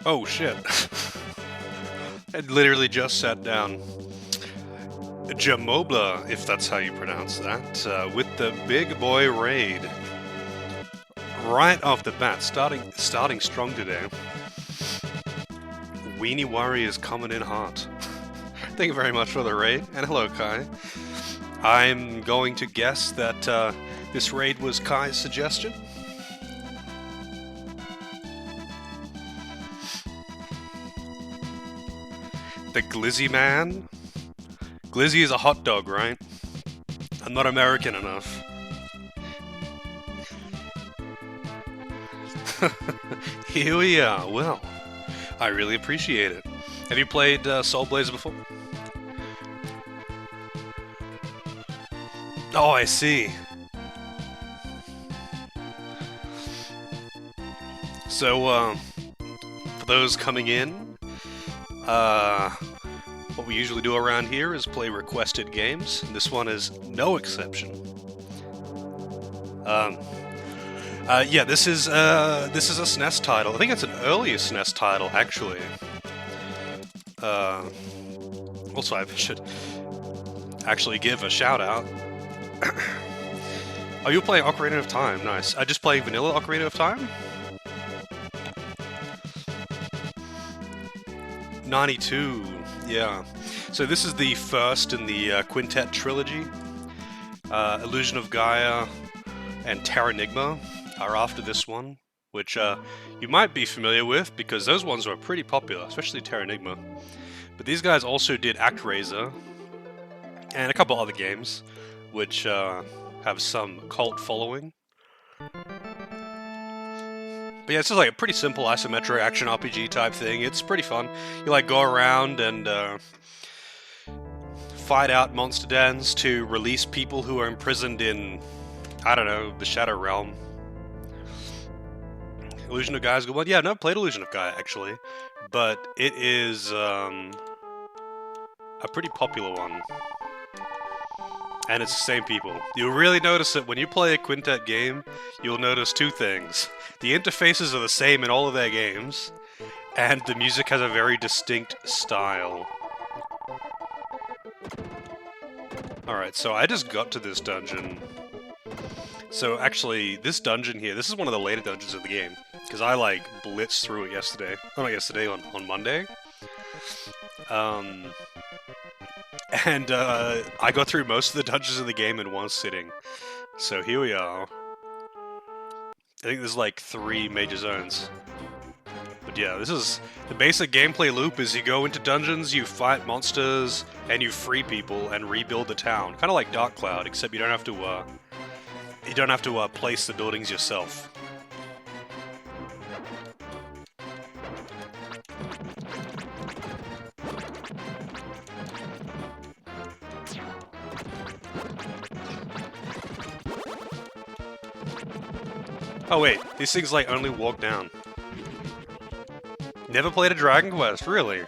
Oh shit. I literally just sat down. Jamobla, if that's how you pronounce that, with the big boy raid. Right off the bat, starting strong today. Weenie Warriors coming in hot. Thank you very much for the raid, and hello Kai. I'm going to guess that this raid was Kai's suggestion. The Glizzy Man? Glizzy is a hot dog, right? I'm not American enough. Here we are. Well, I really appreciate it. Have you played Soul Blazer before? Oh, I see. So, for those coming in, what we usually do around here is play requested games. This one is no exception. Yeah, this is a SNES title. I think it's an earlier SNES title, actually. Also, I should actually give a shout out. Oh, you're playing Ocarina of Time. Nice. I just playing vanilla Ocarina of Time? 92. Yeah. So this is the first in the Quintet trilogy. Illusion of Gaia and Terranigma are after this one, which you might be familiar with because those ones were pretty popular, especially Terranigma. But these guys also did ActRaiser and a couple other games, which have some cult following. But yeah, it's just like a pretty simple isometric action RPG type thing. It's pretty fun. You like go around and fight out monster dens to release people who are imprisoned in, I don't know, the Shadow Realm. Illusion of Gaia is a good one. Yeah, I've never played Illusion of Gaia, actually. But it is a pretty popular one. And it's the same people. You'll really notice it when you play a Quintet game, you'll notice two things. The interfaces are the same in all of their games, and the music has a very distinct style. Alright, so I just got to this dungeon. So actually, this dungeon here, this is one of the later dungeons of the game, because I like blitzed through it yesterday. Oh, not yesterday, on Monday. And I got through most of the dungeons of the game in one sitting. So here we are. I think there's like 3 major zones. But yeah, this is the basic gameplay loop is you go into dungeons, you fight monsters, and you free people and rebuild the town. Kind of like Dark Cloud, except you don't have to place the buildings yourself. Oh wait, these things like only walk down. Never played a Dragon Quest, really?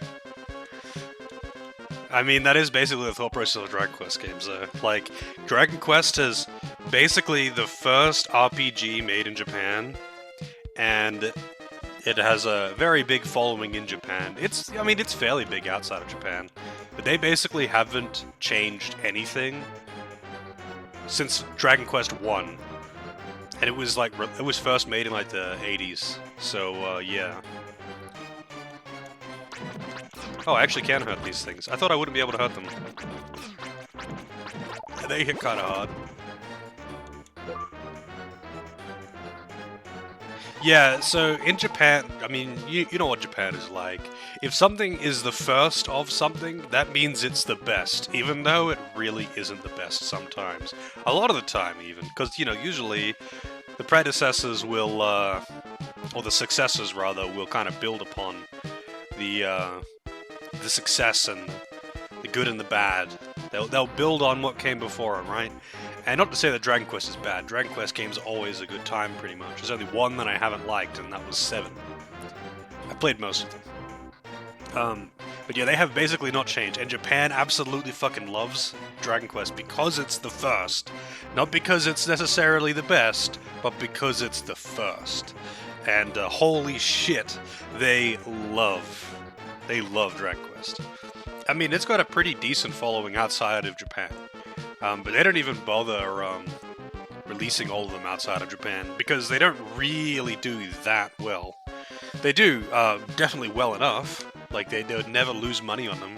I mean, that is basically the thought process of Dragon Quest games, though. Like, Dragon Quest is basically the first RPG made in Japan, and it has a very big following in Japan. It's fairly big outside of Japan, but they basically haven't changed anything since Dragon Quest 1. And it was like, it was first made in like the 80s, so yeah. Oh, I actually can hurt these things. I thought I wouldn't be able to hurt them. They hit kinda hard. Yeah, so in Japan, I mean, you know what Japan is like. If something is the first of something, that means it's the best, even though it really isn't the best sometimes. A lot of the time, even. Because, you know, usually the predecessors will, or the successors, rather, will kind of build upon the success and the good and the bad. They'll build on what came before them, right? And not to say that Dragon Quest is bad. Dragon Quest games are always a good time, pretty much. There's only one that I haven't liked, and that was 7. I played most of them. But yeah, they have basically not changed. And Japan absolutely fucking loves Dragon Quest because it's the first. Not because it's necessarily the best, but because it's the first. and holy shit, they love Dragon Quest. I mean, it's got a pretty decent following outside of Japan, but they don't even bother releasing all of them outside of Japan because they don't really do that well. They do definitely well enough. Like they would never lose money on them,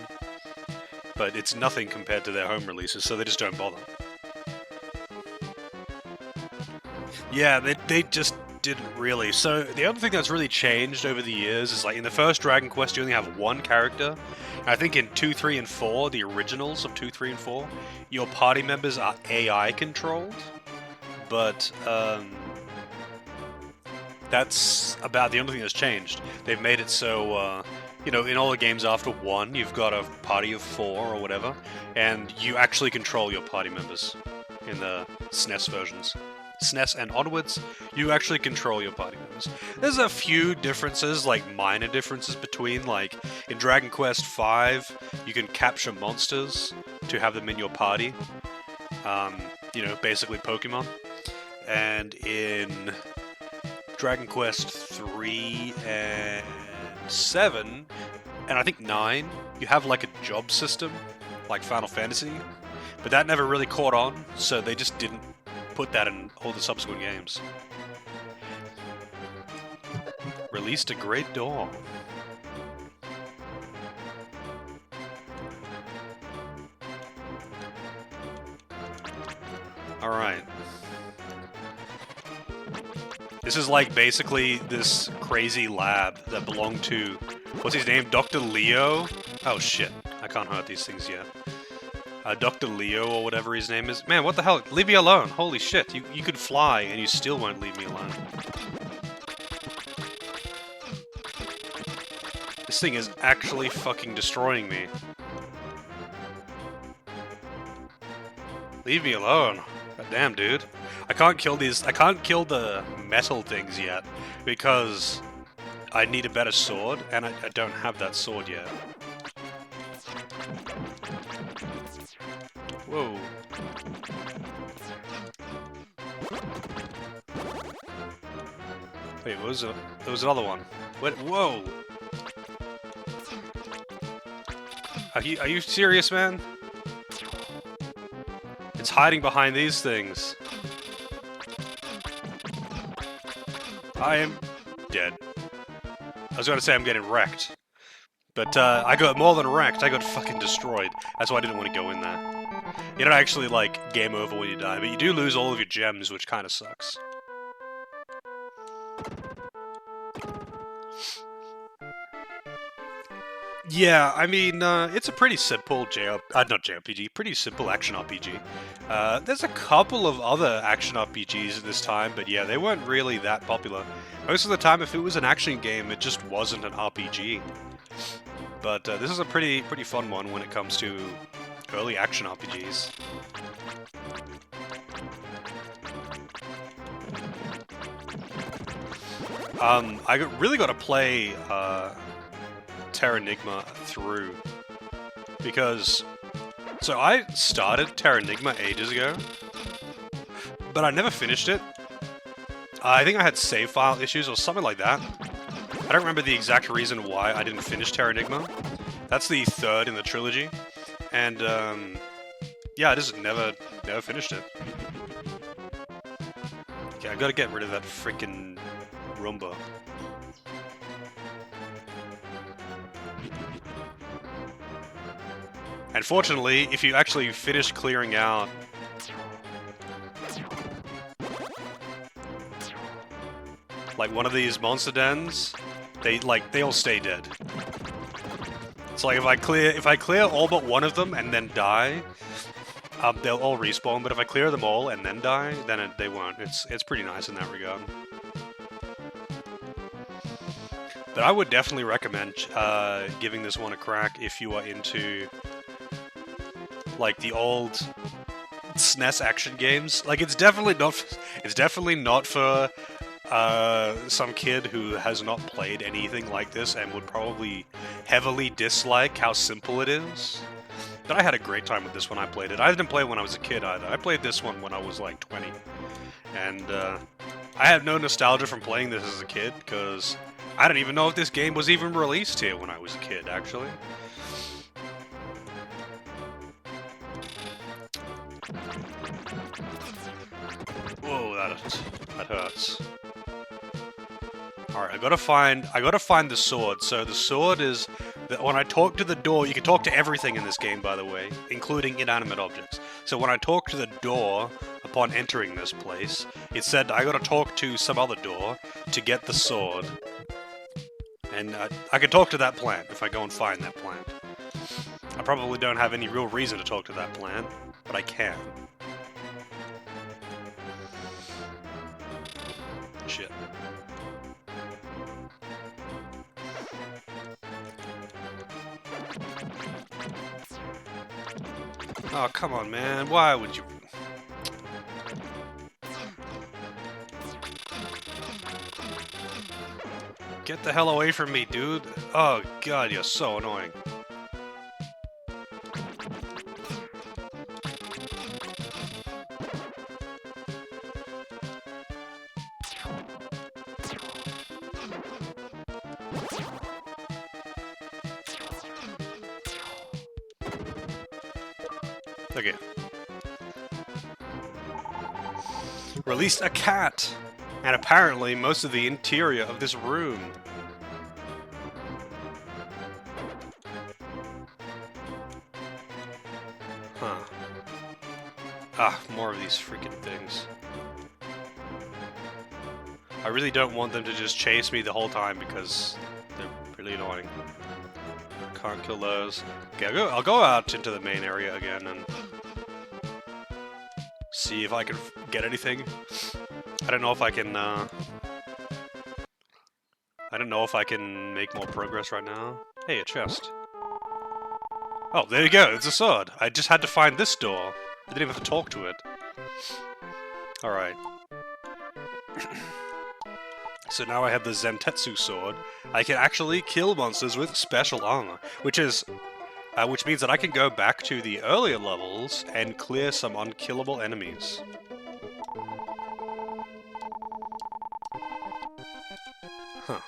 but it's nothing compared to their home releases, so they just don't bother. Yeah, they just didn't really. So the other thing that's really changed over the years is like in the first Dragon Quest you only have one character. And I think in 2, 3, and 4, the originals of 2, 3, and 4, your party members are AI controlled. But that's about the only thing that's changed. They've made it so, you know, in all the games after 1, you've got a party of 4 or whatever, and you actually control your party members in the SNES versions. SNES and onwards, you actually control your party members. There's a few differences, like minor differences between, like, in Dragon Quest V, you can capture monsters to have them in your party. You know, basically Pokemon. And in Dragon Quest 3 and 7, and I think 9, you have like a job system, like Final Fantasy, but that never really caught on, so they just didn't put that in all the subsequent games. Released a Great Dawn. Alright. This is like basically this crazy lab that belonged to, what's his name, Dr. Leo? Oh shit, I can't hurt these things yet. Dr. Leo or whatever his name is. Man, what the hell? Leave me alone. Holy shit, you could fly and you still won't leave me alone. This thing is actually fucking destroying me. Leave me alone. God damn, dude. I can't kill the metal things yet because I need a better sword and I don't have that sword yet. Whoa. Wait, what was it? There was another one. What? Whoa! Are you serious, man? It's hiding behind these things. I am dead. I was gonna say I'm getting wrecked. But I got more than wrecked, I got fucking destroyed. That's why I didn't want to go in there. You don't actually, like, game over when you die, but you do lose all of your gems, which kind of sucks. Yeah, I mean, it's a pretty simple pretty simple action RPG. There's a couple of other action RPGs at this time, but yeah, they weren't really that popular. Most of the time, if it was an action game, it just wasn't an RPG. But this is a pretty fun one when it comes to early action RPGs. I really got to play Terranigma through because so I started Terranigma ages ago, but I never finished it. I think I had save file issues or something like that. I don't remember the exact reason why I didn't finish Terranigma. That's the third in the trilogy, and yeah, I just never finished it. Okay, I gotta get rid of that freaking Roomba. And fortunately, if you actually finish clearing out like one of these monster dens, they all stay dead. It's like if I clear all but one of them and then die, they'll all respawn. But if I clear them all and then die, then they won't. It's pretty nice in that regard. But I would definitely recommend giving this one a crack if you are into like the old SNES action games. Like it's definitely not for some kid who has not played anything like this and would probably heavily dislike how simple it is. But I had a great time with this when I played it. I didn't play it when I was a kid either. I played this one when I was like 20. And I have no nostalgia from playing this as a kid, because I don't even know if this game was even released here when I was a kid, actually. Whoa, that hurts. Alright, I gotta find the sword. So the sword is that when I talk to the door, you can talk to everything in this game, by the way, including inanimate objects. So when I talk to the door upon entering this place, it said I gotta talk to some other door to get the sword. And I can talk to that plant if I go and find that plant. I probably don't have any real reason to talk to that plant, but I can. Shit. Oh, come on, man. Why would you... Get the hell away from me, dude. Oh, God, you're so annoying. Okay. Released a cat! And apparently most of the interior of this room. Huh. Ah, more of these freaking things. I really don't want them to just chase me the whole time because they're really annoying. Can't kill those. Okay, I'll go out into the main area again and see if I can get anything. I don't know if I can, I don't know if I can make more progress right now. Hey, a chest. Oh, there you go, it's a sword. I just had to find this door. I didn't even have to talk to it. Alright. So now I have the Zentetsu sword. I can actually kill monsters with special armor, which means that I can go back to the earlier levels and clear some unkillable enemies. Huh.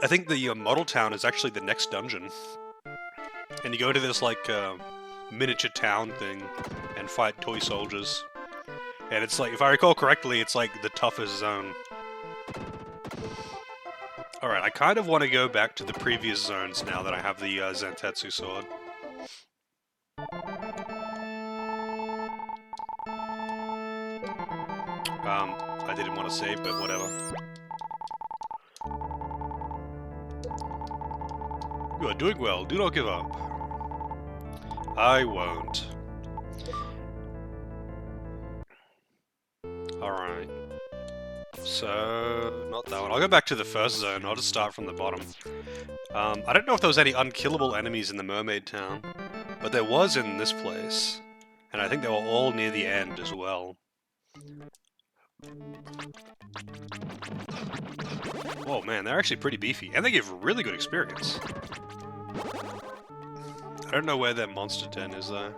I think the model town is actually the next dungeon. And you go to this, like, miniature town thing and fight toy soldiers. And it's like, if I recall correctly, it's like the toughest zone. Alright, I kind of want to go back to the previous zones now that I have the Zentetsu sword. I didn't want to save, but whatever. You are doing well, do not give up. I won't. Alright. So, not that one. I'll go back to the first zone, I'll just start from the bottom. I don't know if there was any unkillable enemies in the Mermaid Town, but there was in this place. And I think they were all near the end as well. Oh man, they're actually pretty beefy, and they give really good experience. I don't know where their monster den is though.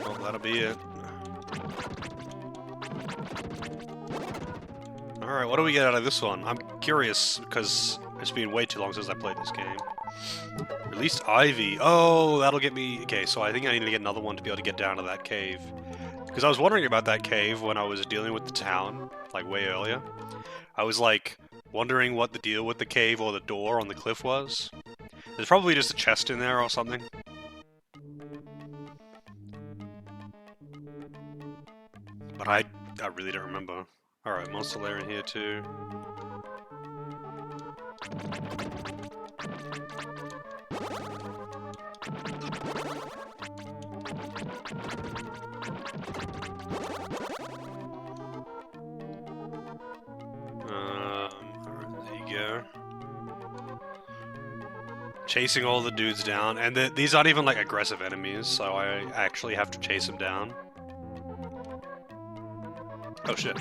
Well, that'll be it. Alright, what do we get out of this one? I'm curious, because it's been way too long since I played this game. Released Ivy. Oh, that'll get me... Okay, so I think I need to get another one to be able to get down to that cave. Because I was wondering about that cave when I was dealing with the town, like way earlier. I was like, wondering what the deal with the cave or the door on the cliff was. There's probably just a chest in there or something. But I really don't remember. Alright, monster lair in here too. There you go. Chasing all the dudes down, and these aren't even like aggressive enemies, so I actually have to chase them down. Oh shit.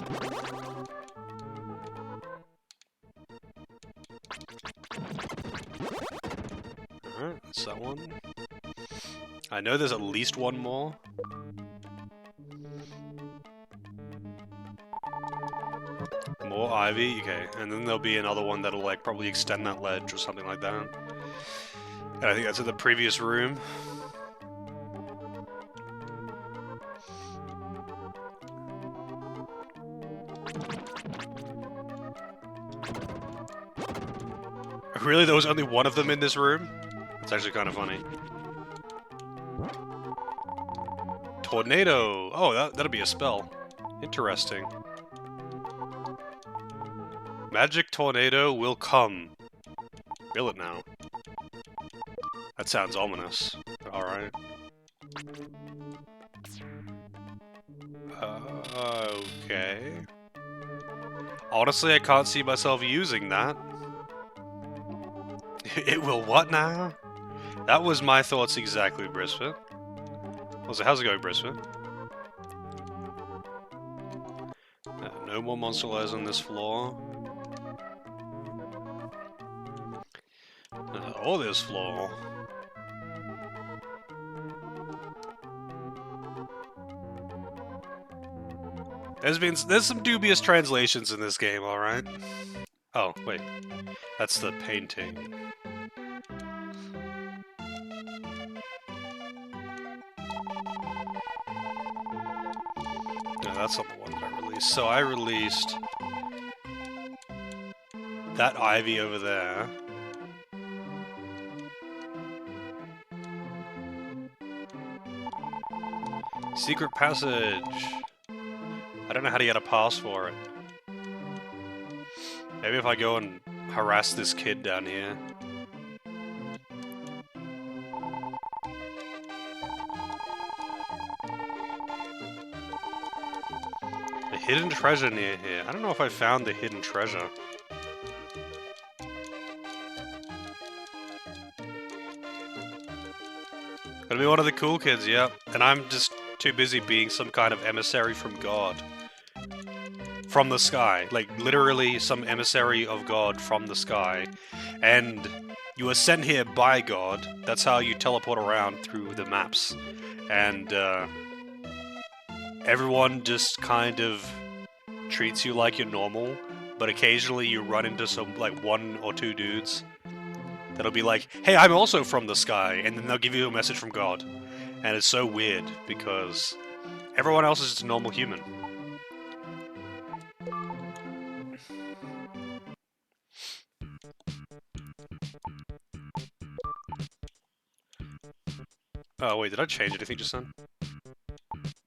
Is that one? I know there's at least one more. More ivy, okay. And then there'll be another one that'll like probably extend that ledge or something like that. And I think that's in the previous room. Really, there was only one of them in this room? It's actually kind of funny. Tornado! Oh, that'll be a spell. Interesting. Magic tornado will come. Feel it now. That sounds ominous. Alright. Okay. Honestly, I can't see myself using that. It will what now? That was my thoughts exactly, Brisbane. How's it going, Brisbane? No more monster layers on this floor. Or this floor. There's some dubious translations in this game, alright? Oh, wait. That's the painting. No, that's not the one that I released. So I released that ivy over there. Secret passage. I don't know how to get a pass for it. Maybe if I go and harass this kid down here. A hidden treasure near here. I don't know if I found the hidden treasure. Gotta be one of the cool kids, yep. And I'm just too busy being some kind of emissary from God. From the sky. Like, literally some emissary of God from the sky. And you were sent here by God. That's how you teleport around through the maps. And, everyone just kind of treats you like you're normal, but occasionally you run into some, like, 1 or 2 dudes that'll be like, hey, I'm also from the sky, and then they'll give you a message from God. And it's so weird, because everyone else is just a normal human. Oh, wait, did I change anything just then?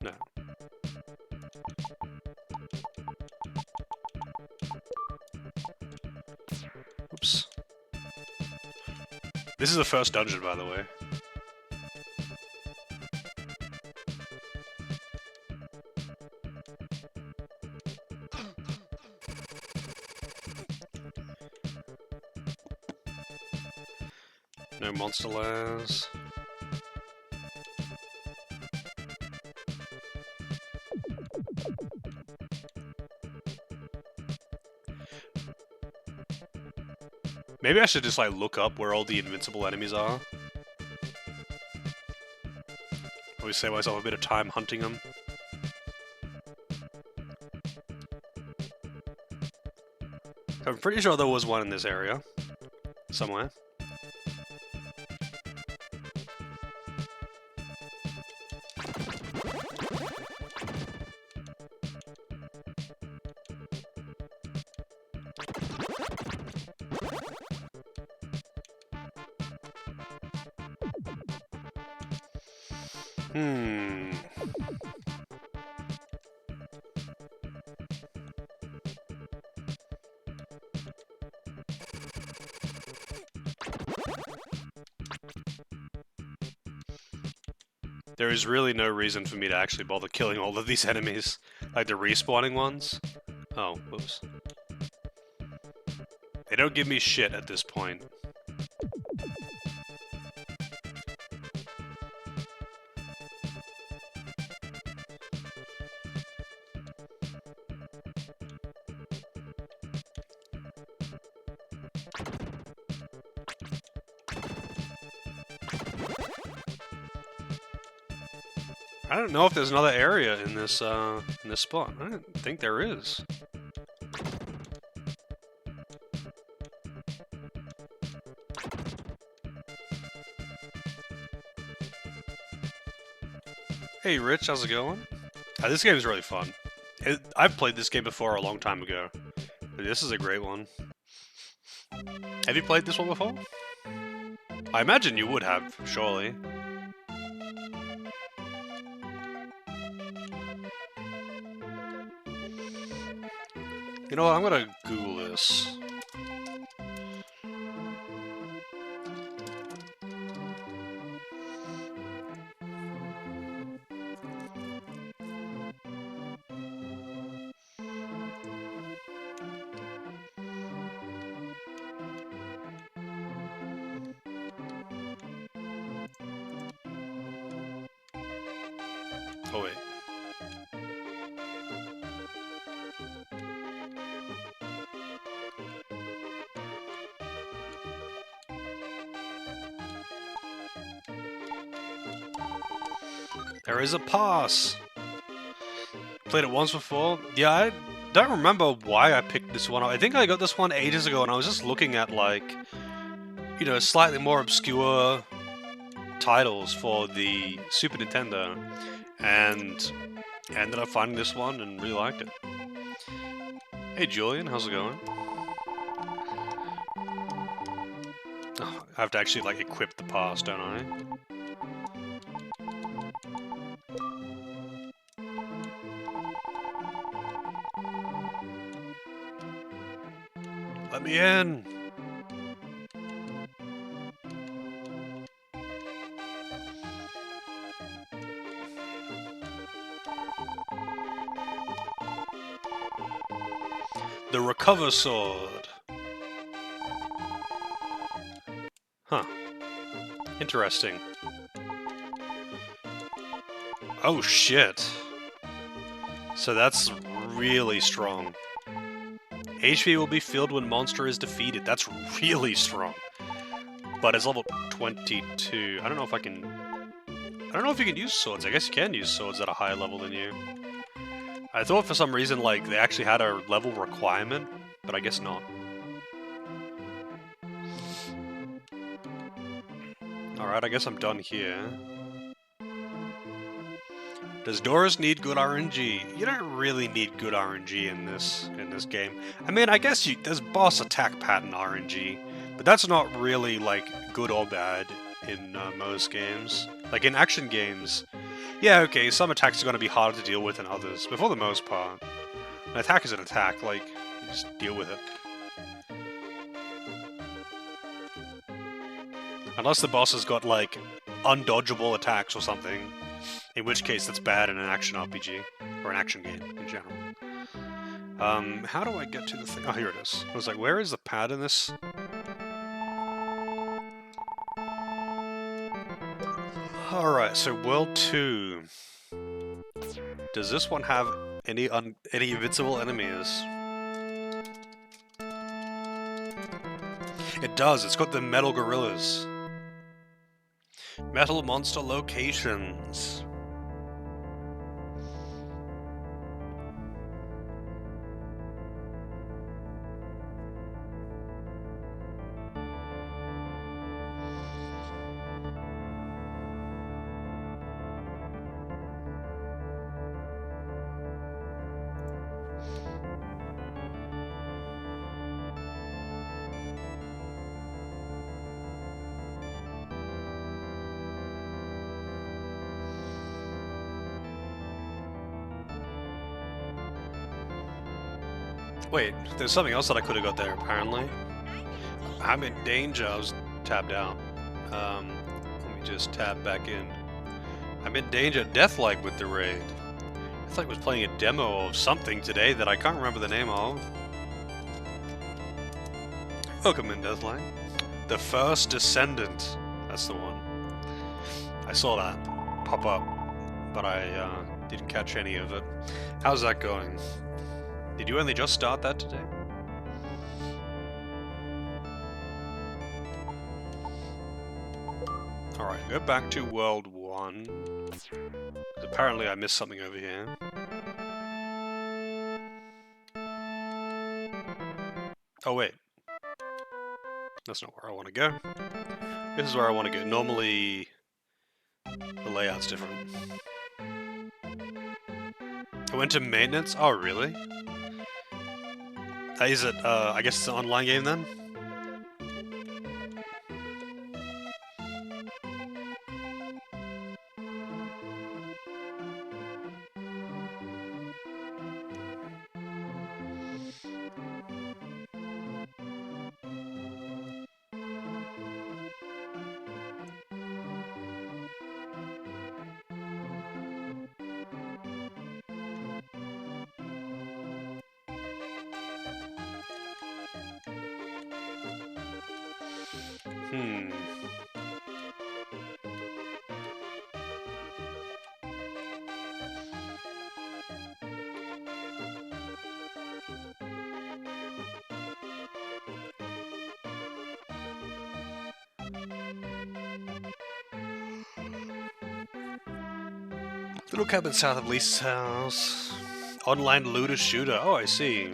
No. Oops. This is the first dungeon, by the way. No monster layers. Maybe I should just, like, look up where all the invincible enemies are. Always save myself a bit of time hunting them. I'm pretty sure there was one in this area. Somewhere. There is really no reason for me to actually bother killing all of these enemies. Like the respawning ones. Oh, whoops. They don't give me shit at this point. I don't know if there's another area in this spot. I don't think there is. Hey Rich, how's it going? This game is really fun. I've played this game before a long time ago. But this is a great one. Have you played this one before? I imagine you would have, surely. You know what, I'm gonna Google this. Oh wait. There is a pass! Played it once before. Yeah, I don't remember why I picked this one up. I think I got this one ages ago and I was just looking at, like, you know, slightly more obscure titles for the Super Nintendo. And ended up finding this one and really liked it. Hey Julian, how's it going? Oh, I have to actually, like, equip the pass, don't I? Let me in! The Recover Sword. Huh. Interesting. Oh shit. So that's really strong. HP will be filled when monster is defeated. That's really strong. But it's level 22. I don't know if I can... I don't know if you can use swords. I guess you can use swords at a higher level than you. I thought for some reason, like, they actually had a level requirement, but I guess not. Alright, I guess I'm done here. Does Doris need good RNG? You don't really need good RNG in this game. I mean, I guess there's boss attack pattern RNG, but that's not really, like, good or bad in most games. Like, in action games, yeah, okay, some attacks are going to be harder to deal with than others, but for the most part, an attack is an attack, like, you just deal with it. Unless the boss has got, like, undodgeable attacks or something, in which case that's bad in an action RPG, or an action game in general. How do I get to the thing? Oh, here it is. I was like, where is the pad in this? Alright, so World 2. Does this one have any invincible enemies? It does, it's got the metal gorillas. Metal monster locations. Wait, there's something else that I could have got there, apparently. I'm in danger. I was tabbed out. Let me just tab back in. I'm in danger. Deathlike with the raid. Deathlike was playing a demo of something today that I can't remember the name of. Welcome in, Deathlike. The First Descendant. That's the one. I saw that pop up, but I didn't catch any of it. How's that going? Did you only just start that today? Alright, go back to World 1. one. Apparently I missed something over here. Oh wait. That's not where I want to go. This is where I want to go. Normally, the layout's different. I went to maintenance? Oh, really? Is it, I guess it's an online game then? Little cabin south of Lisa's house. Online looter shooter. Oh, I see.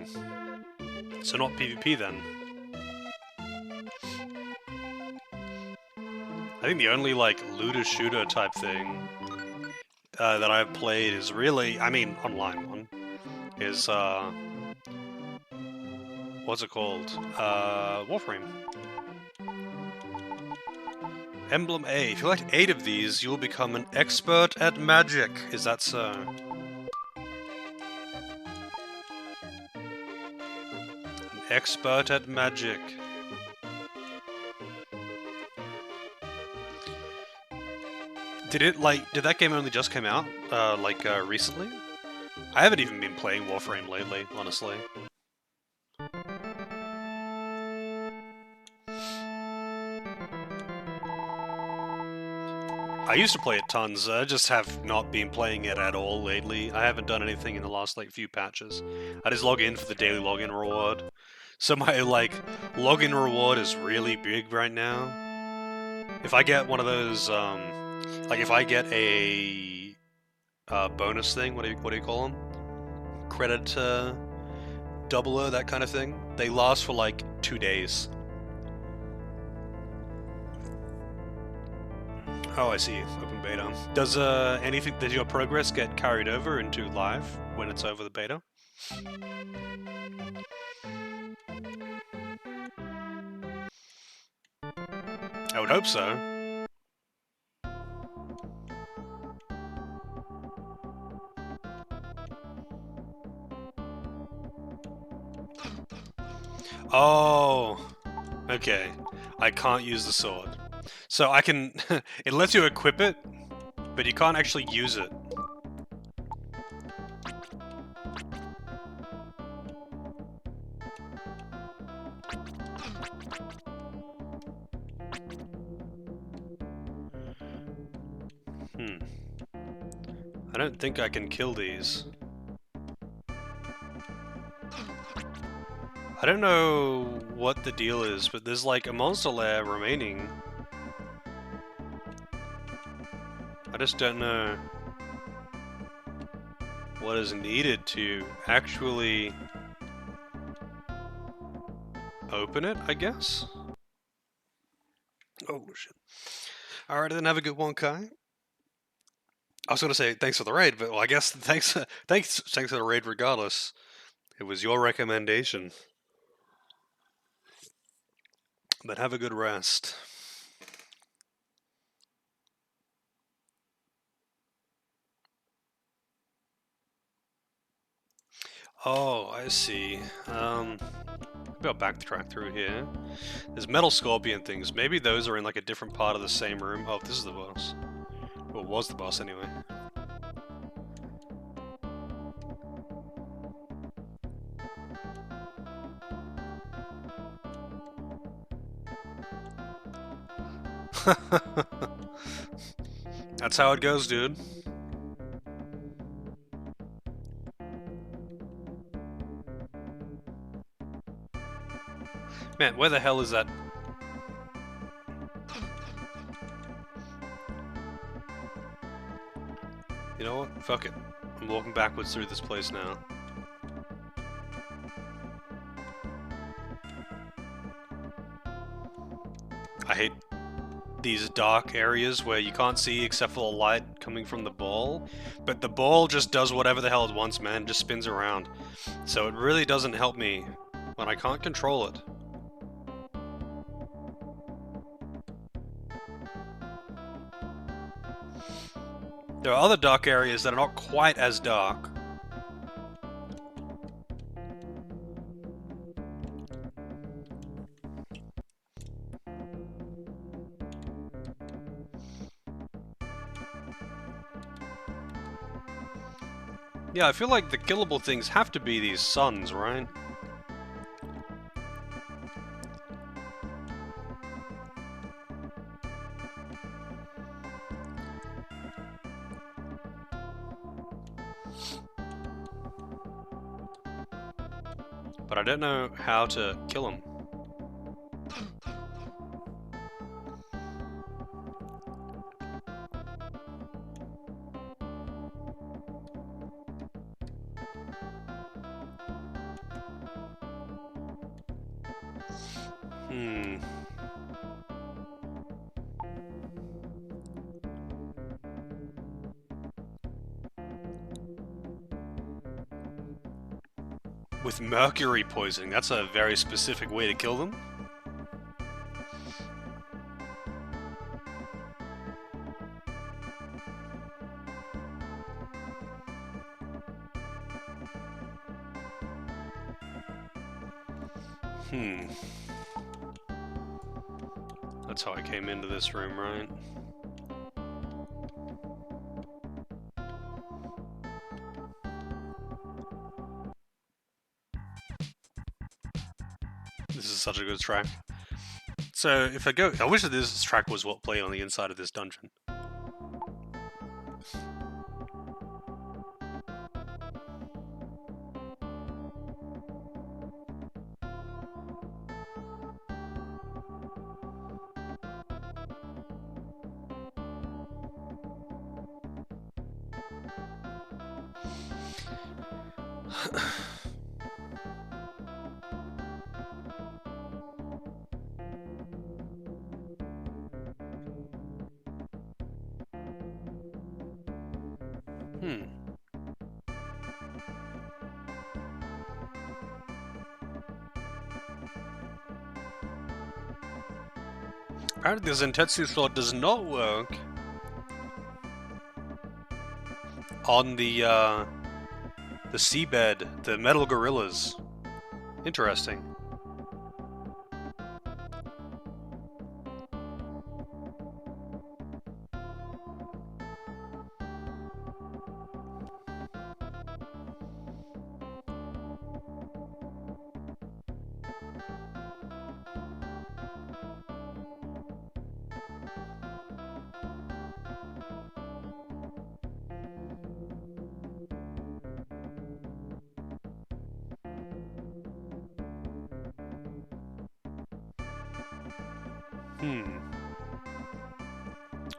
So not PvP then. I think the only, like, looter shooter type thing that I've played is really, I mean, online one, is, what's it called? Warframe. Emblem A. If you collect 8 of these, you'll become an expert at magic. Is that so? An expert at magic. Did that game only just come out, recently? I haven't even been playing Warframe lately, honestly. I used to play it tons, I just have not been playing it at all lately. I haven't done anything in the last, like, few patches. I just log in for the daily login reward. So my, like, login reward is really big right now. If I get one of those, if I get a bonus thing, what do you call them? Credit doubler, that kind of thing. They last for like 2 days. Oh, I see. Open beta. Does your progress get carried over into live when it's over the beta? I would hope so. Oh, okay. I can't use the sword. So I can... it lets you equip it, but you can't actually use it. I don't think I can kill these. I don't know what the deal is, but there's like a monster lair remaining. I just don't know what is needed to actually open it, I guess? Oh, shit. Alright, then have a good one, Kai. I was going to say thanks for the raid, but well, I guess thanks for the raid regardless. It was your recommendation. But have a good rest. Oh, I see. Maybe I'll backtrack through here. There's metal scorpion things. Maybe those are in like a different part of the same room. Oh, this is the boss. Well, was the boss anyway. That's how it goes, dude. Man, where the hell is that? You know what? Fuck it. I'm walking backwards through this place now. I hate these dark areas where you can't see except for the light coming from the ball, but the ball just does whatever the hell it wants, man, just spins around. So it really doesn't help me when I can't control it. There are other dark areas that are not quite as dark. Yeah, I feel like the killable things have to be these suns, right? But I don't know how to kill them. With mercury poisoning, that's a very specific way to kill them. That's how I came into this room, right? This is such a good track. So if I go, I wish that this track was what played on the inside of this dungeon. Apparently the Zentetsu sword does not work on the seabed, the metal gorillas. Interesting.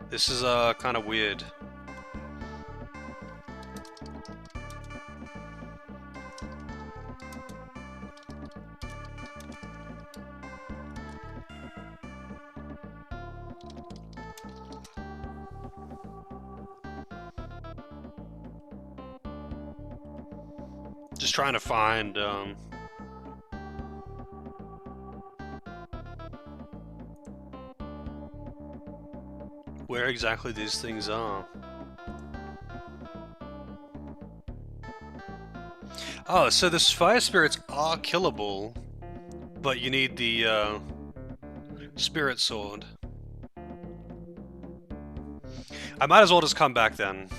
This is kind of weird. Just trying to find where exactly these things are. Oh, so the fire spirits are killable, but you need the spirit sword. I might as well just come back then.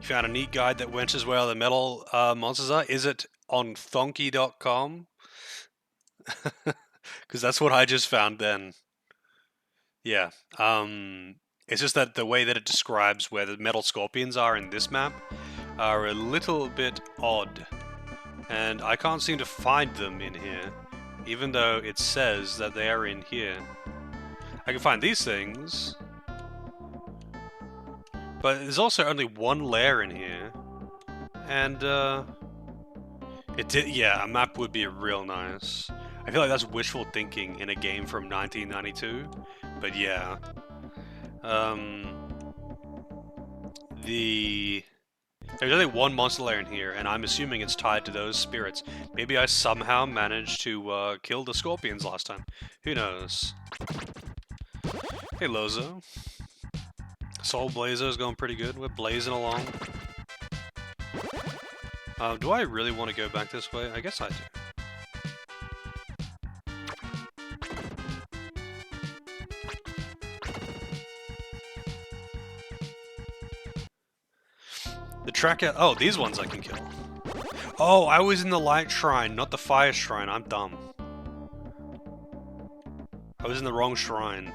You found a neat guide that wenches where the metal monsters are. Is it on thonky.com? Because that's what I just found then. Yeah. It's just that the way that it describes where the metal scorpions are in this map are a little bit odd. And I can't seem to find them in here, even though it says that they are in here. I can find these things, But there's also only one lair in here. And, yeah, a map would be real nice. I feel like that's wishful thinking in a game from 1992. But yeah. There's only one monster lair in here, and I'm assuming it's tied to those spirits. Maybe I somehow managed to kill the scorpions last time. Who knows? Hey, Lozo. Soul Blazer's going pretty good. We're blazing along. Do I really want to go back this way? I guess I do. The tracker... Oh, these ones I can kill. Oh, I was in the light shrine, not the fire shrine. I'm dumb. I was in the wrong shrine.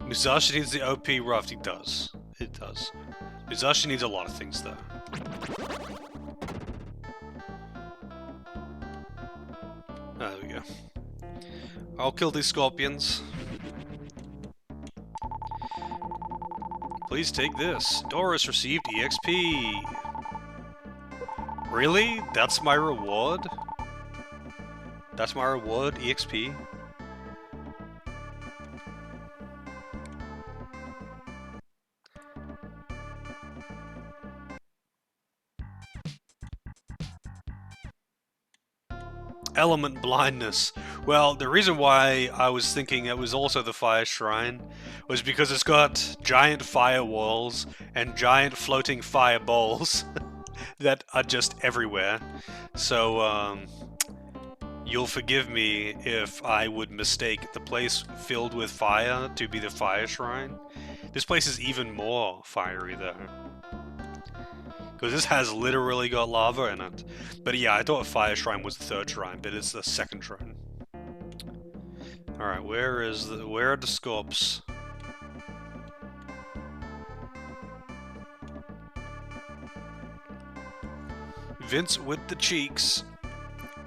Musashi needs the OP raft. He does. It does. Musashi needs a lot of things, though. There we go. I'll kill these scorpions. Please take this. Doris received EXP. Really? That's my reward? That's my reward, EXP? Element blindness. Well, the reason why I was thinking it was also the fire shrine was because it's got giant firewalls and giant floating fireballs that are just everywhere. So, you'll forgive me if I would mistake the place filled with fire to be the fire shrine. This place is even more fiery though. Because this has literally got lava in it. But yeah, I thought Fire Shrine was the third shrine, but it's the second shrine. Alright, where are the scorps? Vince with the cheeks.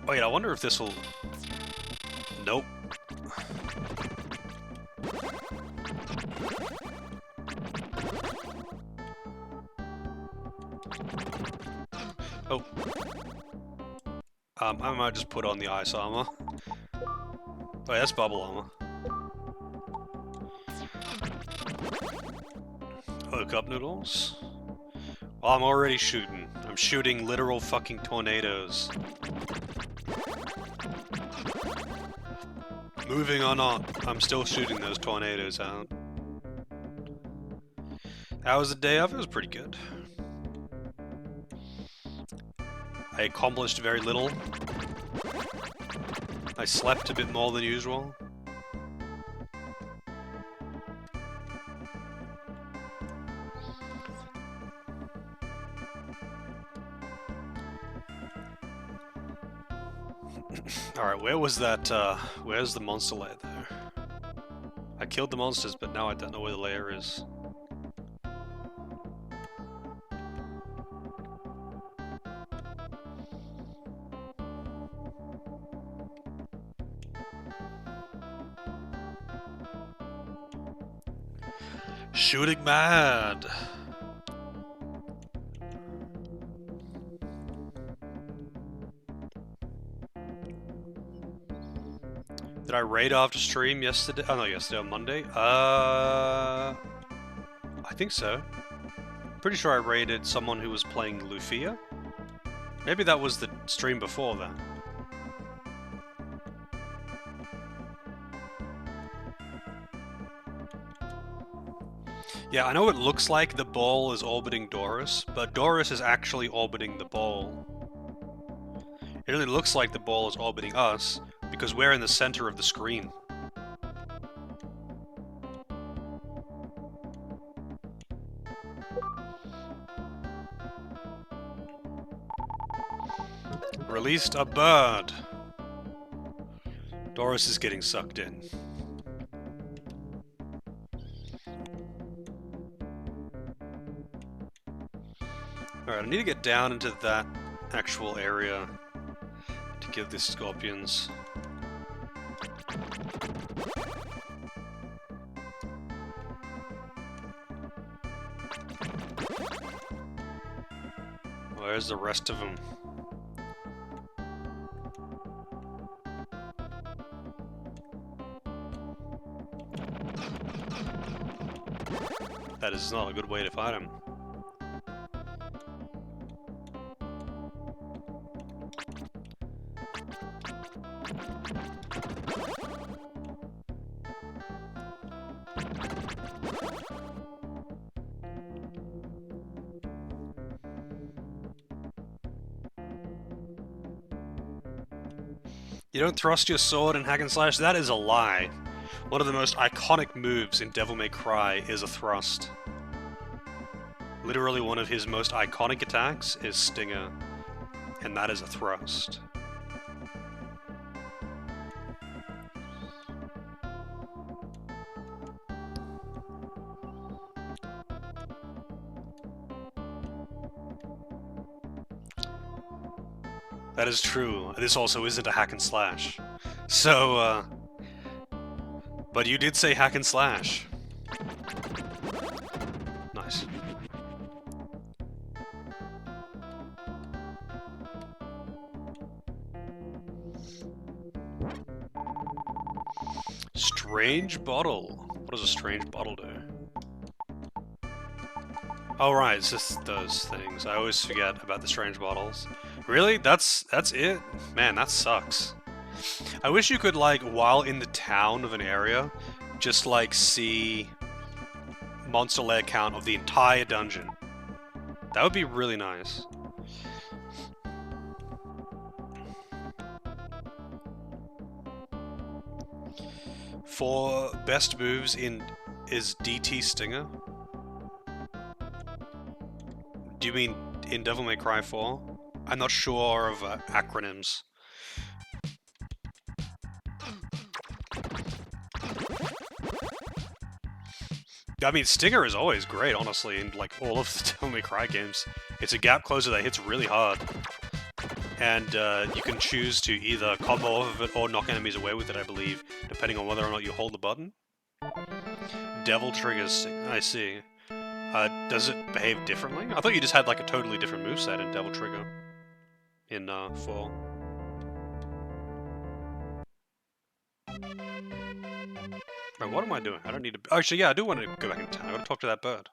Wait, I wonder if this will... Nope. Oh. I might just put on the ice armor. Wait, that's bubble armor. Oh, cup noodles? Well, I'm already shooting. I'm shooting literal fucking tornadoes. Moving or not, I'm still shooting those tornadoes out. How was the day off? It was pretty good. I accomplished very little. I slept a bit more than usual. Alright, where was that, where's the monster lair there? I killed the monsters, but now I don't know where the lair is. Shooting mad! Did I raid after stream yesterday? Oh no, yesterday on Monday? I think so. Pretty sure I raided someone who was playing Lufia. Maybe that was the stream before that. Yeah, I know it looks like the ball is orbiting Doris, but Doris is actually orbiting the ball. It really looks like the ball is orbiting us, because we're in the center of the screen. Released a bird! Doris is getting sucked in. Alright, I need to get down into that actual area to give the scorpions. Where's the rest of them? That is not a good way to fight him. You don't thrust your sword in hack and slash? That is a lie. One of the most iconic moves in Devil May Cry is a thrust. Literally one of his most iconic attacks is Stinger, and that is a thrust. That is true. This also isn't a hack and slash. So, but you did say hack and slash. Nice. Strange bottle. What does a strange bottle do? Oh right, it's just those things. I always forget about the strange bottles. Really? That's it? Man, that sucks. I wish you could, like, while in the town of an area, just, like, see monster lair count of the entire dungeon. That would be really nice. For best moves is DT Stinger? Do you mean in Devil May Cry 4? I'm not sure of acronyms. I mean, Stinger is always great, honestly, in like all of the Devil May Cry games. It's a gap closer that hits really hard. And you can choose to either combo off of it or knock enemies away with it, I believe, depending on whether or not you hold the button. Devil triggers, I see. Does it behave differently? I thought you just had like a totally different moveset in Devil Trigger in 4. Wait, what am I doing? I don't need to... Oh, actually, yeah, I do want to go back in town. I gotta talk to that bird.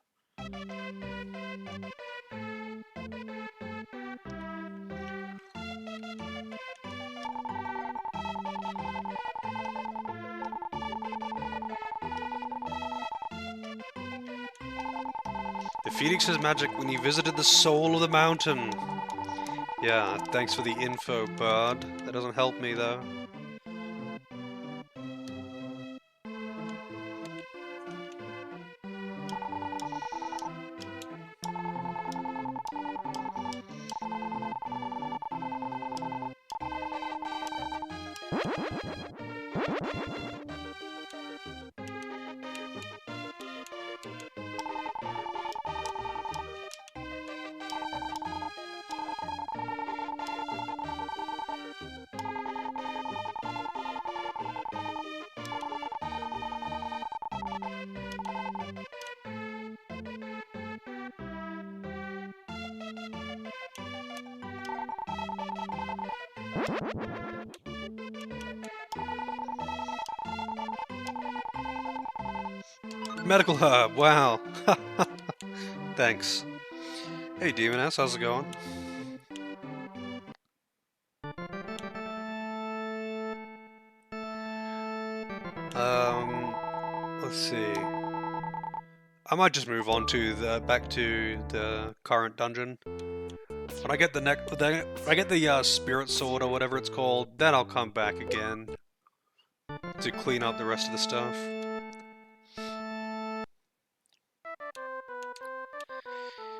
The Phoenix's magic when he visited the soul of the mountain. Yeah, thanks for the info, bird. That doesn't help me, though. Medical herb, wow. Thanks. Hey, Demoness, how's it going? Let's see. I might just move on to back to the current dungeon. When I get the spirit sword or whatever it's called, then I'll come back again to clean up the rest of the stuff.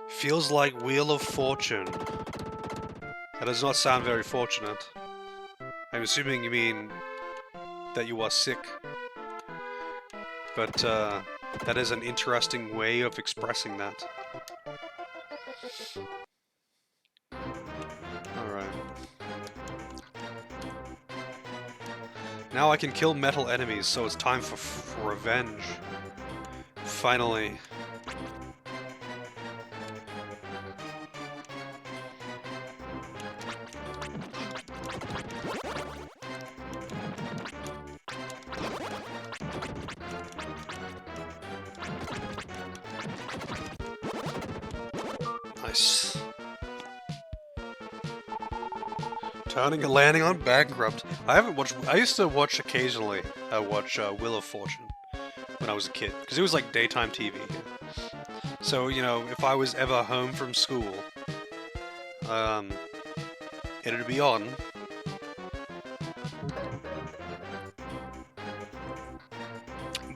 Feels like Wheel of Fortune. That does not sound very fortunate. I'm assuming you mean that you are sick. But that is an interesting way of expressing that. Alright. Now I can kill metal enemies, so it's time for revenge. Finally. Nice. Turning and landing on bankrupt. I haven't watched. I used to watch occasionally. I watch Wheel of Fortune when I was a kid because it was like daytime TV. So you know, if I was ever home from school, it'd be on.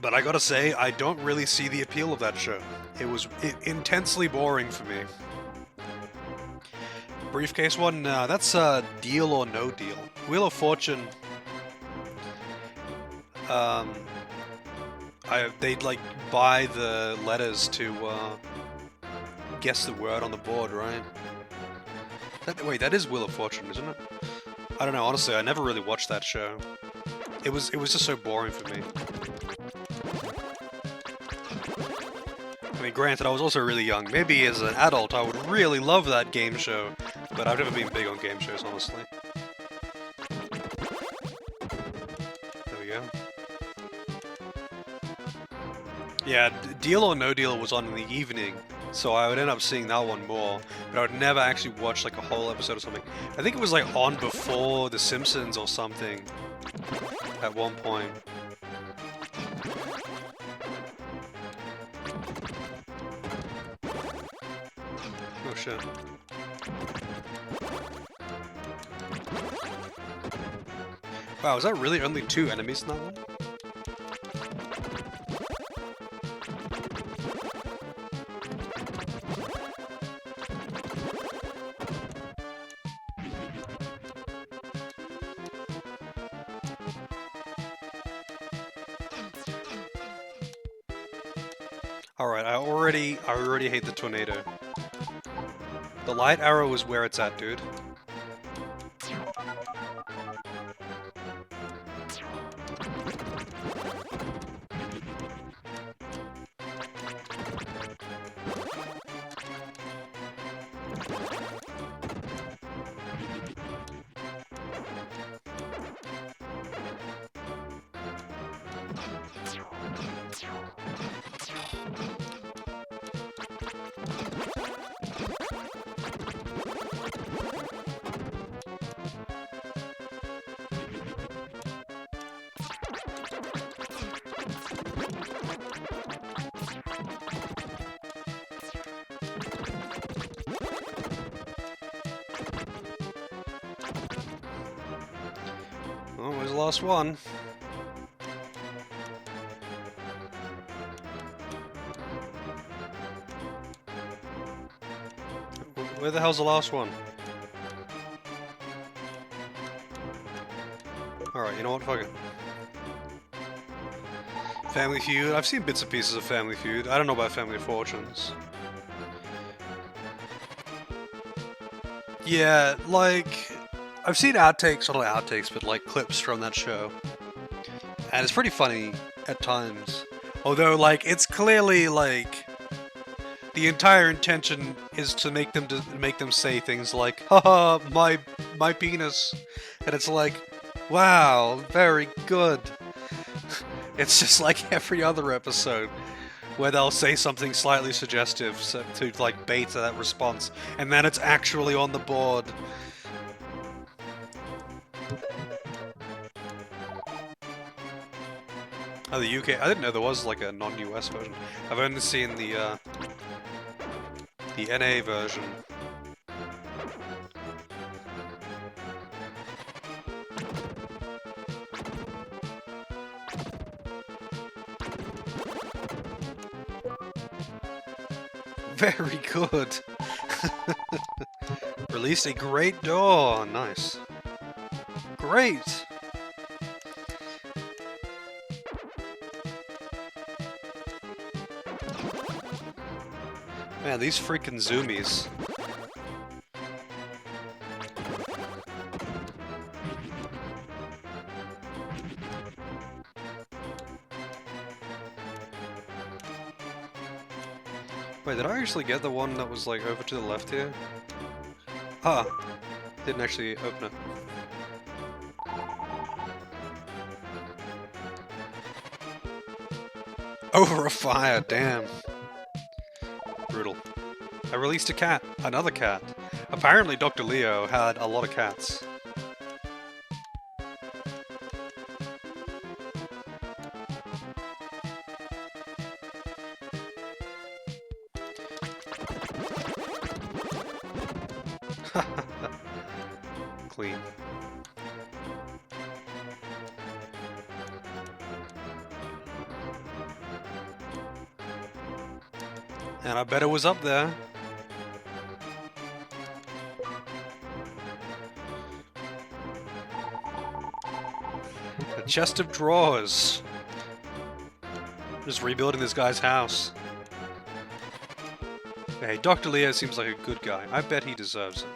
But I gotta say, I don't really see the appeal of that show. It was intensely boring for me. Briefcase one? Nah, that's Deal or No Deal. Wheel of Fortune. They'd like buy the letters to guess the word on the board, right? Wait, that is Wheel of Fortune, isn't it? I don't know. Honestly, I never really watched that show. It was just so boring for me. I mean, granted, I was also really young. Maybe as an adult, I would really love that game show, but I've never been big on game shows, honestly. There we go. Yeah, Deal or No Deal was on in the evening, so I would end up seeing that one more, but I would never actually watch like a whole episode or something. I think it was like on before The Simpsons or something at one point. Oh shit. Wow, is that really only 2 enemies in that one? Alright, I already hate the tornado. The light arrow is where it's at, dude. Oh, where's the last one? Where the hell's the last one? Alright, you know what? Fuck it. Family Feud? I've seen bits and pieces of Family Feud. I don't know about Family Fortunes. Yeah, like... I've seen outtakes, not outtakes, but like clips from that show. And it's pretty funny at times. Although, like, it's clearly, like... The entire intention is to make them say things like, haha, my penis. And it's like, wow, very good. It's just like every other episode where they'll say something slightly suggestive to like bait that response, and then it's actually on the board. Oh, the UK. I didn't know there was like a non-US version. I've only seen the NA version. Very good. Released a great door. Nice. Great. Man, these freaking zoomies. Wait, did I actually get the one that was like over to the left here? Ah, didn't actually open it. Over a fire, damn. Brutal. I released a cat. Another cat. Apparently Dr. Leo had a lot of cats. Clean. And I bet it was up there. A chest of drawers. Just rebuilding this guy's house. Hey, Dr. Leo seems like a good guy. I bet he deserves it.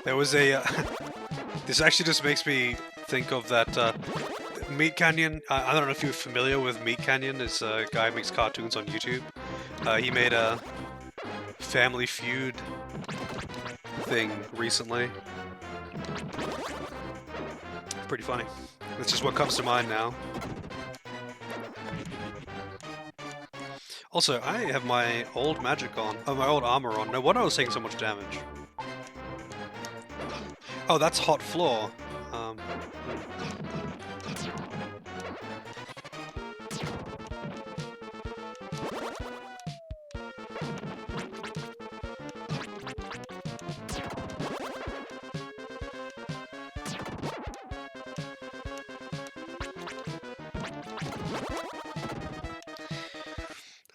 There was a... this actually just makes me think of that Meat Canyon. I don't know if you're familiar with Meat Canyon. This guy who makes cartoons on YouTube. He made a Family Feud thing recently. Pretty funny. That's just what comes to mind now. Also, I have my old magic on. Oh, my old armor on. No wonder I was taking so much damage. Oh, that's hot floor.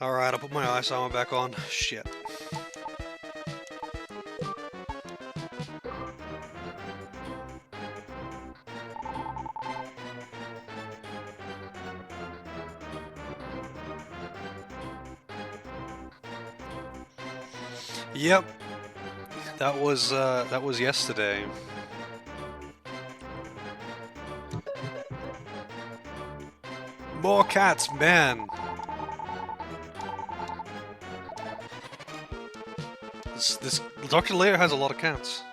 Alright, I'll put my ice armor back on. Shit. Yep. That was yesterday. More cats, man. This Dr. Leo has a lot of cats.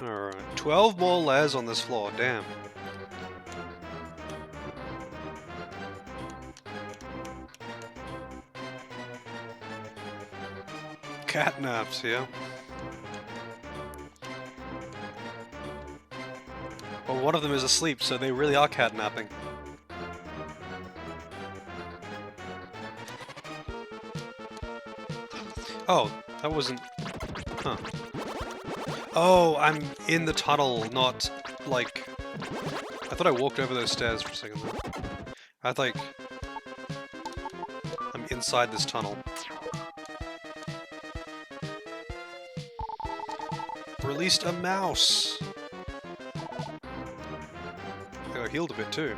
Alright, 12 more layers on this floor, damn. Cat naps, yeah. Well, one of them is asleep, so they really are cat napping. Oh, that wasn't... Huh. Oh, I'm in the tunnel, not, like... I thought I walked over those stairs for a second there. I think... I'm inside this tunnel. Released a mouse! I got healed a bit too.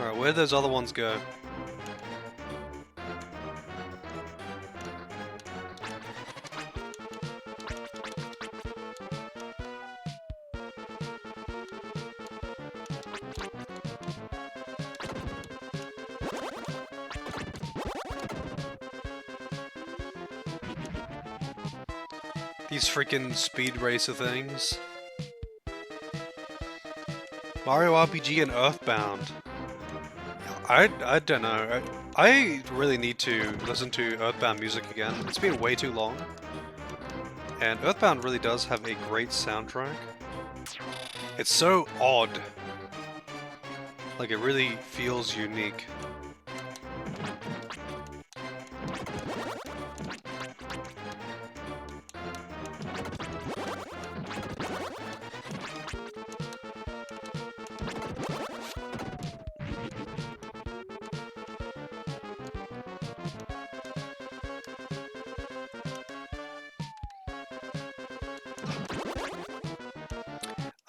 Alright, where'd those other ones go? These freaking speed racer things. Mario RPG and Earthbound. I don't know. I really need to listen to Earthbound music again. It's been way too long. And Earthbound really does have a great soundtrack. It's so odd. Like, it really feels unique.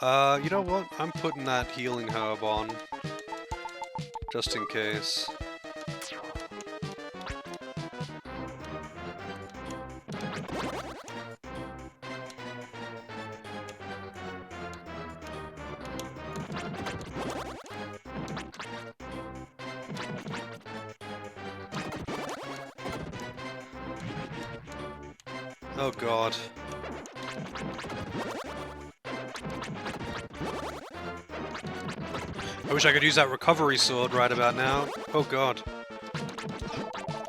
You know what? I'm putting that healing herb on. Just in case. Oh god. I wish I could use that recovery sword right about now. Oh god.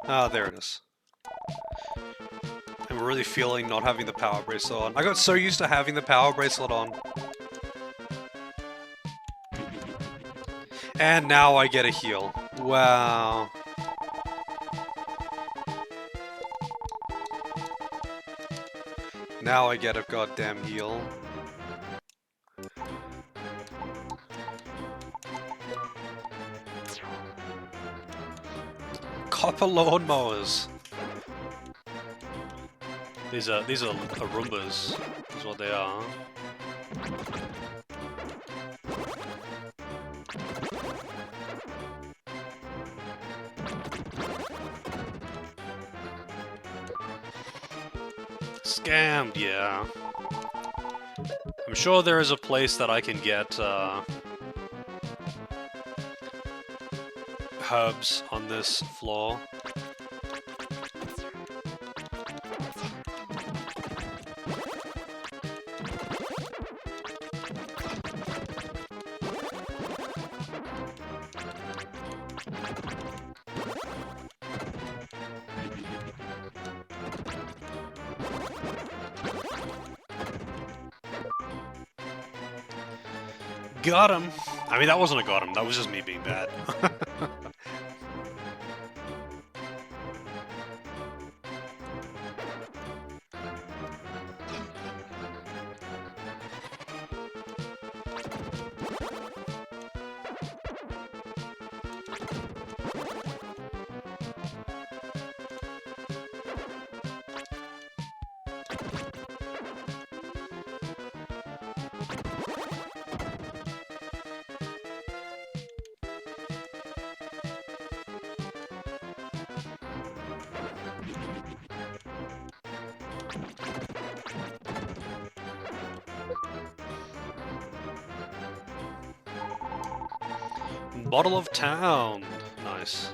Ah, there it is. I'm really feeling not having the power bracelet on. I got so used to having the power bracelet on. And now I get a heal. Wow. Now I get a goddamn heal. Copper lawnmowers. These are Roombas, is what they are. Scammed, yeah. I'm sure there is a place that I can get herbs on this floor. Got him! I mean, that wasn't a got him, that was just me being bad. Bottle of Town! Nice.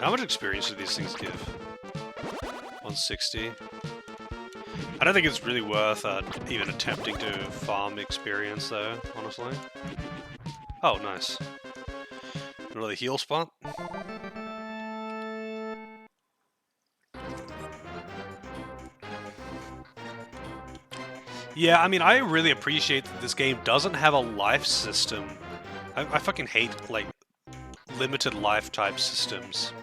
How much experience do these things give? 160. I don't think it's really worth even attempting to farm experience though, honestly. Oh, nice. Another heal spot? Yeah, I mean, I really appreciate that this game doesn't have a life system. I fucking hate, like, limited life type systems.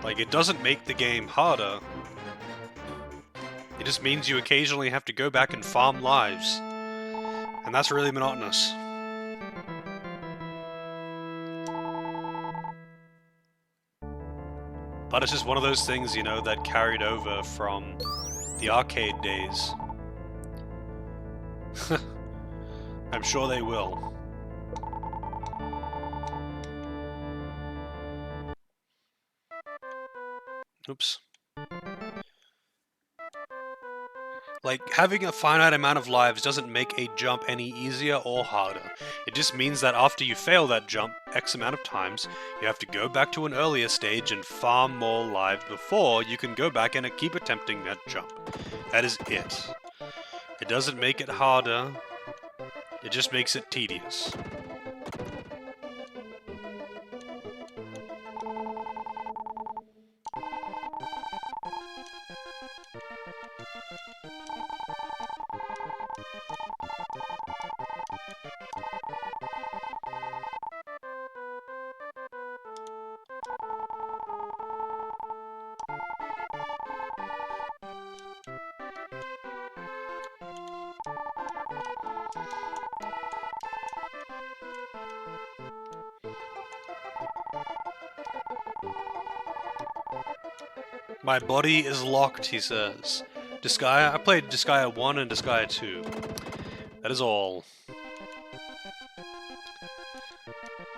Like, it doesn't make the game harder. It just means you occasionally have to go back and farm lives. And that's really monotonous. But it's just one of those things, you know, that carried over from the arcade days. I'm sure they will. Oops. Like, having a finite amount of lives doesn't make a jump any easier or harder. It just means that after you fail that jump X amount of times, you have to go back to an earlier stage and farm more lives before you can go back and keep attempting that jump. That is it. It doesn't make it harder, it just makes it tedious. My body is locked, he says. Disgaea? I played Disgaea 1 and Disgaea 2. That is all.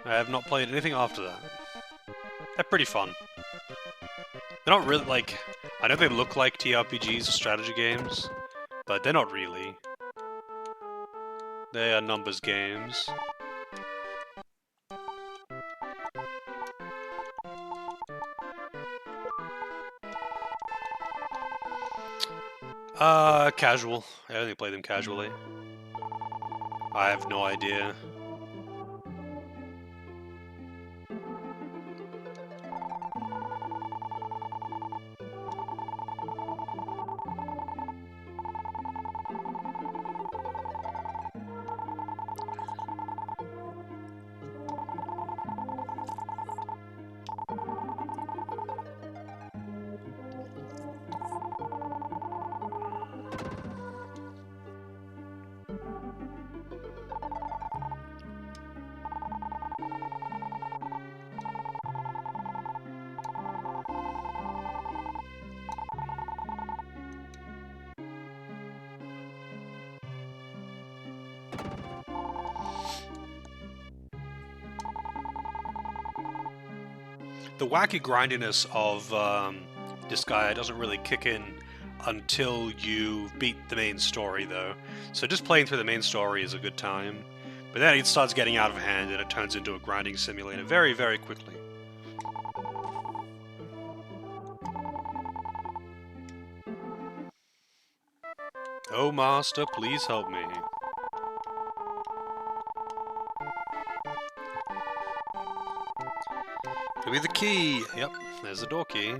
I have not played anything after that. They're pretty fun. They're not really, like... I know they look like TRPGs or strategy games, but they're not really. They are numbers games. Casual. I only play them casually. I have no idea. The wacky grindiness of Disgaea doesn't really kick in until you beat the main story, though. So just playing through the main story is a good time. But then it starts getting out of hand and it turns into a grinding simulator very, very quickly. Oh, Master, please help me. Give me the key! Yep, there's the door key.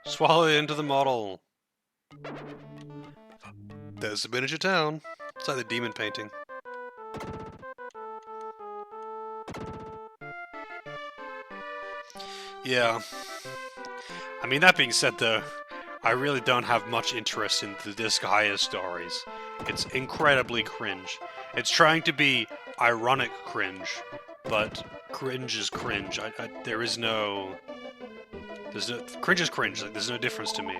Swallow it into the model. There's the miniature town. It's like the demon painting. Yeah. I mean, that being said, though, I really don't have much interest in the Disgaea stories. It's incredibly cringe. It's trying to be ironic cringe, but cringe is cringe. There is no... Cringe is cringe. Like, there's no difference to me.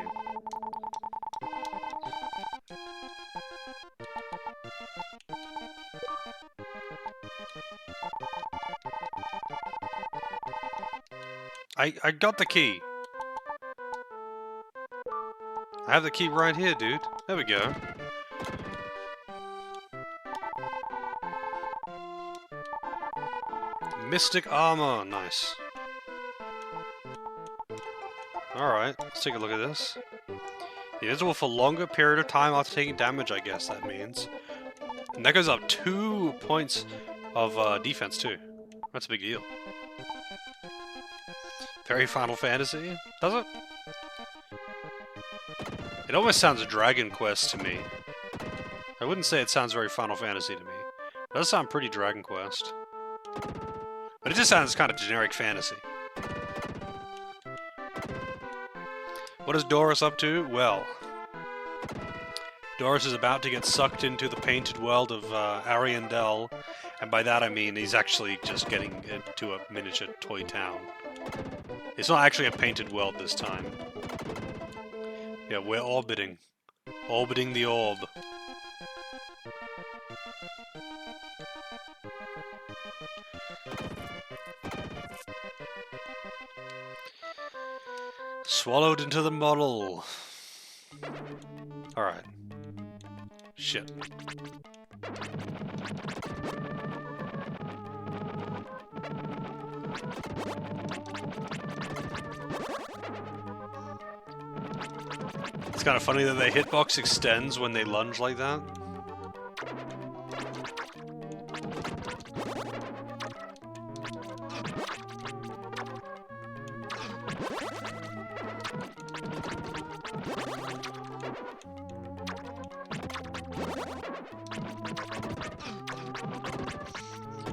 I got the key. I have the key right here, dude. There we go. Mystic armor. Nice. Alright, let's take a look at this. Invisible for longer period of time after taking damage, I guess that means. And that goes up 2 points of defense, too. That's a big deal. Very Final Fantasy, does it? It almost sounds Dragon Quest to me. I wouldn't say it sounds very Final Fantasy to me. It does sound pretty Dragon Quest. But it just sounds kind of generic fantasy. What is Doris up to? Well, Doris is about to get sucked into the painted world of Ariandel, and by that I mean he's actually just getting into a miniature toy town. It's not actually a painted world this time. Yeah, we're orbiting. Orbiting the orb. Swallowed into the model. Alright. Shit. It's kind of funny that the hitbox extends when they lunge like that.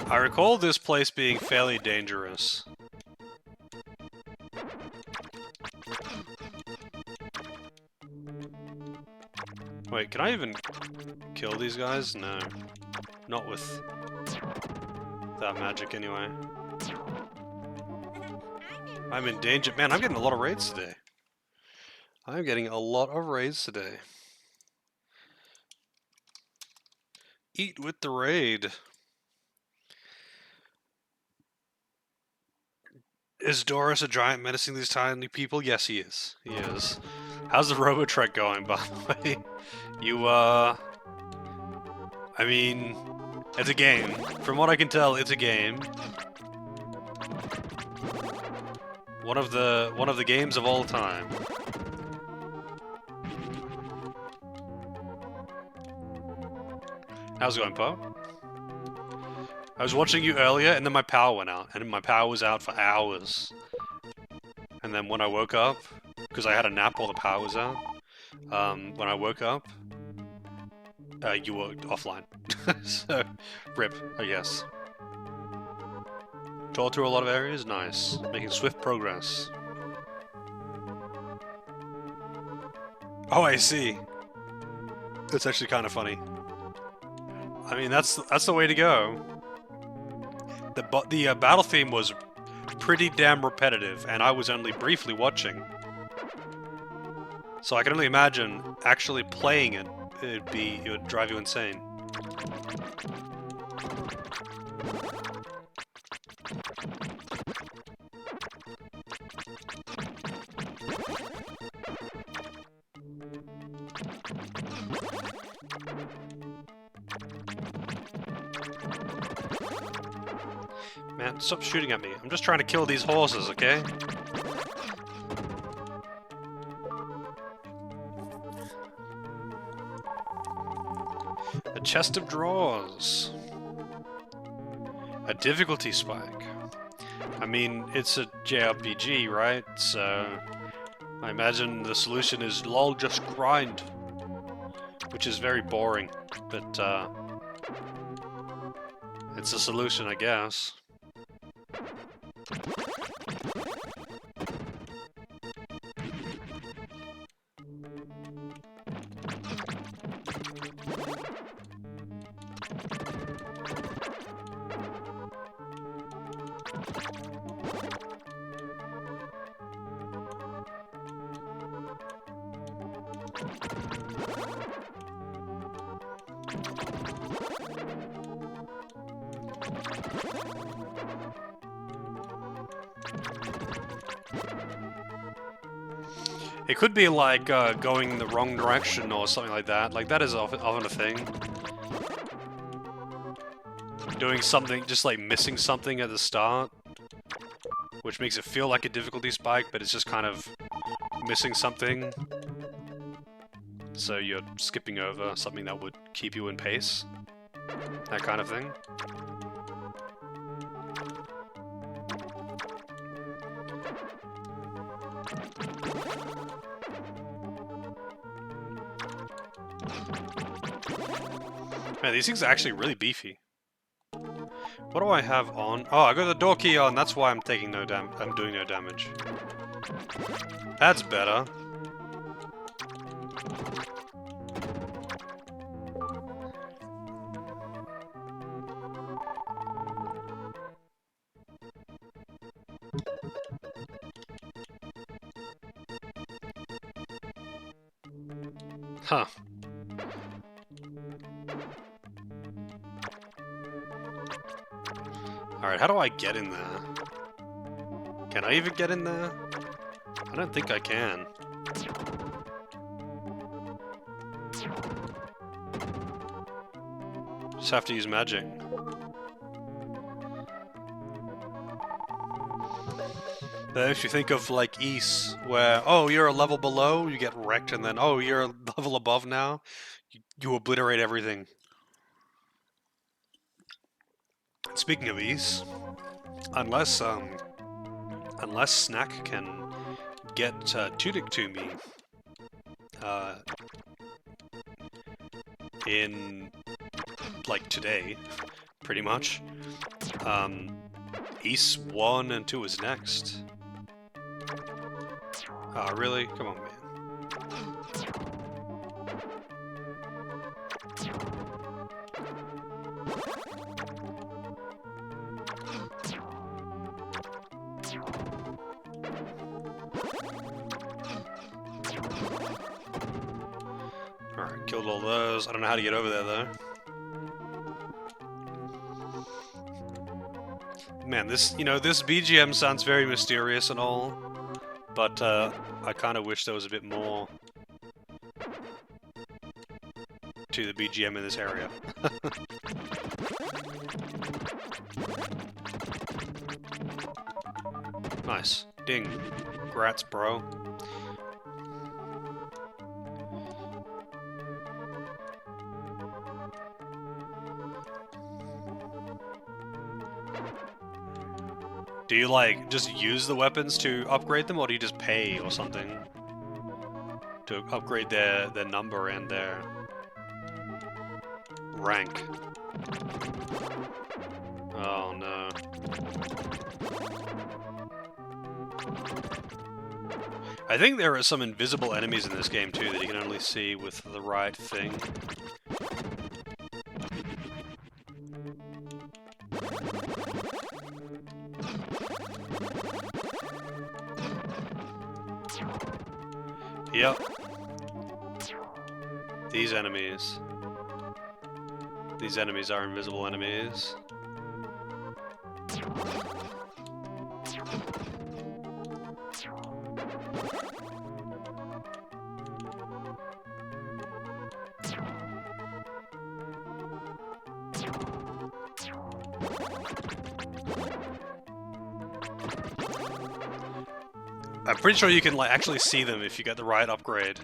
I recall this place being fairly dangerous. Wait, can I even kill these guys? No. Not with that magic, anyway. I'm in danger. Man, I'm getting a lot of raids today. I'm getting a lot of raids today. Eat with the raid. Is Doris a giant menacing these tiny people? Yes, he is. He is. How's the Robotrek going, by the way? You, I mean, it's a game. From what I can tell, it's a game. One of the games of all time. How's it going, Poe? I was watching you earlier, and then my power went out, and my power was out for hours. And then when I woke up, because I had a nap while the power was out, when I woke up, you were offline. So, rip, I guess. Tore through a lot of areas? Nice. Making swift progress. Oh, I see. That's actually kind of funny. I mean, that's the way to go. The battle theme was pretty damn repetitive, and I was only briefly watching. So I can only imagine actually playing it. It would drive you insane. Man, stop shooting at me. I'm just trying to kill these horses, okay? A chest of drawers. A difficulty spike. I mean, it's a JRPG, right? So I imagine the solution is lol, just grind. Which is very boring, but it's a solution, I guess. It could be like going in the wrong direction or something like that. Like, that is often a thing. Doing something, just like missing something at the start, which makes it feel like a difficulty spike, but it's just kind of missing something. So you're skipping over something that would keep you in pace. That kind of thing. Man, these things are actually really beefy. What do I have on? Oh, I got the door key on. That's why I'm taking no I'm doing no damage. That's better. Huh. Alright, how do I get in there? Can I even get in there? I don't think I can. Just have to use magic. Then if you think of like Ys, where, oh, you're a level below, you get wrecked, and then, oh, you're a level above now, you obliterate everything. Speaking of Ys, unless Snack can get Tudyk to me, in, like, today, pretty much, Ys 1 and 2 is next. Ah, really? Come on, man. Alright, killed all those. I don't know how to get over there, though. Man, this, this BGM sounds very mysterious and all, but I kind of wish there was a bit more to the BGM in this area. Nice. Ding. Grats, bro. Do you, like, just use the weapons to upgrade them, or do you just pay or something to upgrade their number and their rank? Oh, no. I think there are some invisible enemies in this game, too, that you can only see with the right thing. Yep. These enemies. These enemies are invisible enemies. I'm pretty sure you can, like, actually see them if you get the right upgrade.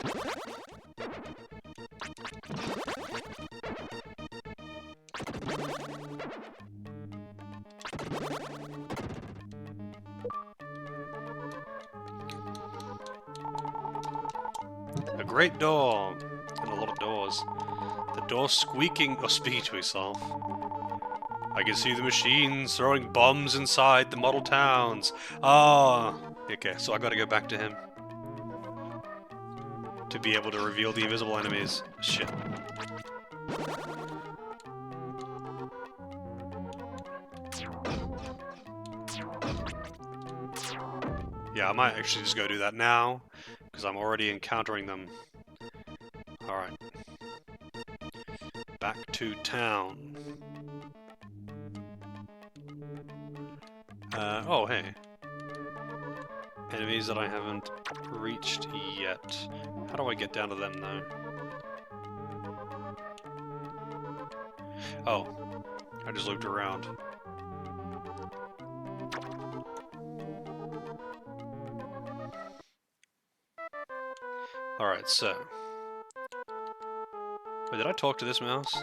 A great door. And a lot of doors. The door squeaking or speaking to itself. I can see the machines throwing bombs inside the model towns. Ah. Okay, so I gotta go back to him to be able to reveal the invisible enemies. Shit. Yeah, I might actually just go do that now, because I'm already encountering them. Alright. Back to town. Oh, hey. Enemies that I haven't reached yet. How do I get down to them, though? Oh. I just looped around. Alright, so... Wait, did I talk to this mouse?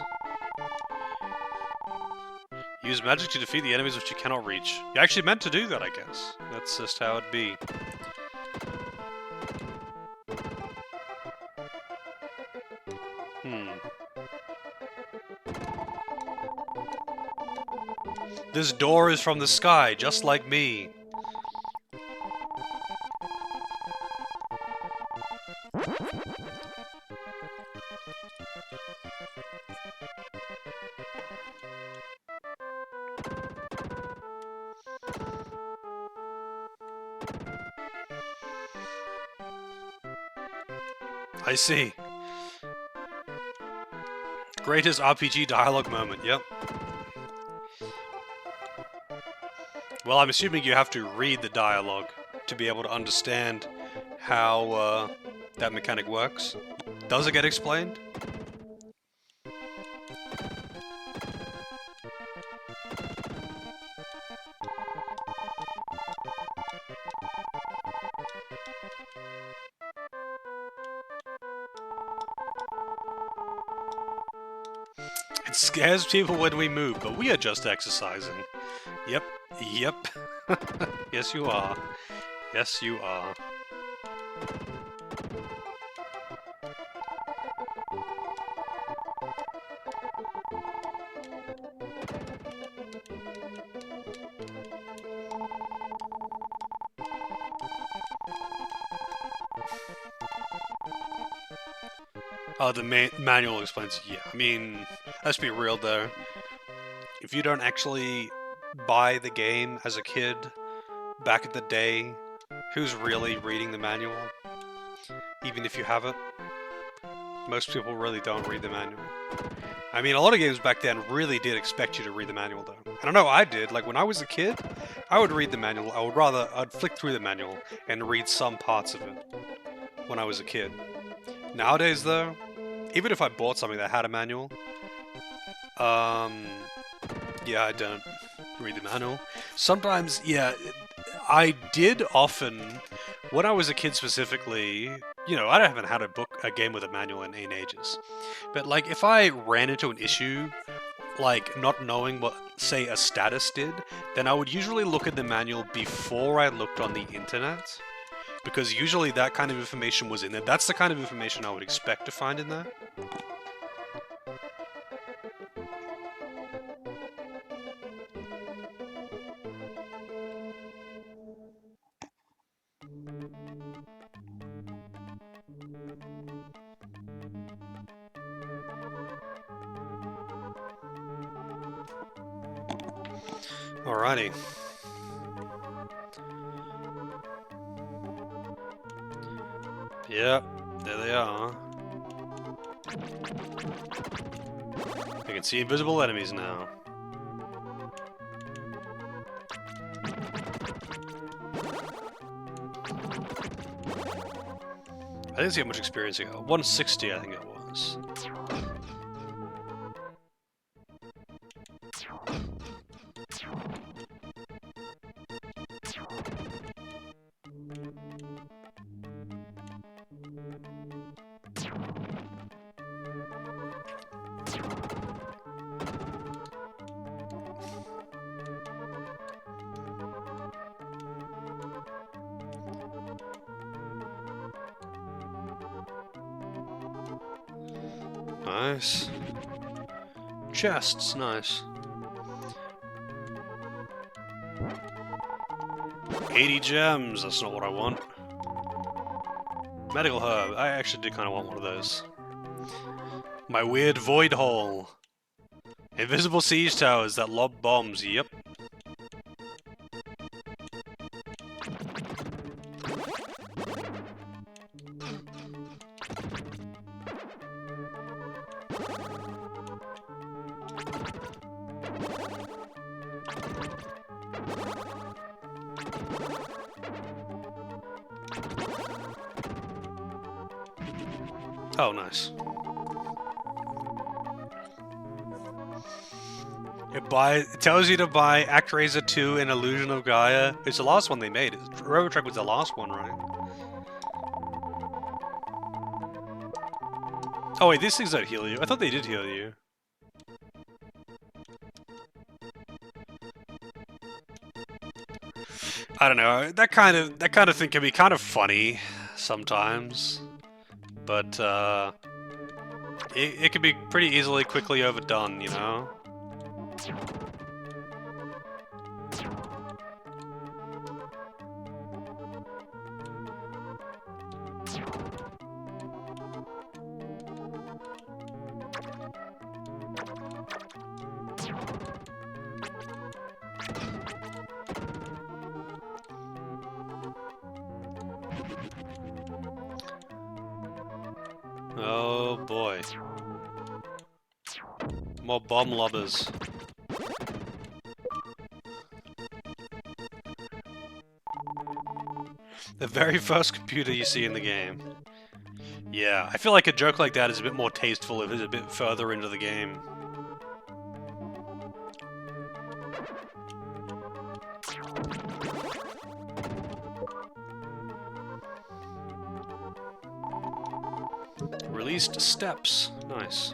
Use magic to defeat the enemies which you cannot reach. You actually meant to do that, I guess. That's just how it be. This door is from the sky, just like me. I see. Greatest RPG dialogue moment, yep. Well, I'm assuming you have to read the dialogue to be able to understand how that mechanic works. Does it get explained? It scares people when we move, but we are just exercising. Yep, yep. Yes, you are. Yes, you are. The manual explains, yeah. I mean, let's be real though. If you don't actually buy the game as a kid, back in the day, who's really reading the manual? Even if you have it? Most people really don't read the manual. I mean, a lot of games back then really did expect you to read the manual, though. And I know I did. Like, when I was a kid, I would read the manual. I'd flick through the manual and read some parts of it when I was a kid. Nowadays, though, even if I bought something that had a manual, yeah, I don't read the manual. Sometimes, yeah, I did often, when I was a kid specifically, you know, I haven't had a game with a manual in ages. But, like, if I ran into an issue, like, not knowing what, say, a status did, then I would usually look at the manual before I looked on the internet. Because usually that kind of information was in there. That's the kind of information I would expect to find in there. Alrighty. Yep, there they are. I can see invisible enemies now. I didn't see how much experience I got. 160, I think it was. Nice. Chests, nice. 80 gems, that's not what I want. Medical herb, I actually do kind of want one of those. My weird void hole. Invisible siege towers that lob bombs, yep. Oh, nice. It tells you to buy ActRaiser 2 and Illusion of Gaia. It's the last one they made. Robotrek was the last one, right? Oh wait, these things don't heal you. I thought they did heal you. I don't know. That kind of thing can be kind of funny sometimes, but it can be pretty easily, quickly overdone, you know. Oh boy. More bomb lobbers. The very first computer you see in the game. Yeah, I feel like a joke like that is a bit more tasteful if it's a bit further into the game. Released steps. Nice.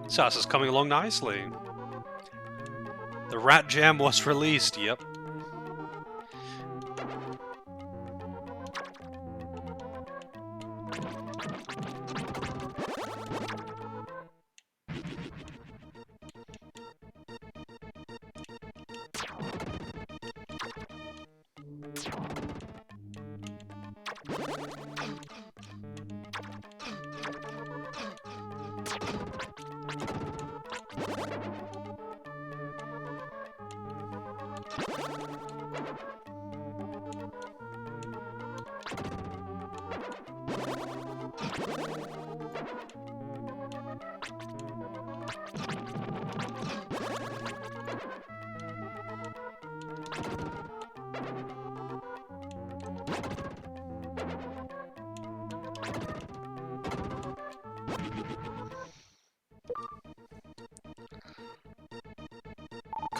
So this is coming along nicely. The Rat Jam was released, yep.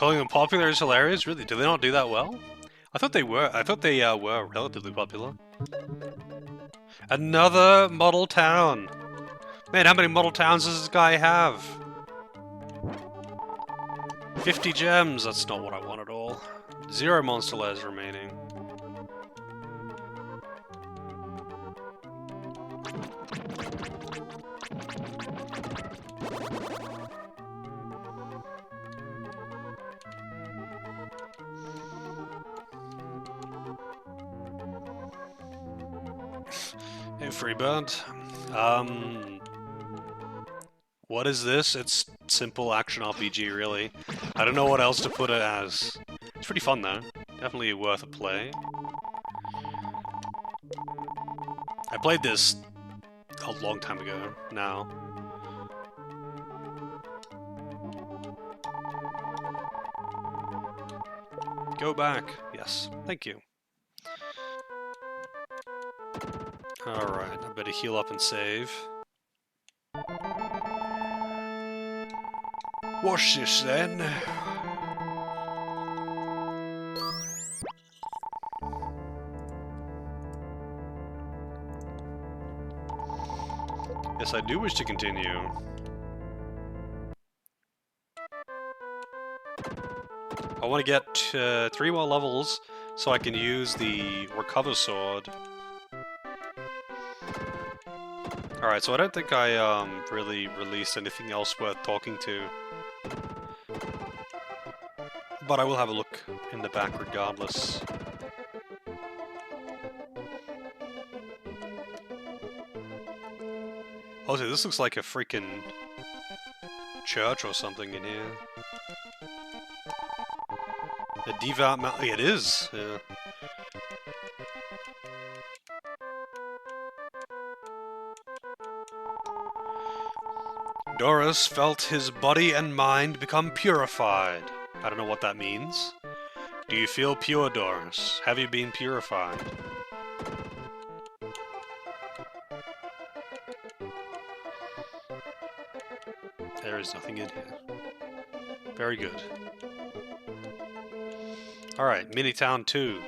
Calling them popular is hilarious. Really? Do they not do that well? I thought they were. I thought they were relatively popular. Another model town. Man, how many model towns does this guy have? 50 gems. That's not what I want at all. 0 monster layers remaining. Hey, Freebird. What is this? It's simple action RPG, really. I don't know what else to put it as. It's pretty fun, though. Definitely worth a play. I played this a long time ago, now. Go back. Yes, thank you. Alright, I better heal up and save. What's this then? Yes, I do wish to continue. I want to get 3 more levels so I can use the recover sword. Alright, so I don't think I really released anything else worth talking to. But I will have a look in the back regardless. Also, this looks like a freaking church or something in here. A devout mountain. It is, yeah. Doris felt his body and mind become purified. I don't know what that means. Do you feel pure, Doris? Have you been purified? There is nothing in here. Very good. Alright, Mini-Town 2.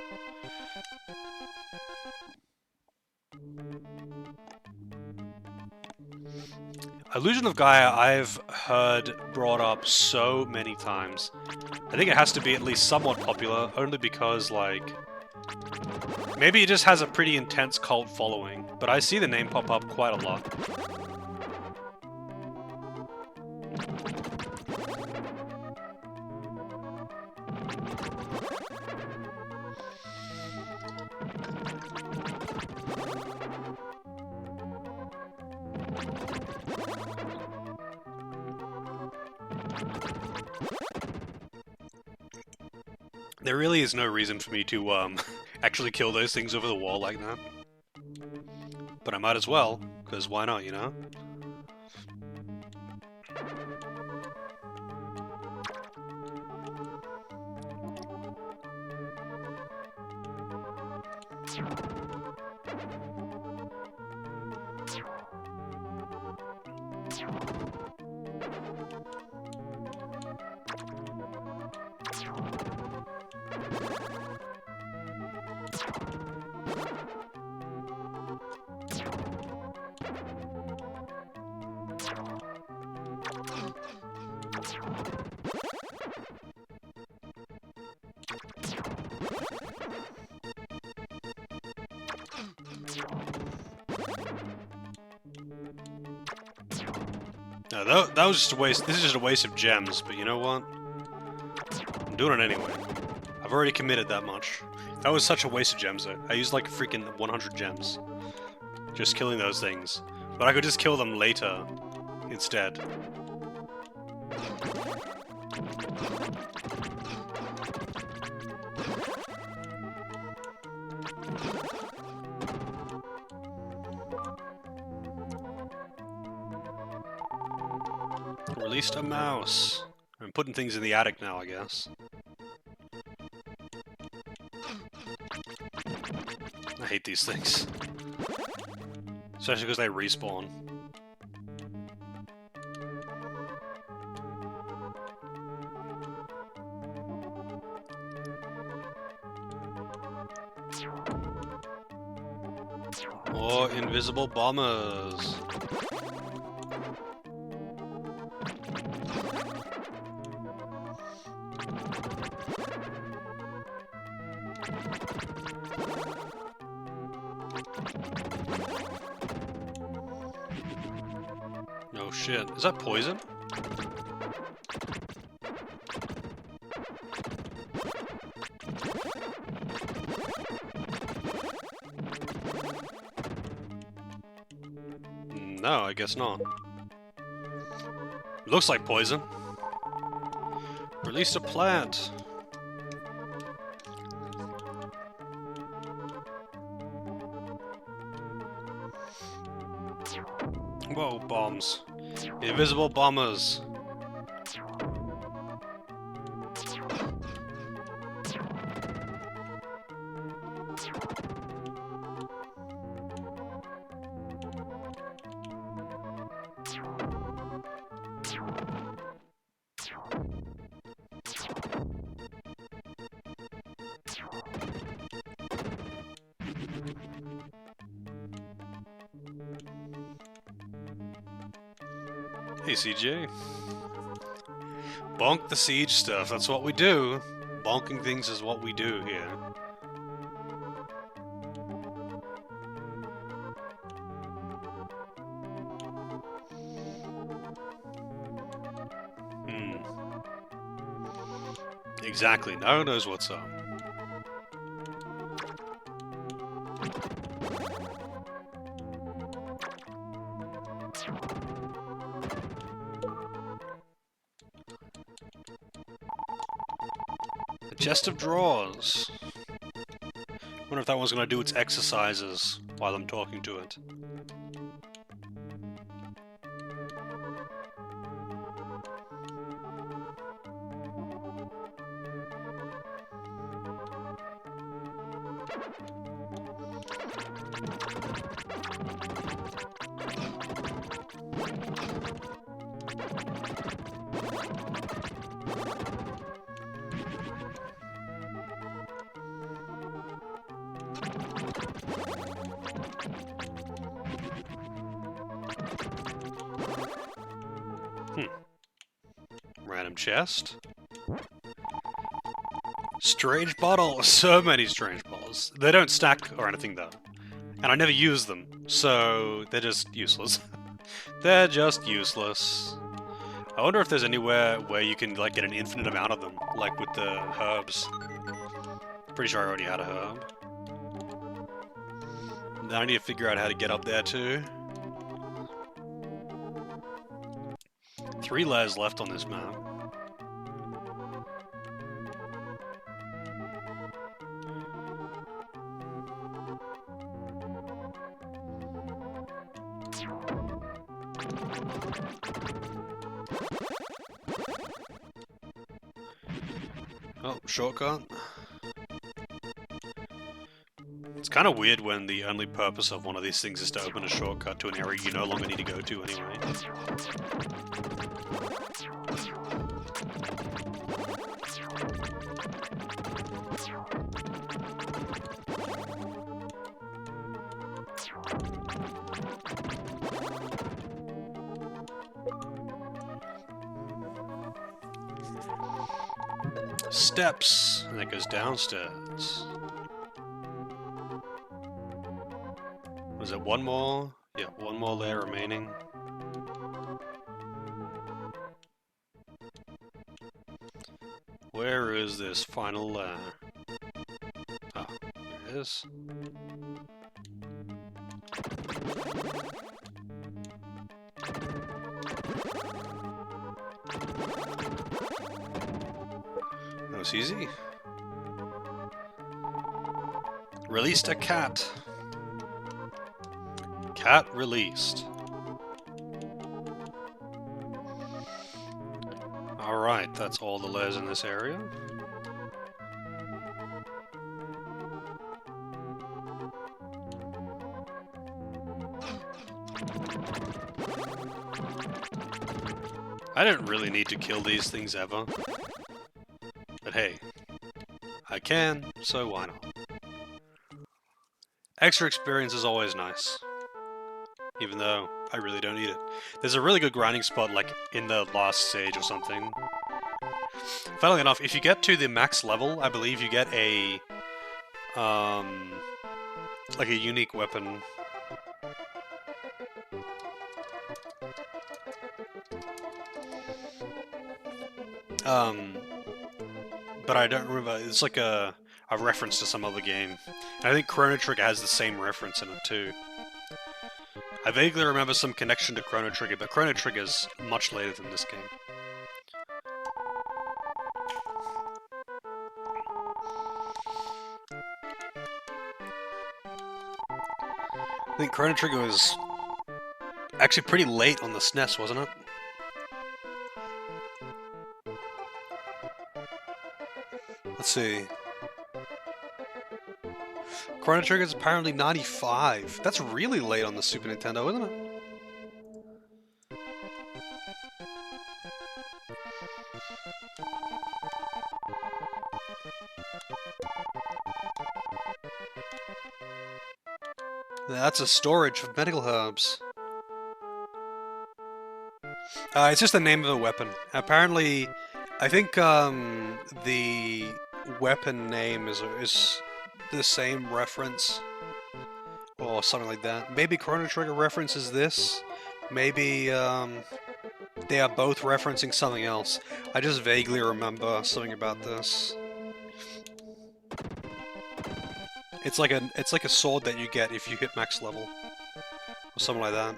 Illusion of Gaia I've heard brought up so many times. I think it has to be at least somewhat popular, only because, like... maybe it just has a pretty intense cult following, but I see the name pop up quite a lot. There really is no reason for me to, actually kill those things over the wall like that. But I might as well, because why not, you know? No, that was just a waste. This is just a waste of gems, but you know what? I'm doing it anyway. I've already committed that much. That was such a waste of gems, though. I used like freaking 100 gems. Just killing those things. But I could just kill them later instead. Released a mouse. I'm putting things in the attic now, I guess. I hate these things. Especially because they respawn. Or invisible bombers. Oh shit, is that poison? No, I guess not. Looks like poison. Release a plant. Whoa, bombs. Invisible bombers. Hey CJ. Bonk the siege stuff, that's what we do. Bonking things is what we do here. Exactly, no one knows what's up. A chest of drawers. Wonder if that one's gonna do its exercises while I'm talking to it. Random chest. Strange bottle! So many strange bottles. They don't stack or anything though. And I never use them, so they're just useless. They're just useless. I wonder if there's anywhere where you can like get an infinite amount of them, like with the herbs. Pretty sure I already had a herb. Now I need to figure out how to get up there too. 3 layers left on this map. Oh, shortcut. It's kind of weird when the only purpose of one of these things is to open a shortcut to an area you no longer need to go to anyway. Steps, and that goes downstairs. Was it one more? Yeah, one more layer remaining. Where is this final layer? Ah, there it is. That was easy. Released a cat. Cat released. Alright, that's all the layers in this area. I don't really need to kill these things ever. But hey, I can, so why not? Extra experience is always nice. Even though I really don't need it. There's a really good grinding spot, like, in the last stage or something. Funnily enough, if you get to the max level, I believe you get a... like a unique weapon. But I don't remember. It's like a reference to some other game. And I think Chrono Trigger has the same reference in it too. I vaguely remember some connection to Chrono Trigger, but Chrono Trigger's much later than this game. I think Chrono Trigger was actually pretty late on the SNES, wasn't it? Let's see. Chrono Trigger is apparently 95. That's really late on the Super Nintendo, isn't it? That's a storage of medical herbs. It's just the name of a weapon. Apparently, I think the weapon name is the same reference, or something like that. Maybe Chrono Trigger references this. Maybe they are both referencing something else. I just vaguely remember something about this. It's like a sword that you get if you hit max level, or something like that.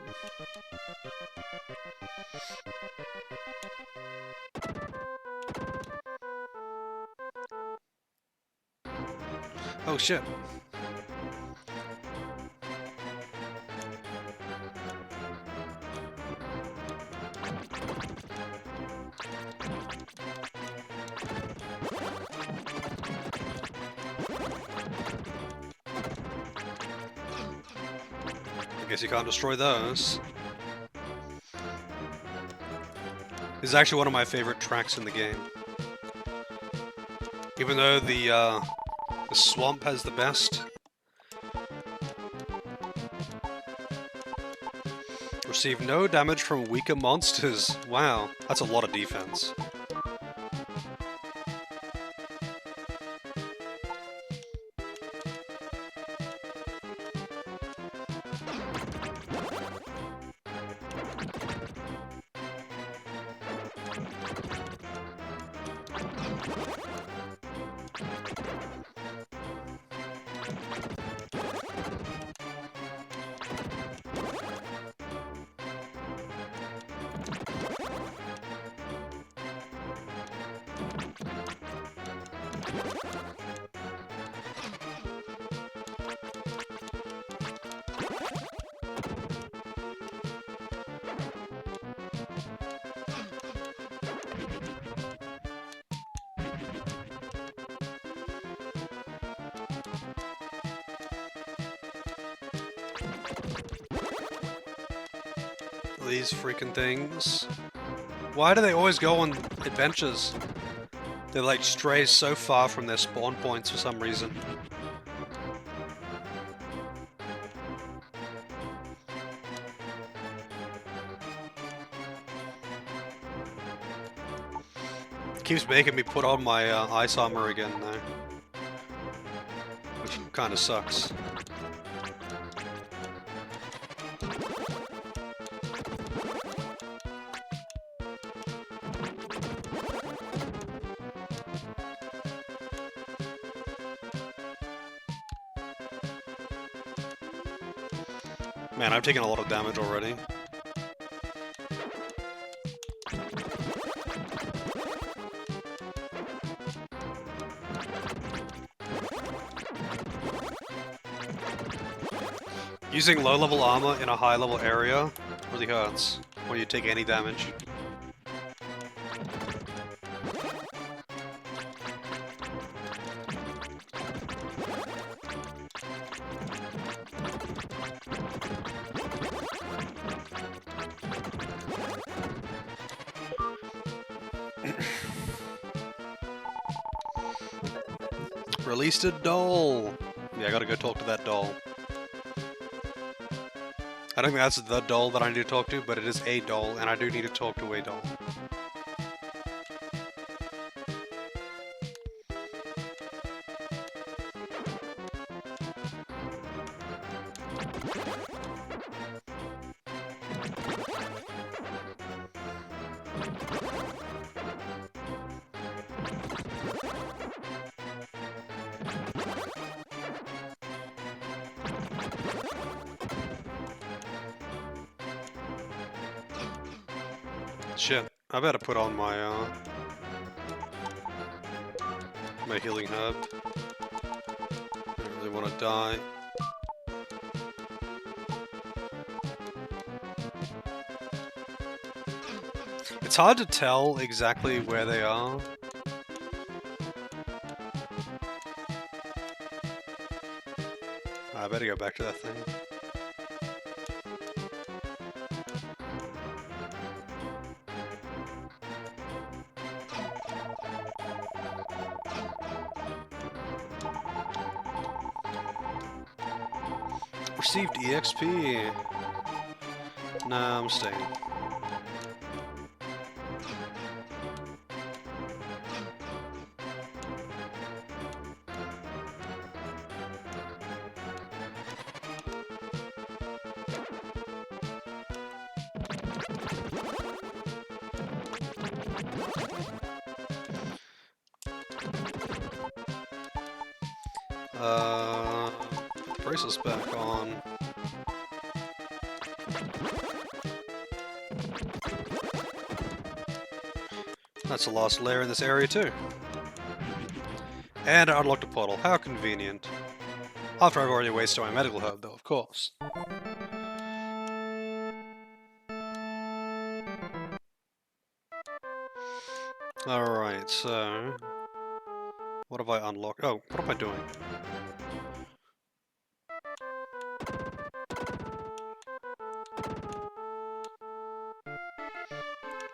Oh shit. I guess you can't destroy those. This is actually one of my favorite tracks in the game. Even though the swamp has the best. Receive no damage from weaker monsters. Wow, that's a lot of defense. These freaking things. Why do they always go on adventures? They like stray so far from their spawn points for some reason. Keeps making me put on my ice armor again though. Which kinda sucks. Man, I've taken a lot of damage already. Using low-level armor in a high-level area really hurts when you take any damage. Released a doll! Yeah, I gotta go talk to that doll. I don't think that's the doll that I need to talk to, but it is a doll, and I do need to talk to a doll. Shit, I better put on my my healing herb. I don't really want to die. It's hard to tell exactly where they are. I better go back to that thing. Received EXP. Nah, I'm staying. Put the bracelets back on. That's the last layer in this area too. And I unlocked a portal. How convenient. After I've already wasted my medical herb though, of course. Alright, so... what have I unlocked? Oh, what am I doing?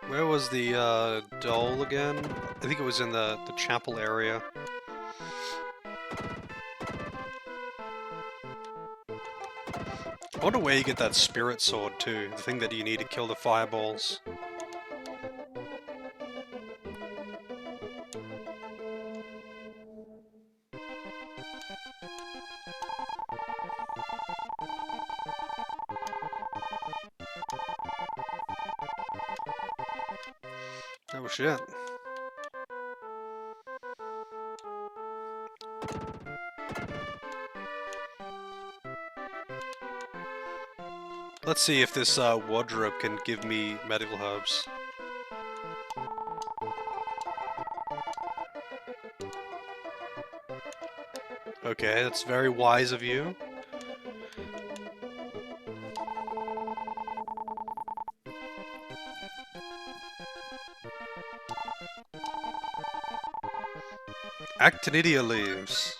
Where was the doll again? I think it was in the chapel area. I wonder where you get that spirit sword too, the thing that you need to kill the fireballs. Oh shit. Let's see if this wardrobe can give me medical herbs. Okay, that's very wise of you. Actinidia leaves.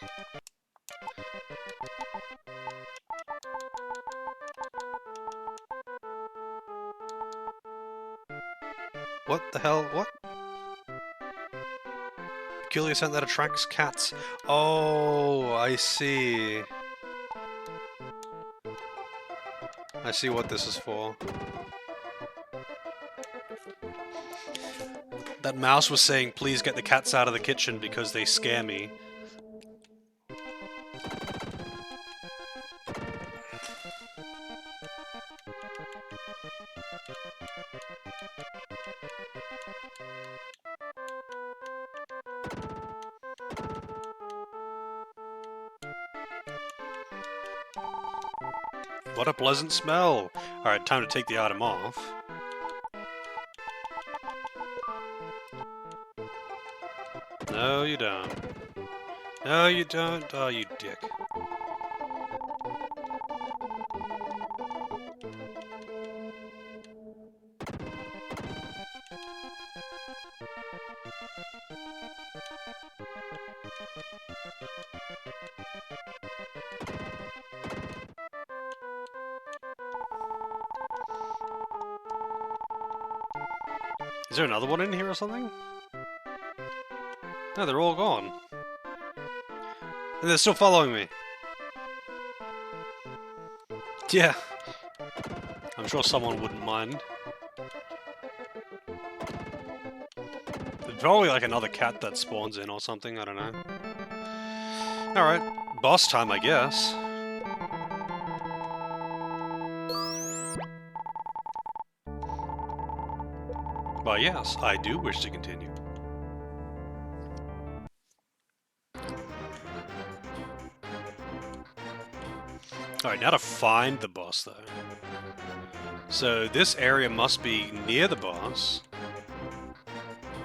What the hell? What? Peculiar scent that attracts cats. Oh, I see. I see what this is for. That mouse was saying, please get the cats out of the kitchen because they scare me. What a pleasant smell! Alright, time to take the item off. No, you don't. No, you don't. Oh, you dick. Is there another one in here or something? No, they're all gone. And they're still following me. Yeah. I'm sure someone wouldn't mind. There's probably like another cat that spawns in or something, I don't know. Alright, boss time, I guess. But yes, I do wish to continue. Alright, now to find the boss, though. So, this area must be near the boss.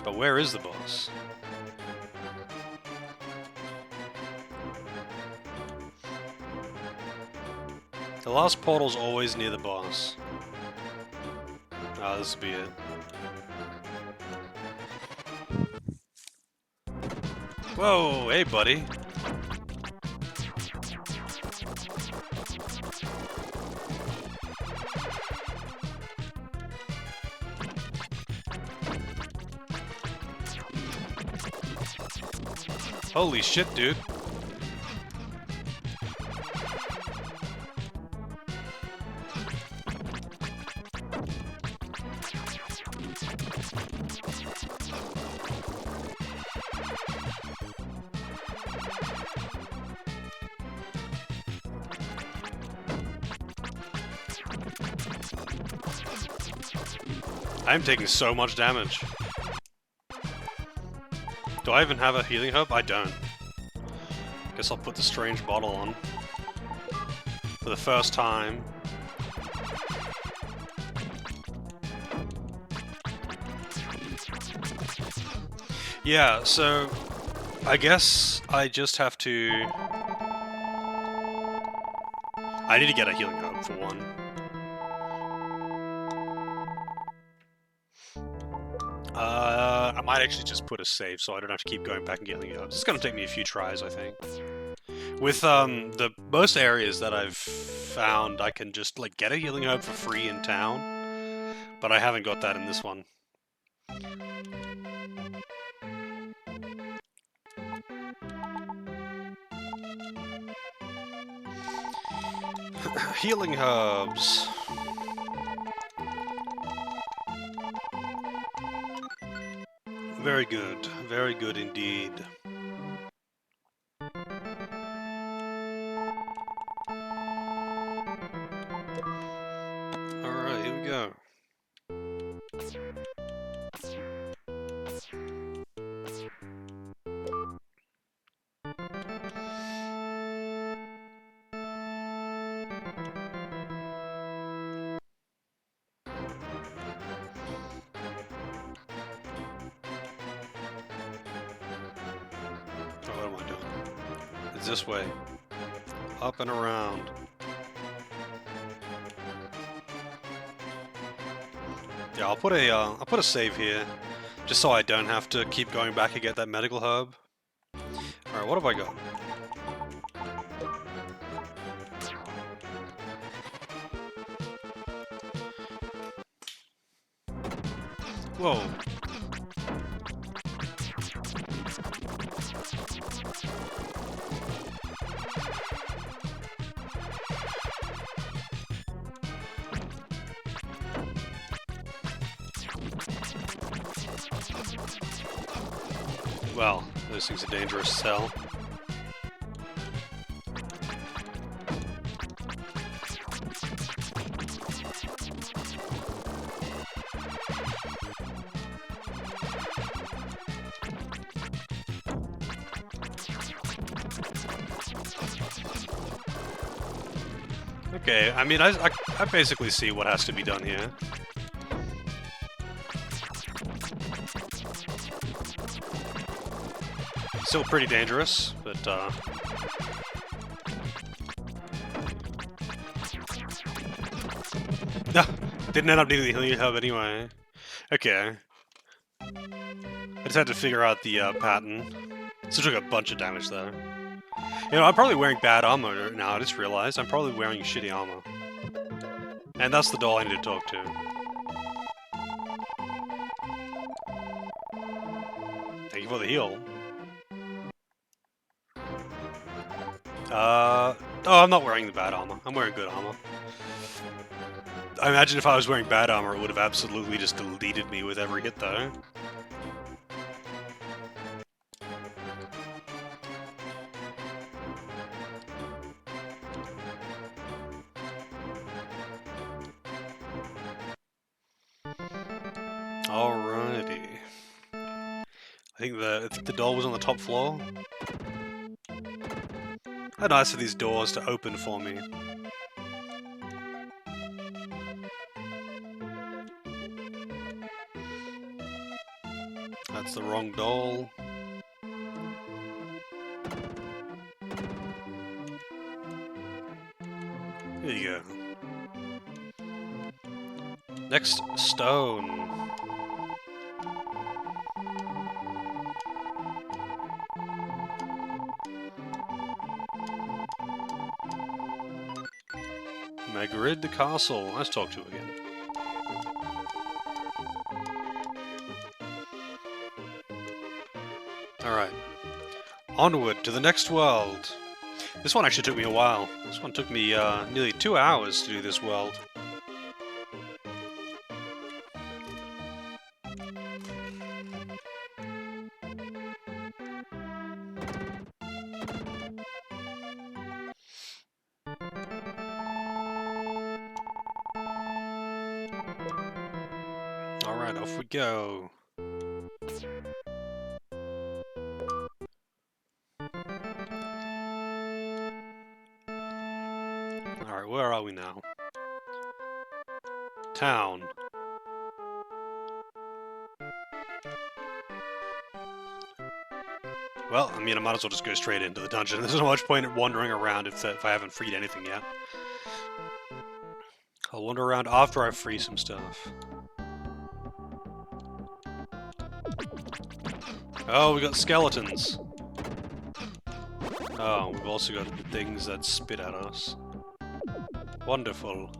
But where is the boss? The last portal's always near the boss. Ah, this will be it. Whoa, hey buddy. Holy shit, dude. I'm taking so much damage. Do I even have a healing herb? I don't. Guess I'll put the strange bottle on. For the first time. Yeah, so I guess I just have to... I need to get a healing herb for one. I might actually just put a save so I don't have to keep going back and getting healing herbs. It's gonna take me a few tries, I think. With the most areas that I've found, I can just like get a healing herb for free in town, but I haven't got that in this one. Healing herbs. Very good indeed. Alright, here we go. What am I doing? It's this way. Up and around. Yeah, I'll put a save here, just so I don't have to keep going back and get that medical herb. Alright, what have I got? Whoa. Well, those things are dangerous as hell. Okay, I mean, I basically see what has to be done here. Still pretty dangerous, but no, didn't end up needing the healing herb anyway. Okay. I just had to figure out the pattern. Still took a bunch of damage though. You know, I'm probably wearing bad armor now, I just realized. I'm probably wearing shitty armor. And that's the doll I need to talk to. Thank you for the heal. Oh, I'm not wearing the bad armor. I'm wearing good armor. I imagine if I was wearing bad armor, it would have absolutely just deleted me with every hit, though. Alrighty. I think the door was on the top floor. How nice for these doors to open for me. That's the wrong doll. Here you go. Next, stone. Magrid the castle. Let's talk to you again. Alright. Onward to the next world. This one actually took me a while. This one took me nearly 2 hours to do this world. Alright, off we go. Alright, where are we now? Town. Well, I mean, I might as well just go straight into the dungeon. There's not much point in wandering around if I haven't freed anything yet. I'll wander around after I free some stuff. Oh, we got skeletons. Oh, we've also got things that spit at us. Wonderful.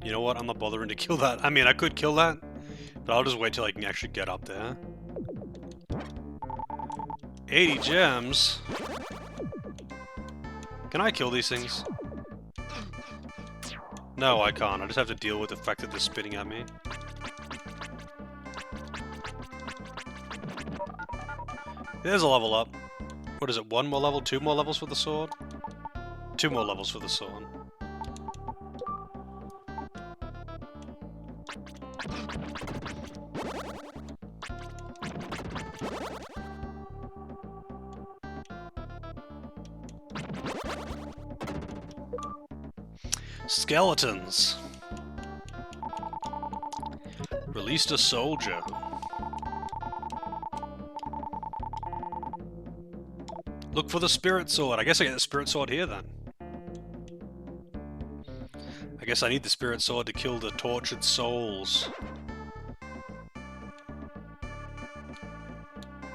You know what? I'm not bothering to kill that. I mean, I could kill that, but I'll just wait till I can actually get up there. 80 gems? Can I kill these things? No, I can't. I just have to deal with the fact that they're spitting at me. There's a level up. What is it? 1 more level? 2 more levels for the sword? 2 more levels for the sword. Skeletons. Released a soldier. Look for the spirit sword. I guess I get the spirit sword here then. I guess I need the spirit sword to kill the tortured souls. I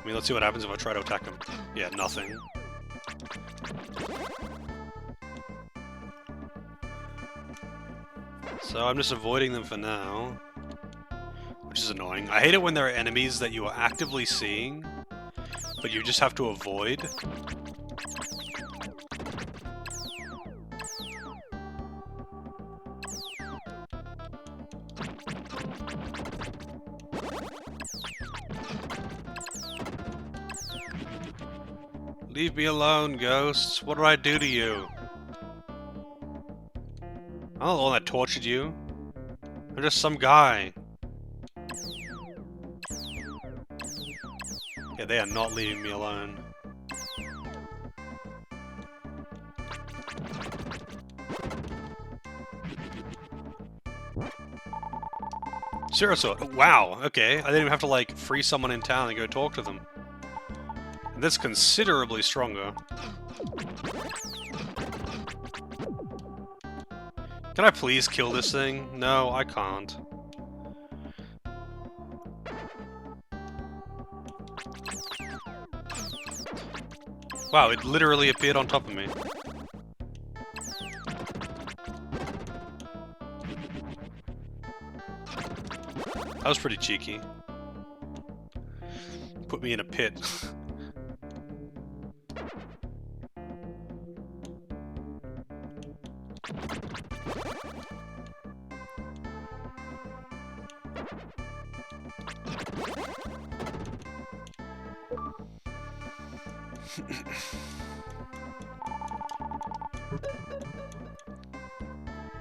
mean, let's see what happens if I try to attack them. Yeah, nothing. So I'm just avoiding them for now, which is annoying. I hate it when there are enemies that you are actively seeing, but you just have to avoid. Leave me alone, ghosts. What did I do to you? I'm not the one that tortured you. I'm just some guy. Yeah, they are not leaving me alone. Seriously, wow, okay. I didn't even have to, like, free someone in town and go talk to them. And that's considerably stronger. Can I please kill this thing? No, I can't. Wow, it literally appeared on top of me. That was pretty cheeky. put me in a pit.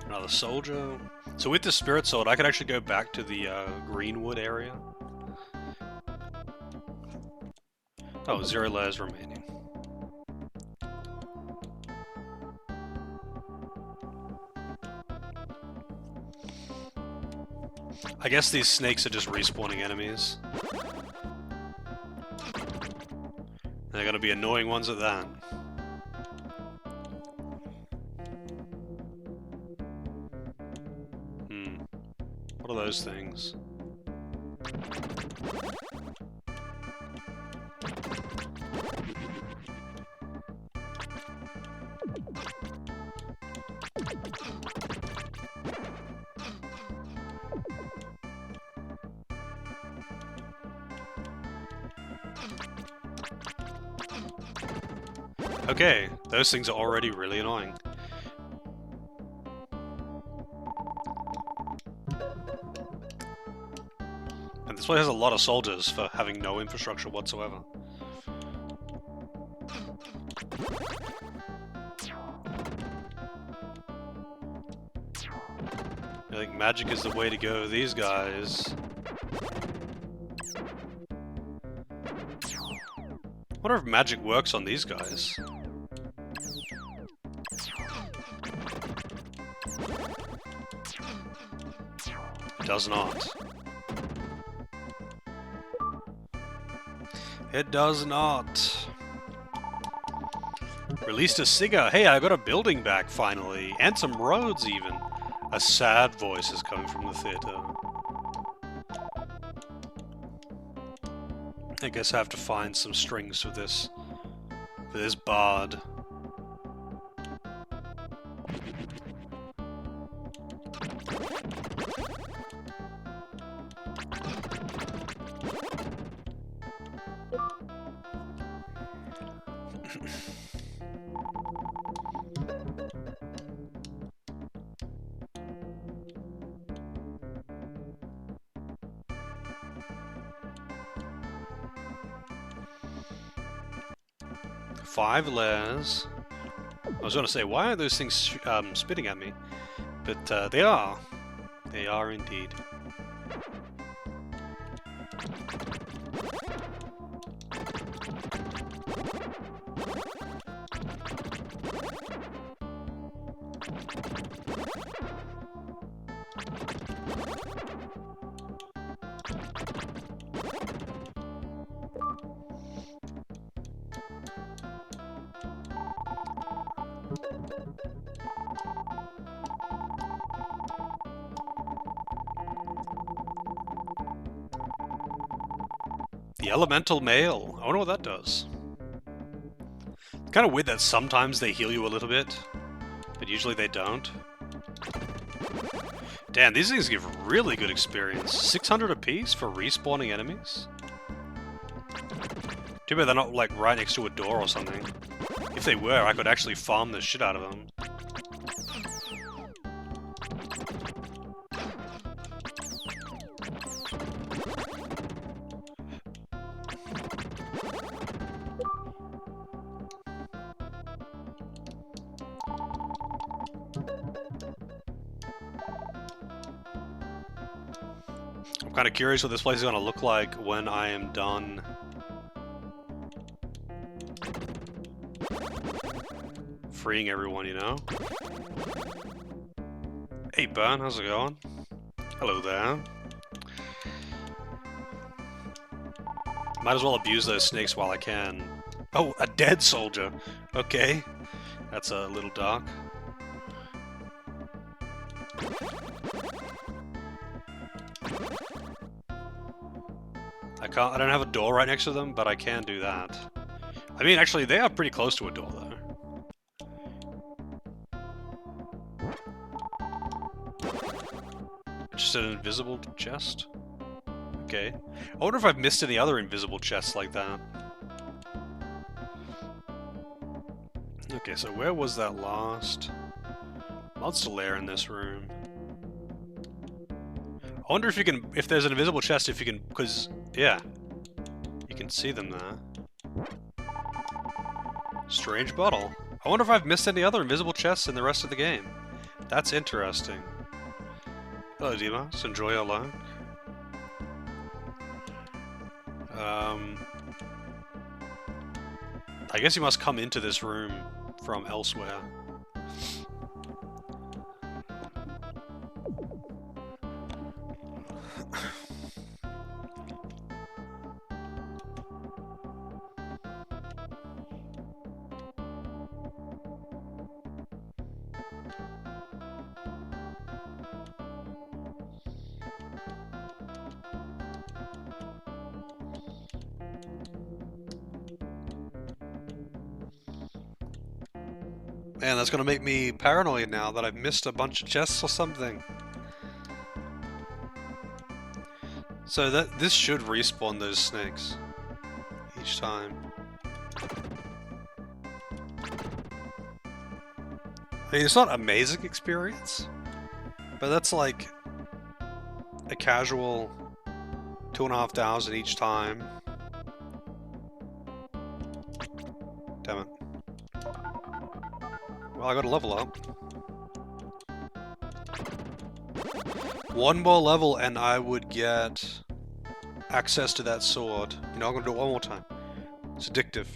Another soldier. So with the spirit sword, I could actually go back to the Greenwood area. Oh, 0 layers remaining. I guess these snakes are just respawning enemies. They're gonna be annoying ones at that. What are those things? Okay, those things are already really annoying. And this place has a lot of soldiers for having no infrastructure whatsoever. I think magic is the way to go, these guys. I wonder if magic works on these guys. It does not. It does not. Released a singer. Hey, I got a building back finally. And some roads even. A sad voice is coming from the theater. I guess I have to find some strings for this bard. Five layers. I was going to say, why aren't those things spitting at me? But they are. They are indeed. The elemental mail. I wonder what that does. It's kind of weird that sometimes they heal you a little bit, but usually they don't. Damn, these things give really good experience. 600 apiece for respawning enemies? Too bad they're not, like, right next to a door or something. If they were, I could actually farm the shit out of them. I'm kind of curious what this place is going to look like when I am done. Freeing everyone, you know? Hey, Burn, how's it going? Hello there. Might as well abuse those snakes while I can. Oh, a dead soldier! Okay. That's a little dark. I don't have a door right next to them, but I can do that. I mean, actually, they are pretty close to a door, though. Just an invisible chest? Okay. I wonder if I've missed any other invisible chests like that. Okay, so where was that last monster lair in this room? I wonder if you can, if there's an invisible chest, if you can, because, yeah, you can see them there. Strange bottle. I wonder if I've missed any other invisible chests in the rest of the game. That's interesting. Hello, Dimas. Enjoy your luck. I guess you must come into this room from elsewhere. Man, that's gonna make me paranoid now that I've missed a bunch of chests or something. So this should respawn those snakes each time. I mean, it's not an amazing experience, but that's like a casual 2,500 each time. Damn it. Well, I gotta level up. One more level and I would get access to that sword. You know, I'm gonna do it one more time. It's addictive.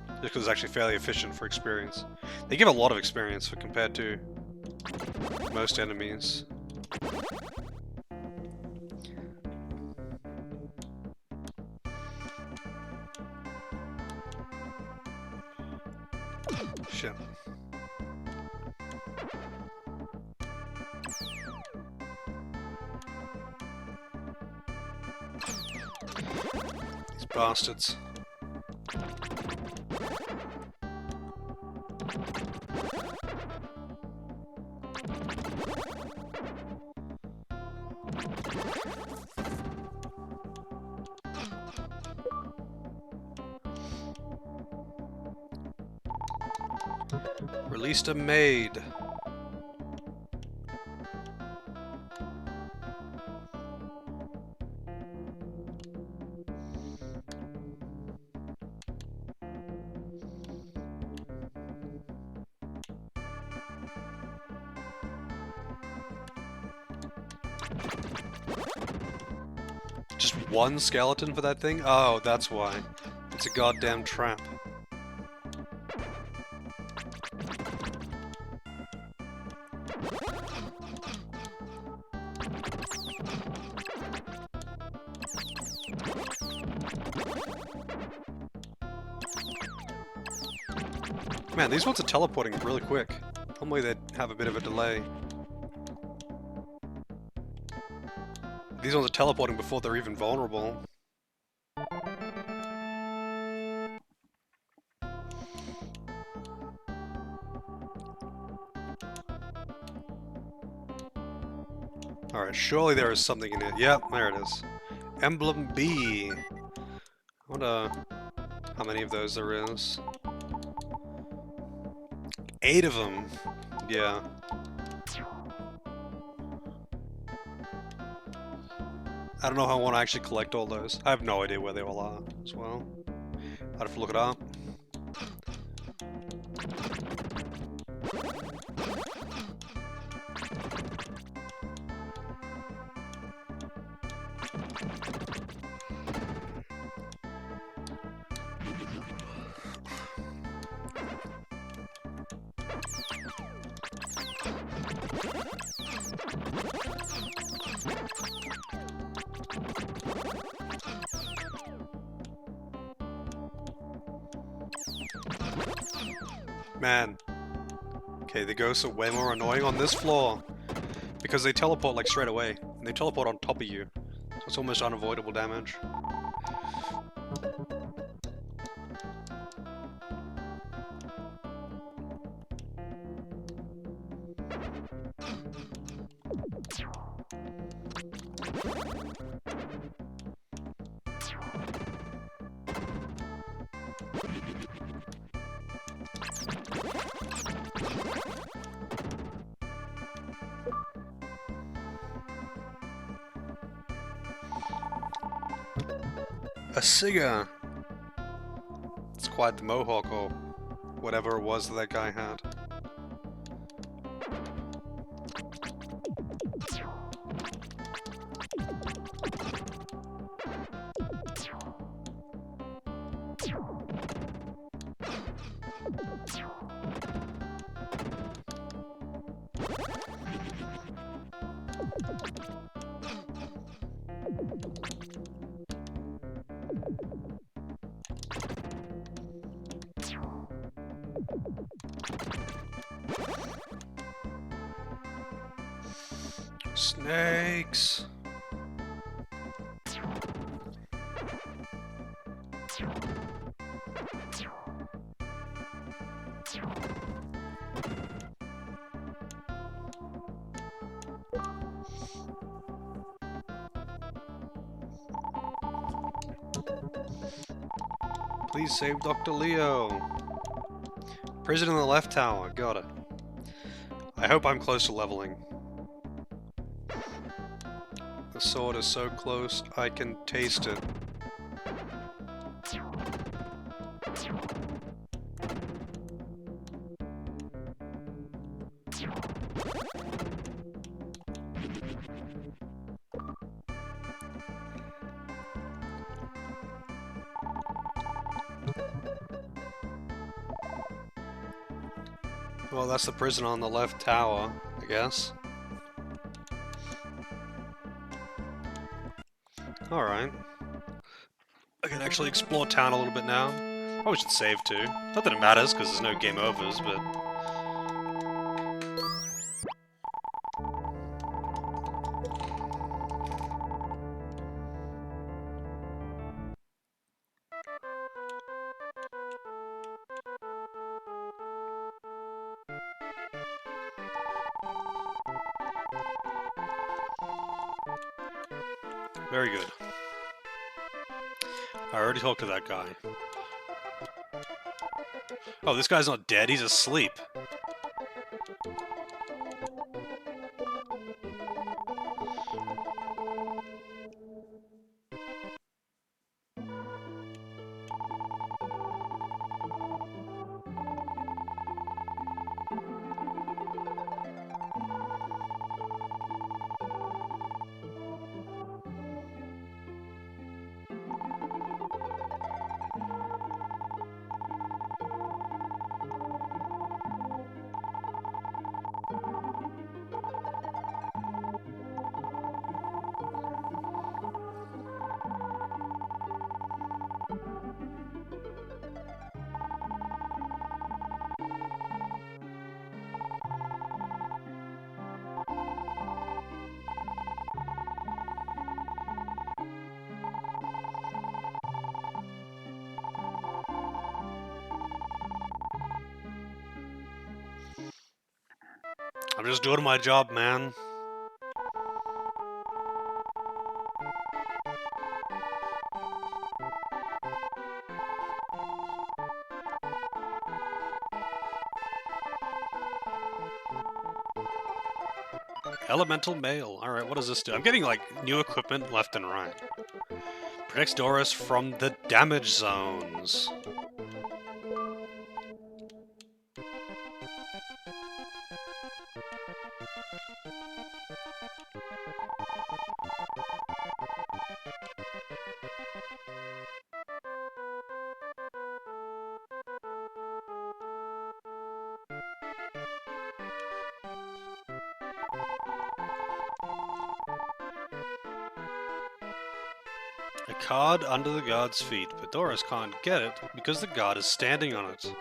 Just because it's actually fairly efficient for experience. They give a lot of experience for compared to most enemies. Shit. These bastards. Released a maid. Just one skeleton for that thing? Oh, that's why. It's a goddamn trap. Man, these ones are teleporting really quick. Normally they'd have a bit of a delay. These ones are teleporting before they're even vulnerable. Alright, surely there is something in it. Yep, there it is. Emblem B. I wonder how many of those there is. 8 of them. Yeah. I don't know how I want to actually collect all those. I have no idea where they all are as well. I'd have to look it up. Man. Okay, the ghosts are way more annoying on this floor. Because they teleport like straight away. And they teleport on top of you. So it's almost unavoidable damage. A singer! It's quite the mohawk, or whatever it was that guy had. Snakes! Please save Dr. Leo. Prison in the left tower, got it. I hope I'm close to leveling. The sword is so close, I can taste it. Well, that's the prison on the left tower, I guess. Alright. I can actually explore town a little bit now. Probably should save too. Not that it matters, because there's no game overs, but... Very good. I already talked to that guy. Oh, this guy's not dead, he's asleep. I'm just doing my job, man. Elemental mail. Alright, what does this do? I'm getting, like, new equipment left and right. Protects Doris from the damage zones. A card under the guard's feet, but Doris can't get it because the guard is standing on it.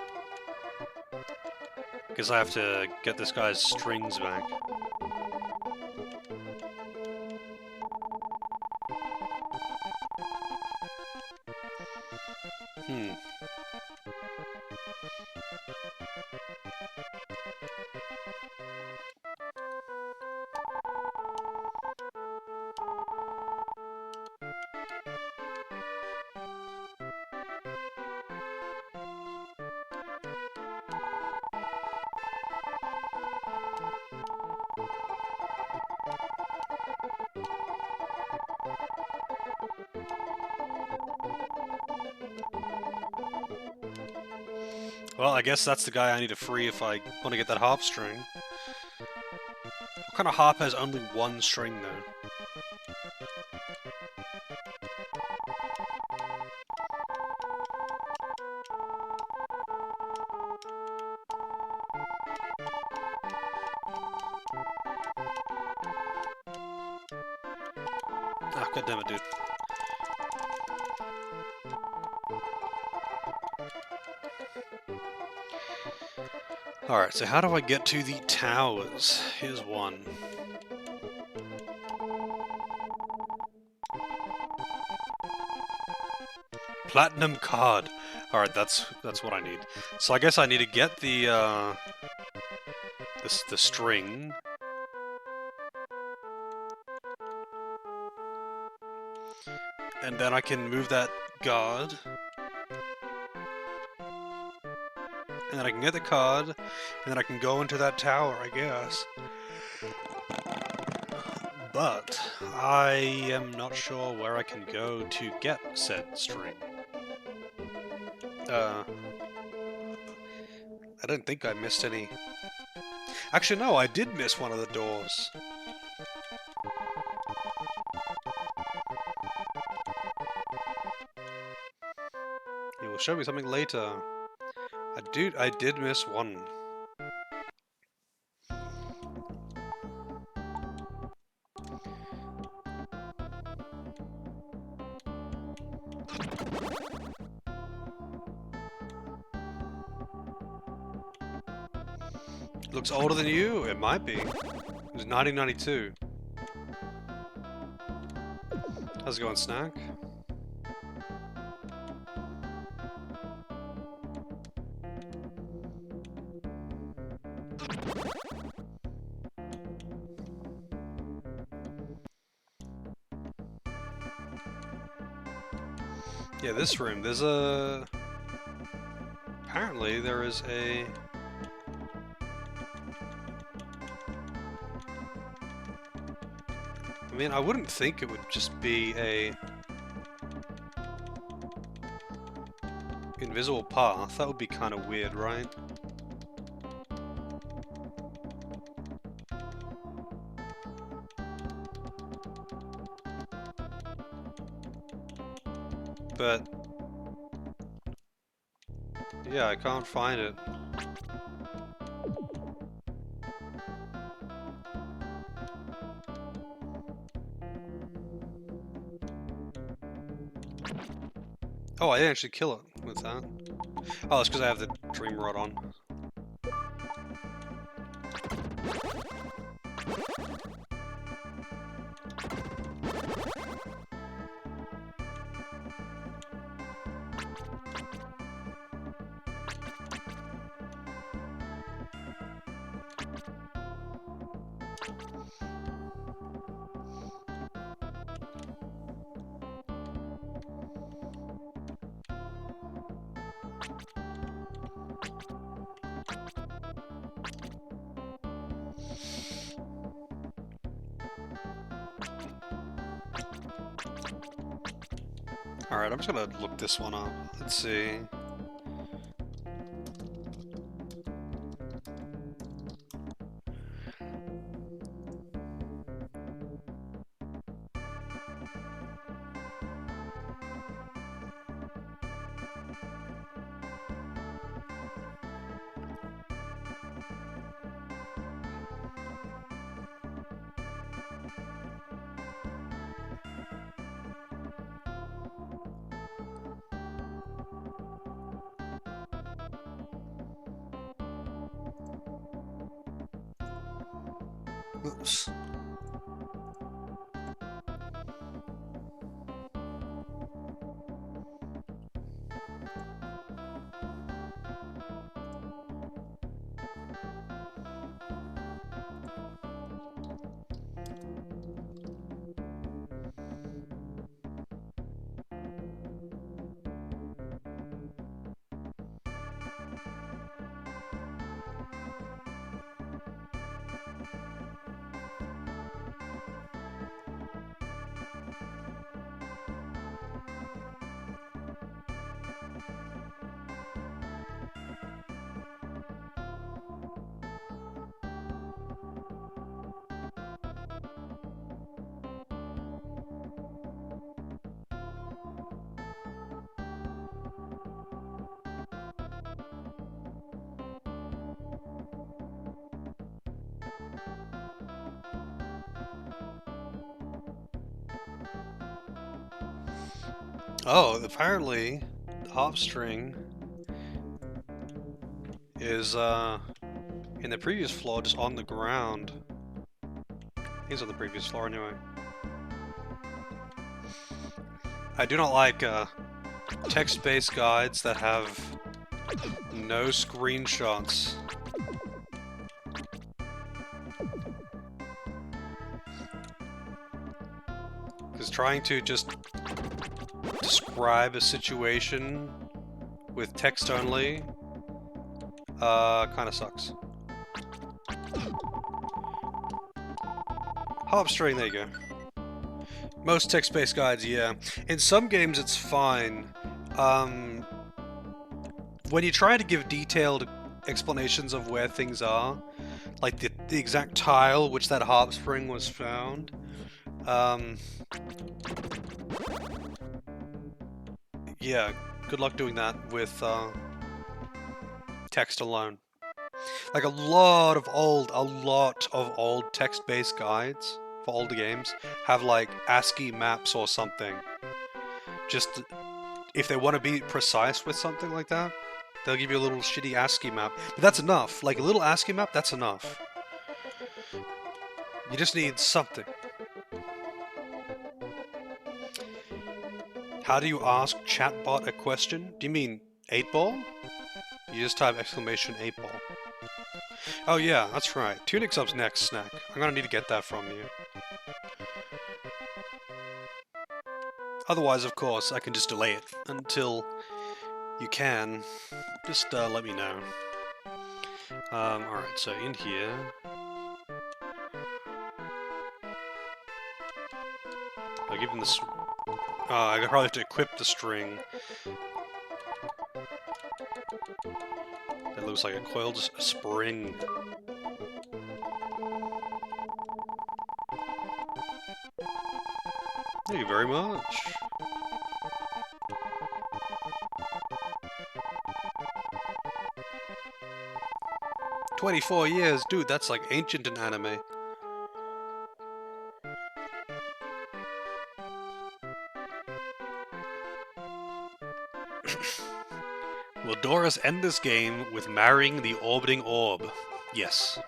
Guess I have to get this guy's strings back. Well, I guess that's the guy I need to free if I want to get that harp string. What kind of harp has only one string, though? Ah, goddammit, dude. Alright, so how do I get to the towers? Here's one. Platinum card. Alright, that's what I need. So I guess I need to get the string. And then I can move that guard. And then I can get the card, and then I can go into that tower, I guess. But I am not sure where I can go to get said string. I don't think I missed any. Actually, no, I did miss one of the doors. He will show me something later. I did miss one. Looks older than you? It might be. It was 1992. How's it going, Snack? Yeah, this room, there's a... Apparently there is a... I mean, I wouldn't think it would just be a... invisible path. That would be kind of weird, right? But... yeah, I can't find it. Oh, I didn't actually kill it with that. Oh, it's because I have the dream rod on. Alright, I'm just gonna look this one up. Let's see. Oops. Oh, apparently the harp string is in the previous floor, just on the ground. He's on the previous floor anyway. I do not like text-based guides that have no screenshots. Because trying to just describe a situation with text only kind of sucks. Harp string, there you go. Most text-based guides, yeah. In some games it's fine. When you try to give detailed explanations of where things are, like the exact tile which that harp string was found, yeah, good luck doing that with text alone. Like a lot of old text-based guides for older games have like ASCII maps or something. Just if they want to be precise with something like that, they'll give you a little shitty ASCII map. But that's enough. Like a little ASCII map, that's enough. You just need something. How do you ask chatbot a question? Do you mean 8-ball? You just type exclamation 8-ball. Oh yeah, that's right. Tunic's up next, Snack. I'm gonna need to get that from you. Otherwise, of course, I can just delay it until you can. Just let me know. Alright, so in here... I'll give him this... I probably have to equip the string. That looks like a coiled spring. Thank you very much. "24 years? Dude, that's like ancient in anime." Will Doris end this game with marrying the orbiting orb? Yes.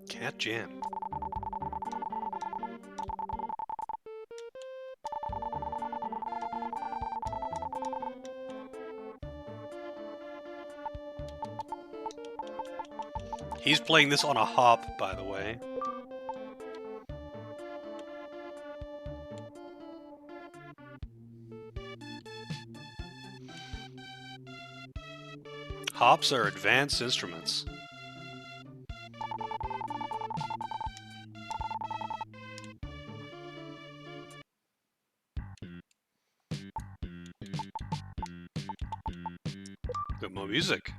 Cat Jam. He's playing this on a harp, by the way. Harps are advanced instruments. Got more music.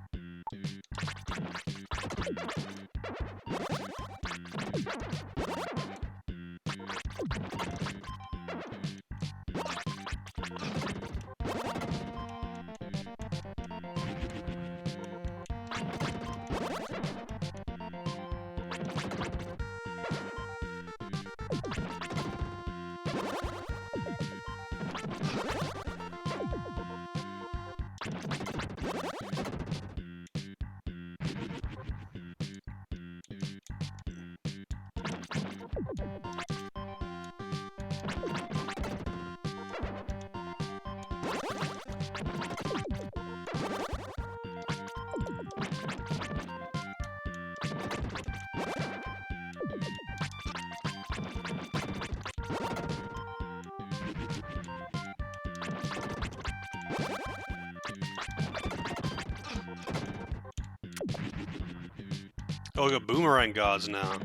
Oh, we got boomerang gods now.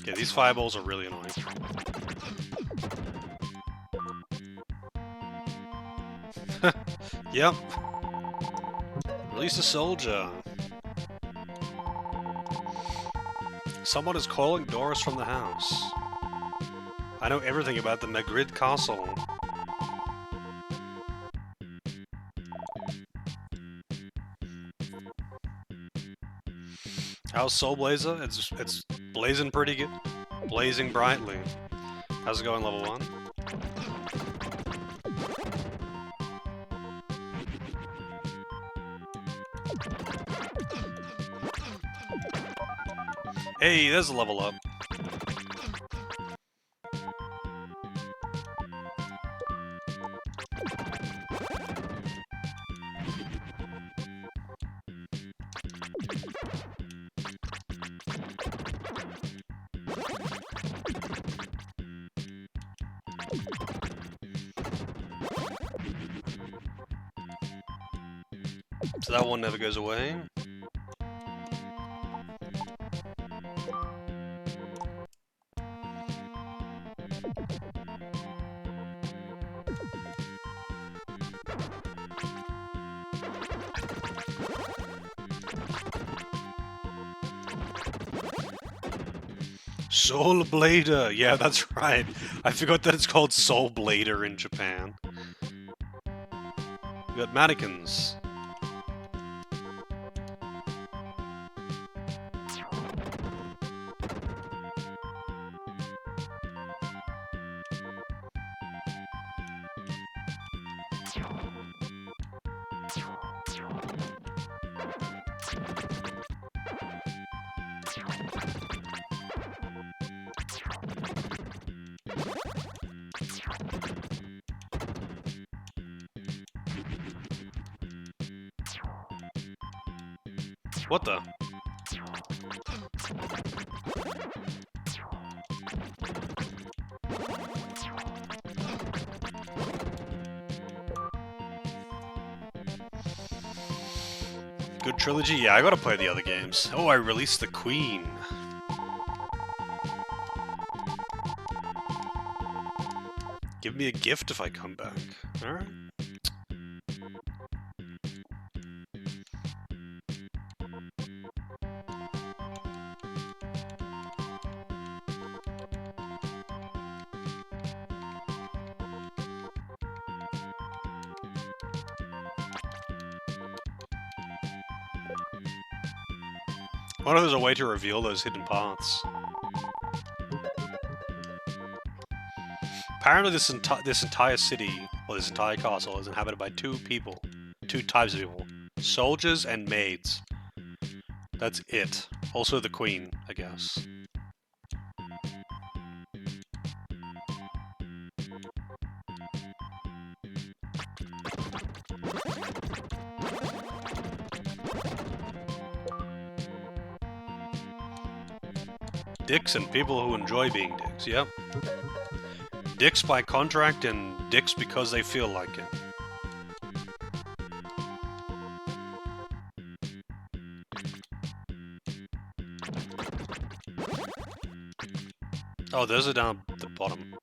Okay, these fireballs are really annoying. Yep. Release a soldier. Someone is calling Doris from the house. I know everything about the Magritte castle. How's Soul Blazer? It's blazing pretty good. Blazing brightly. How's it going, level 1? Hey, there's a level up. So that one never goes away. Soul Blader! Yeah, that's right. I forgot that it's called Soul Blader in Japan. We got mannequins. What the? Good trilogy? Yeah, I gotta play the other games. Oh, I released the Queen. Give me a gift if I come back. Alright. I wonder if there's a way to reveal those hidden paths. Apparently this entire city, or this entire castle, is inhabited by two types of people. Soldiers and maids. That's it. Also the Queen, I guess. Dicks and people who enjoy being dicks, yep. Dicks by contract and dicks because they feel like it. Oh, those are down at the bottom.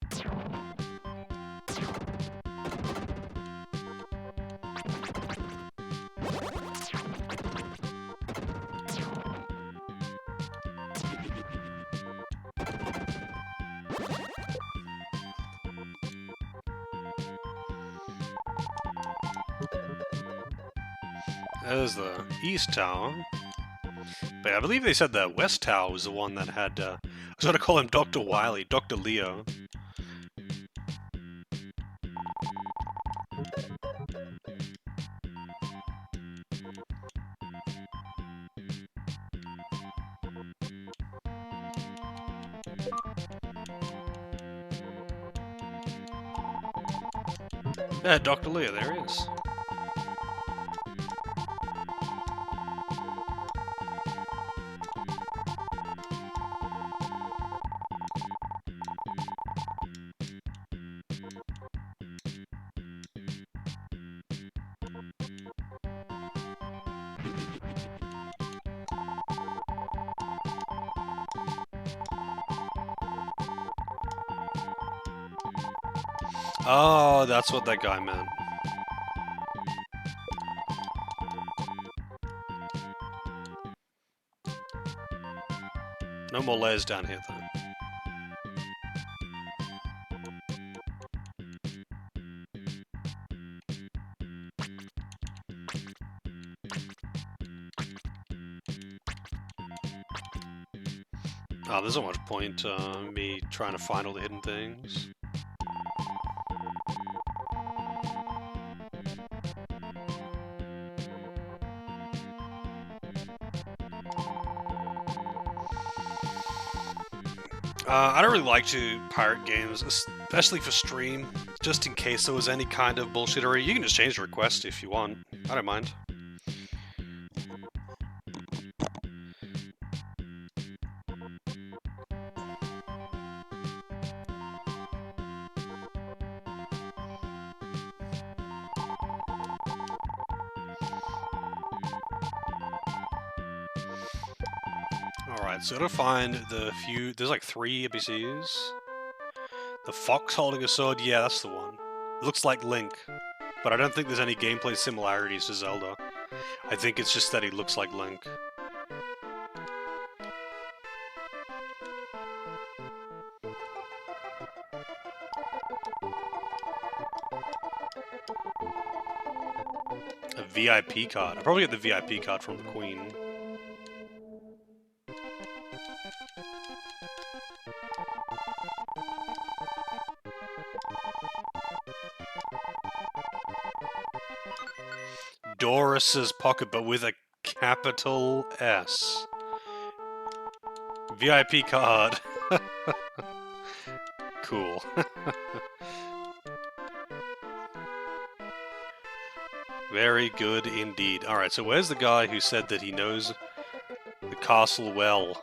There's the East Tower. But I believe they said the West Tower was the one that had, I was going to call him Dr. Wily, Dr. Leo. Yeah, Dr. Leo, there he is. Oh, that's what that guy meant. No more layers down here, though. Oh, there's not much point me trying to find all the hidden things. I don't really like to pirate games, especially for stream, just in case there was any kind of bullshittery. You can just change the request if you want. I don't mind. Alright, so gotta find the few... There's like 3 NPCs. The fox holding a sword, yeah, that's the one. It looks like Link, but I don't think there's any gameplay similarities to Zelda. I think it's just that he looks like Link. A VIP card. I'll probably get the VIP card from the Queen. Doris's pocket, but with a capital S. VIP card. Cool. Very good indeed. Alright, so where's the guy who said that he knows the castle well?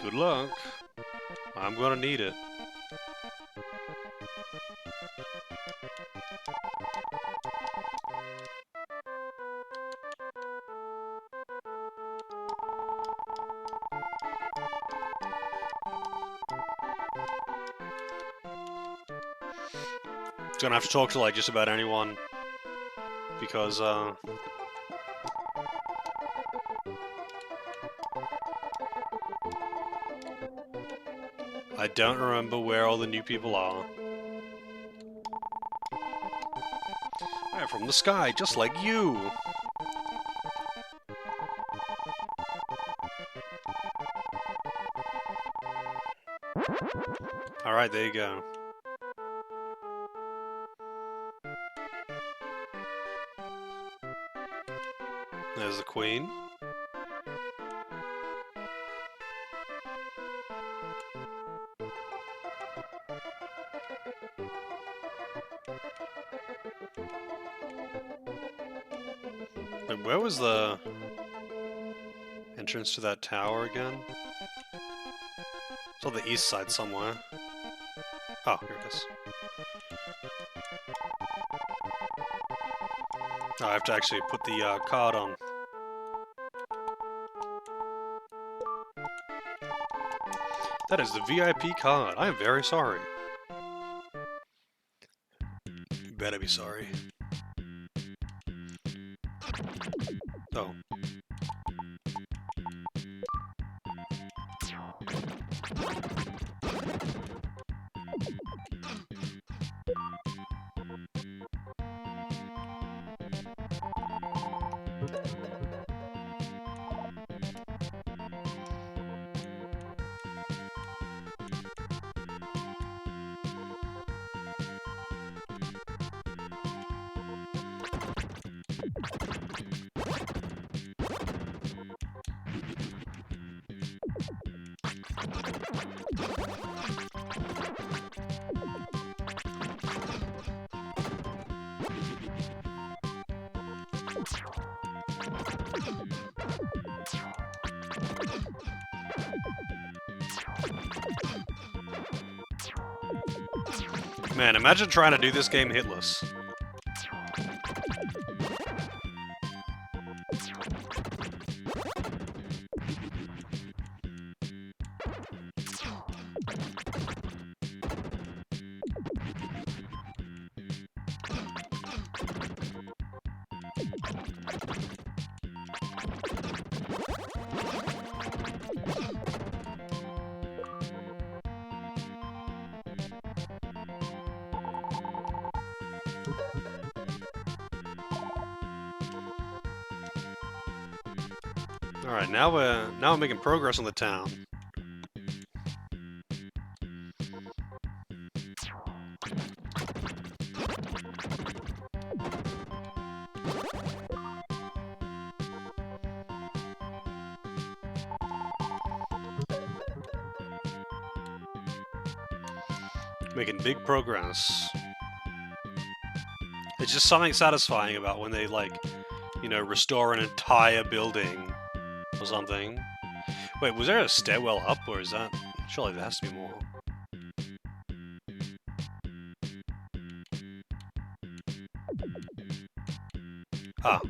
Good luck. I'm gonna need it. Gonna have to talk to like just about anyone because I don't remember where all the new people are. I'm from the sky, just like you. Alright, there you go. There's the Queen. But where was the entrance to that tower again? It's on the east side somewhere. Oh, here it is. Oh, I have to actually put the card on. That is the VIP card. I am very sorry. You better be sorry. Oh. Man, imagine trying to do this game hitless. Alright, now we're making progress on the town. Making big progress. It's just something satisfying about when they, like, you know, restore an entire building or something. Wait, was there a stairwell up, or is that... Surely there has to be more. Ah.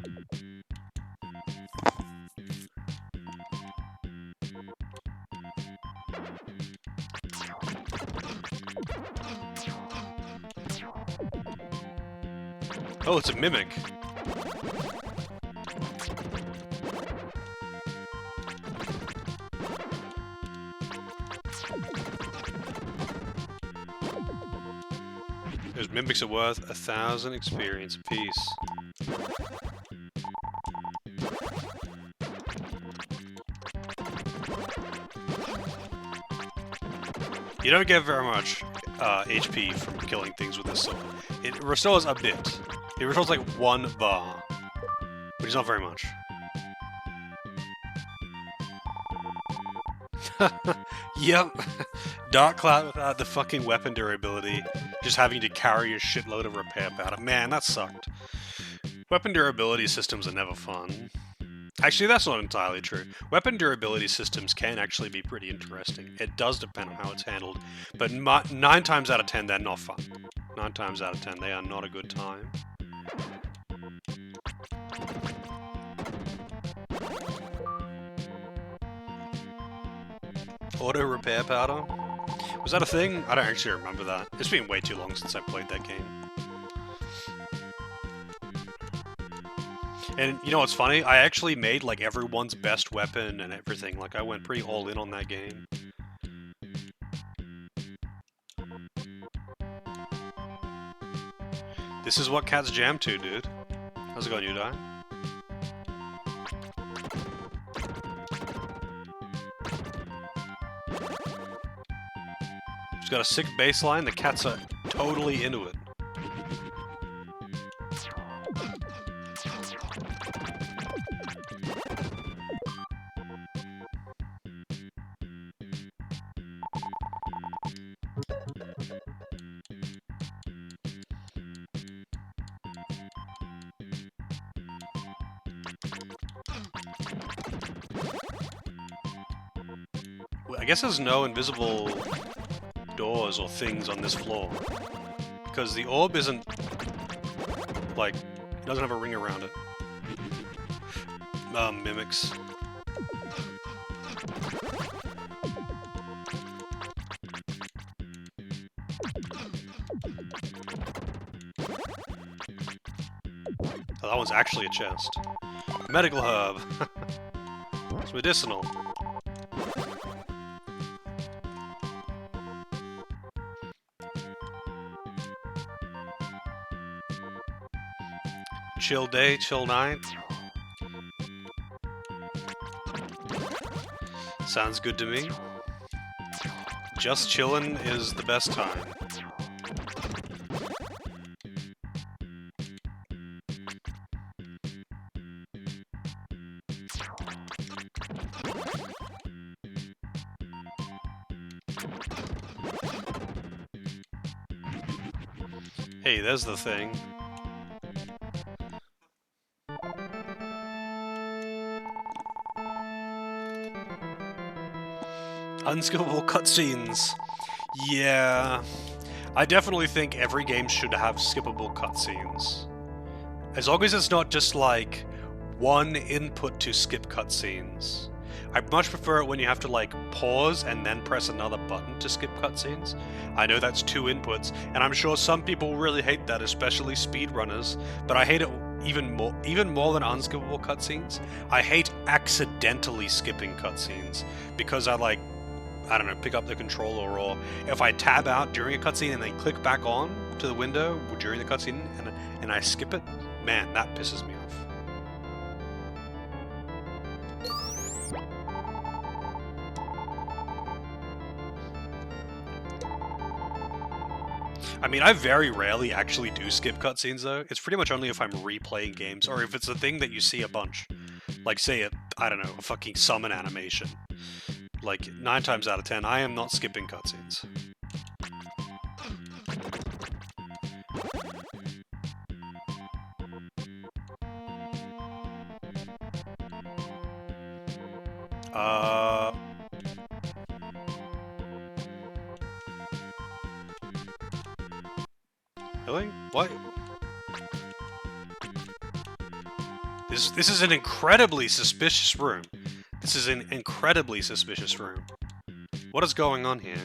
Oh, it's a mimic. Those mimics are worth 1,000 experience apiece. You don't get very much HP from killing things with this sword. It restores a bit. It restores like 1 bar, which is not very much. Yep. Dark Cloud without the fucking weapon durability. Just having to carry a shitload of repair powder. Man, that sucked. Weapon durability systems are never fun. Actually, that's not entirely true. Weapon durability systems can actually be pretty interesting. It does depend on how it's handled. But 9 times out of 10, they're not fun. 9 times out of 10, they are not a good time. Auto repair powder? Was that a thing? I don't actually remember that. It's been way too long since I played that game. And you know what's funny? I actually made like everyone's best weapon and everything. Like I went pretty all in on that game. This is what cats jam to, dude. How's it going, you die? It's got a sick baseline, the cats are totally into it. I guess there's no invisible doors or things on this floor. Because the orb isn't, like, it doesn't have a ring around it. Mimics. Oh, that one's actually a chest. Medical herb. It's medicinal. Chill day, chill night. Sounds good to me. Just chillin' is the best time. Hey, there's the thing. Unskippable cutscenes. Yeah. I definitely think every game should have skippable cutscenes. As long as it's not just like one input to skip cutscenes. I much prefer it when you have to like pause and then press another button to skip cutscenes. I know that's 2 inputs, and I'm sure some people really hate that, especially speedrunners, but I hate it even more than unskippable cutscenes. I hate accidentally skipping cutscenes because I don't know, pick up the controller, or if I tab out during a cutscene and then click back on to the window during the cutscene and I skip it, man, that pisses me off. I mean, I very rarely actually do skip cutscenes, though. It's pretty much only if I'm replaying games, or if it's a thing that you see a bunch. Like, say, I don't know, a fucking summon animation. Like, 9 times out of 10, I am not skipping cutscenes. Really? What? This is an incredibly suspicious room. This is an incredibly suspicious room. What is going on here?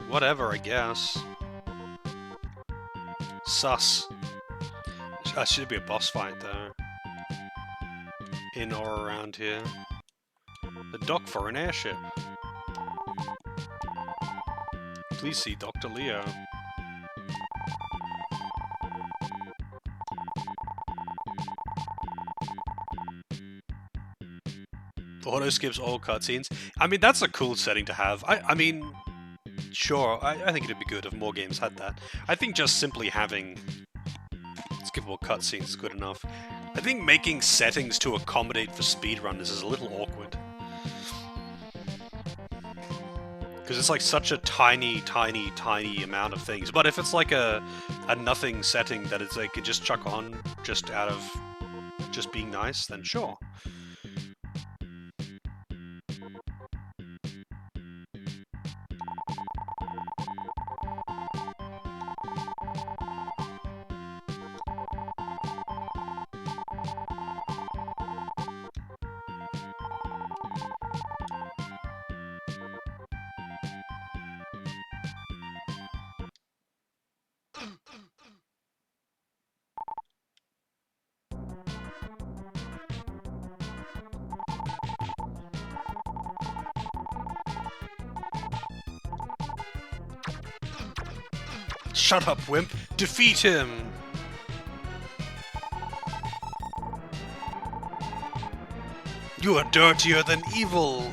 Whatever, I guess. Sus. That should be a boss fight, though. In or around here. The dock for an airship. Please see Dr. Leo. Auto skips all cutscenes. I mean, that's a cool setting to have. I mean, sure, I think it'd be good if more games had that. I think just simply having skippable cutscenes is good enough. I think making settings to accommodate for speedrunners is a little awkward. Because it's like such a tiny amount of things. But if it's like a nothing setting that it's they could just chuck on just out of just being nice, then sure. Shut up, wimp! Defeat him! You are dirtier than evil!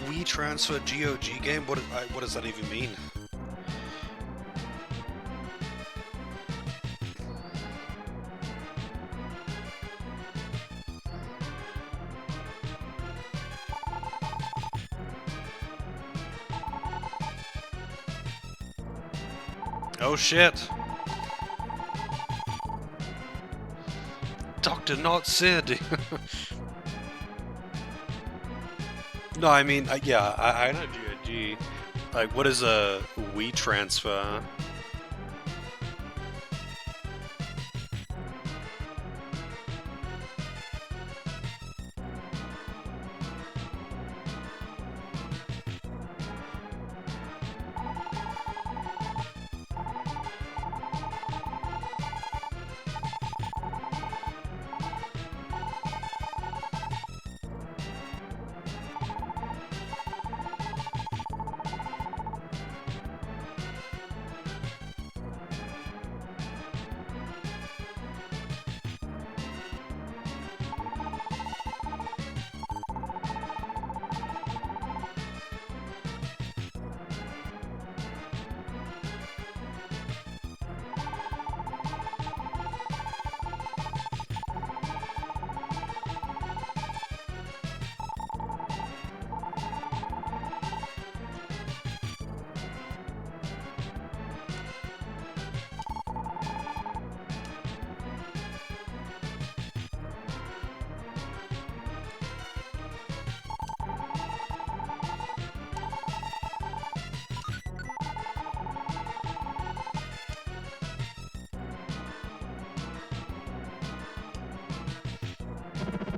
WeTransfer GOG game? What does that even mean? Oh shit! Dr. Not Sid! No, I mean, yeah, I know GOG. Like, what is a WeTransfer?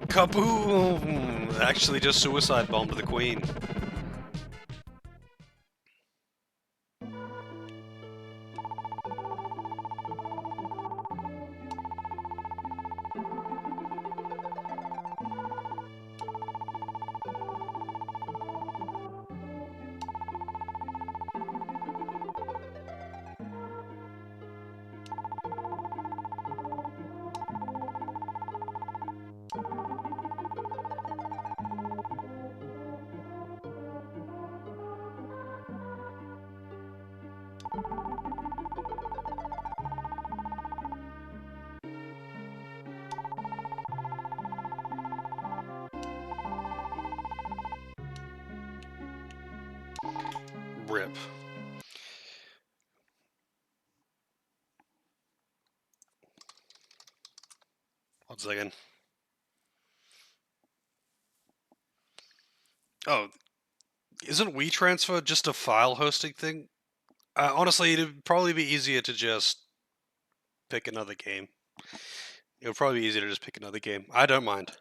Kaboom! Actually just suicide bombed the queen. Rip. One second. Oh, isn't WeTransfer just a file hosting thing? Honestly, it'd probably be easier to just pick another game. It would probably be easier to just pick another game. I don't mind.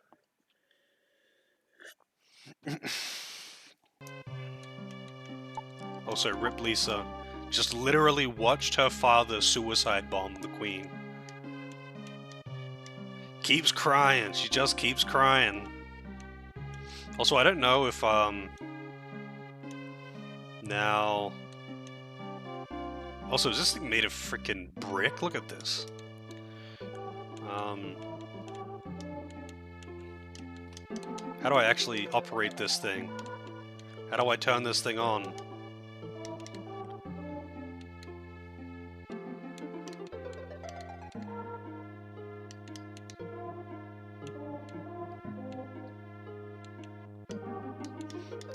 Also, Rip Lisa just literally watched her father suicide bomb the Queen. Keeps crying. She just keeps crying. Also, I don't know if, now... Also, is this thing made of freaking brick? Look at this. How do I actually operate this thing? How do I turn this thing on?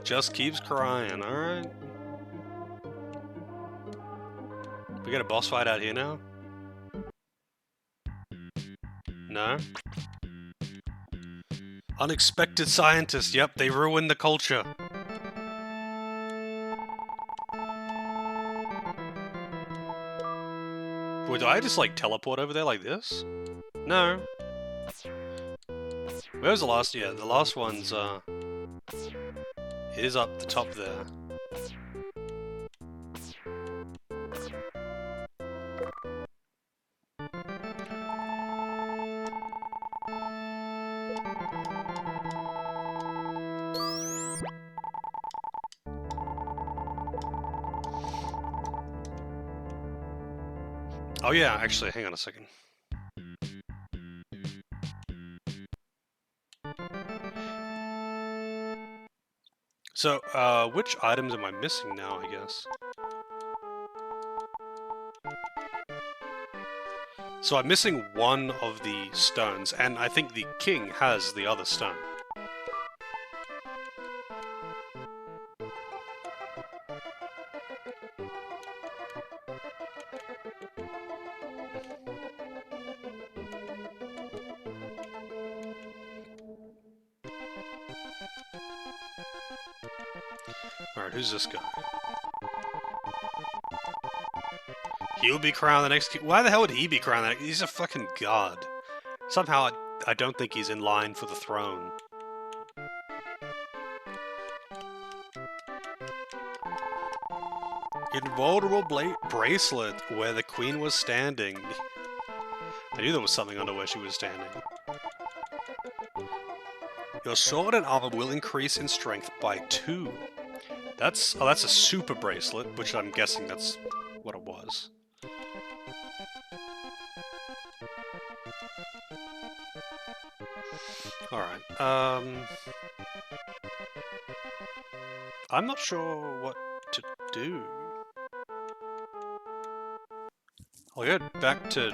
Just keeps crying, alright. We got a boss fight out here now? No? Unexpected scientists, yep, they ruined the culture. Wait, do I just like teleport over there like this? No. Where was the last? Yeah, the last one's, it is up the top there. Oh yeah, actually, hang on a second. So, which items am I missing now, I guess? So I'm missing one of the stones, and I think the king has the other stone. Alright, who's this guy? He'll be crowned the next king. Why the hell would he be crowned the next? He's a fucking god. Somehow, I don't think he's in line for the throne. Invulnerable bracelet where the queen was standing. I knew there was something under where she was standing. Your sword and armor will increase in strength by 2. That's a super bracelet, which I'm guessing that's what it was. Alright, I'm not sure what to do. I'll go back to...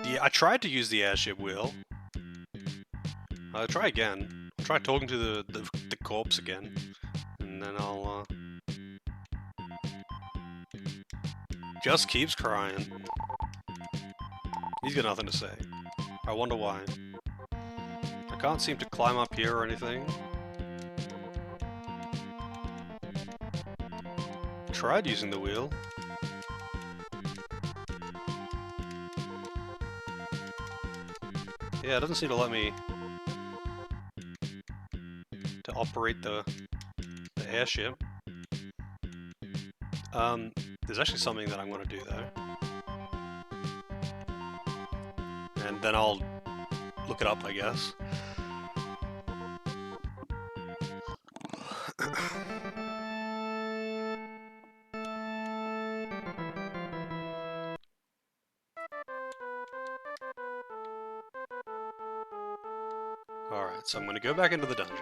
Yeah, I tried to use the airship wheel. I'll try again. I'll try talking to the corpse again. And then I'll, just keeps crying. He's got nothing to say. I wonder why. I can't seem to climb up here or anything. Tried using the wheel. Yeah, it doesn't seem to let me to operate the airship. There's actually something that I'm going to do though. And then I'll look it up, I guess. Alright, so I'm gonna go back into the dungeon.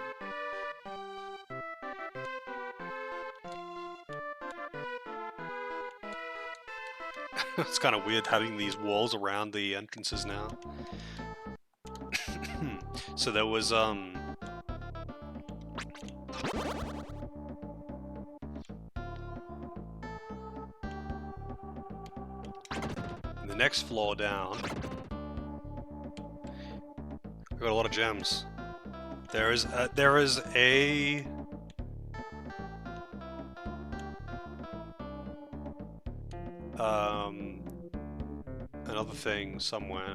It's kind of weird having these walls around the entrances now. So there was, the next floor down, we've got a lot of gems. There is a another thing somewhere.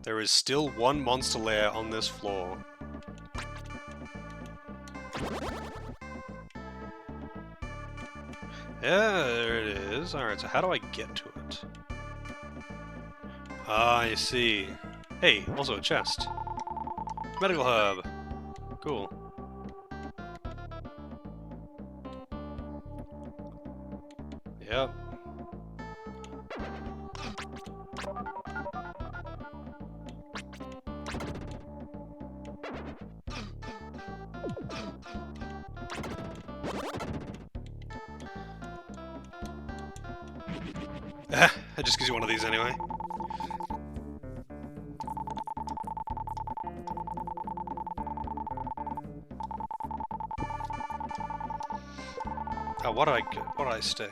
There is still one monster lair on this floor. Yeah, there it is. Alright, so how do I get to it? Ah, I see. Hey, also a chest. Medical herb. Cool. Yep. It just gives you one of these anyway. Oh, what did I get? What did I stay?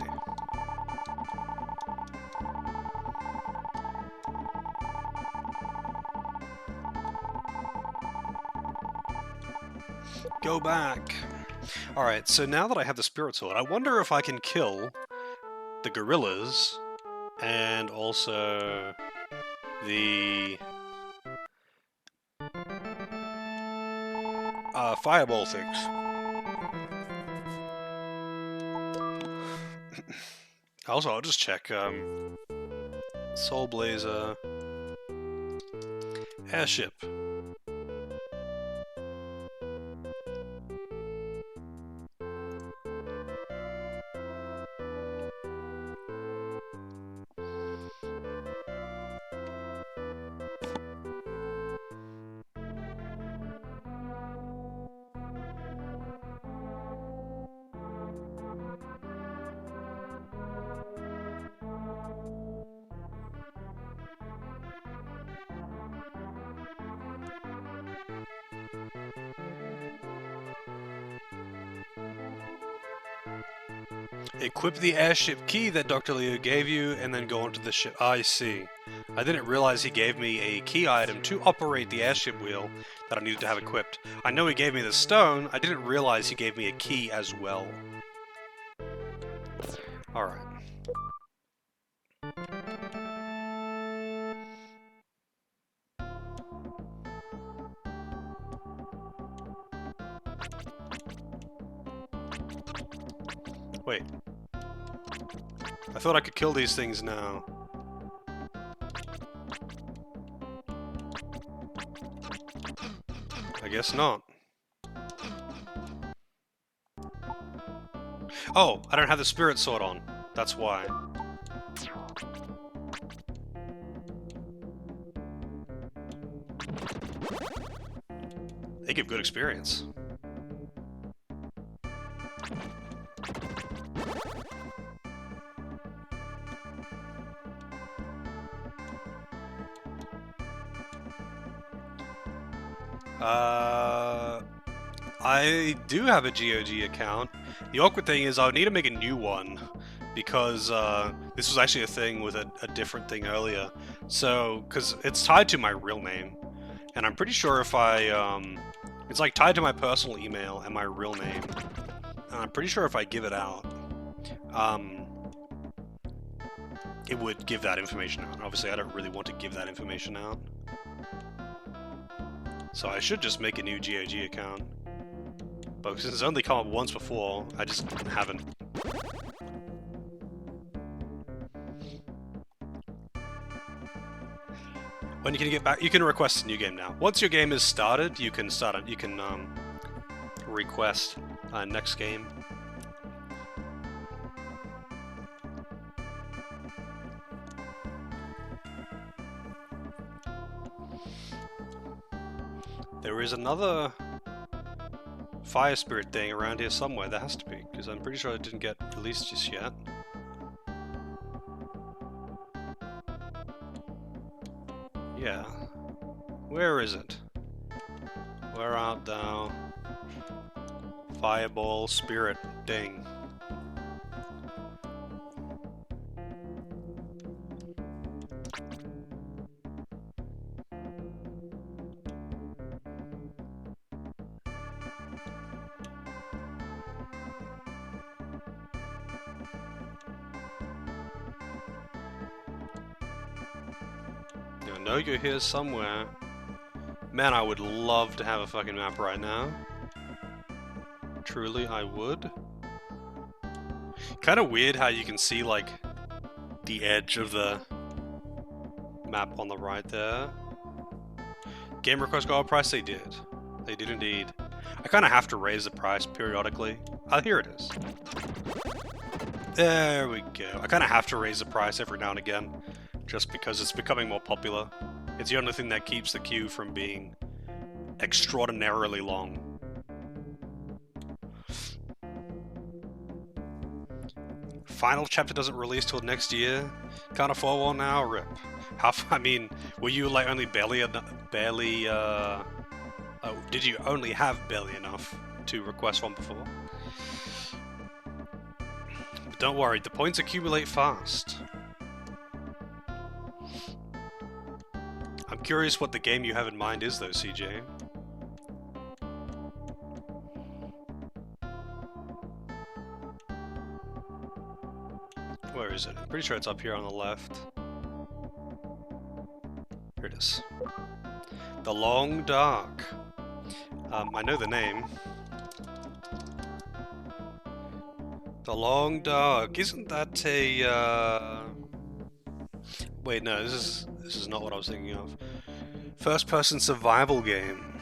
Go back. Alright, so now that I have the spirit sword, I wonder if I can kill the gorillas and also the fireball things. Also, I'll just check Soul Blazer airship. Equip the airship key that Dr. Leo gave you, and then go onto the ship. I see. I didn't realize he gave me a key item to operate the airship wheel that I needed to have equipped. I know he gave me the stone, I didn't realize he gave me a key as well. Alright. Wait. I thought I could kill these things now. I guess not. Oh, I don't have the spirit sword on. That's why. They give good experience. I do have a GOG account. The awkward thing is I would need to make a new one because this was actually a thing with a different thing earlier. So, because it's tied to my real name, and I'm pretty sure if I, it's like tied to my personal email and my real name, and I'm pretty sure if I give it out, it would give that information out. Obviously, I don't really want to give that information out. So I should just make a new GOG account. But since it's only come up once before, I just haven't. When you can get back, you can request a new game now. Once your game is started, you can start it. You can request next game. There is another fire spirit thing around here somewhere. There has to be, because I'm pretty sure it didn't get released just yet. Yeah. Where is it? Where art thou? Fireball spirit thing. I know you're here somewhere. Man, I would love to have a fucking map right now. Truly, I would. Kind of weird how you can see, like, the edge of the map on the right there. Game request gold price, they did. They did indeed. I kind of have to raise the price periodically. Oh, here it is. There we go. I kind of have to raise the price every now and again, just because it's becoming more popular. It's the only thing that keeps the queue from being extraordinarily long. Final chapter doesn't release till next year. Can't afford one now. Rip. I mean, were you like only did you only have barely enough to request one before? But don't worry, the points accumulate fast. I'm curious what the game you have in mind is, though, CJ. Where is it? I'm pretty sure it's up here on the left. Here it is. The Long Dark. I know the name. The Long Dark. Isn't that a, Wait, no, this is not what I was thinking of. First-person survival game.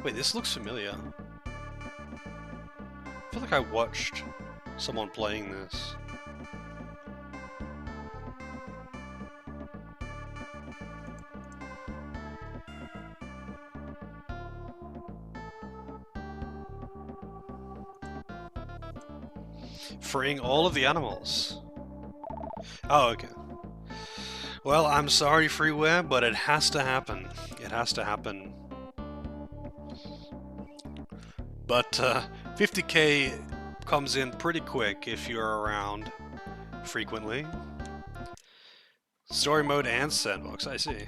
Wait, this looks familiar. I feel like I watched someone playing this. Freeing all of the animals. Oh, okay. Well, I'm sorry, freeware, but it has to happen. It has to happen. But 50k comes in pretty quick if you're around frequently. Story mode and sandbox, I see.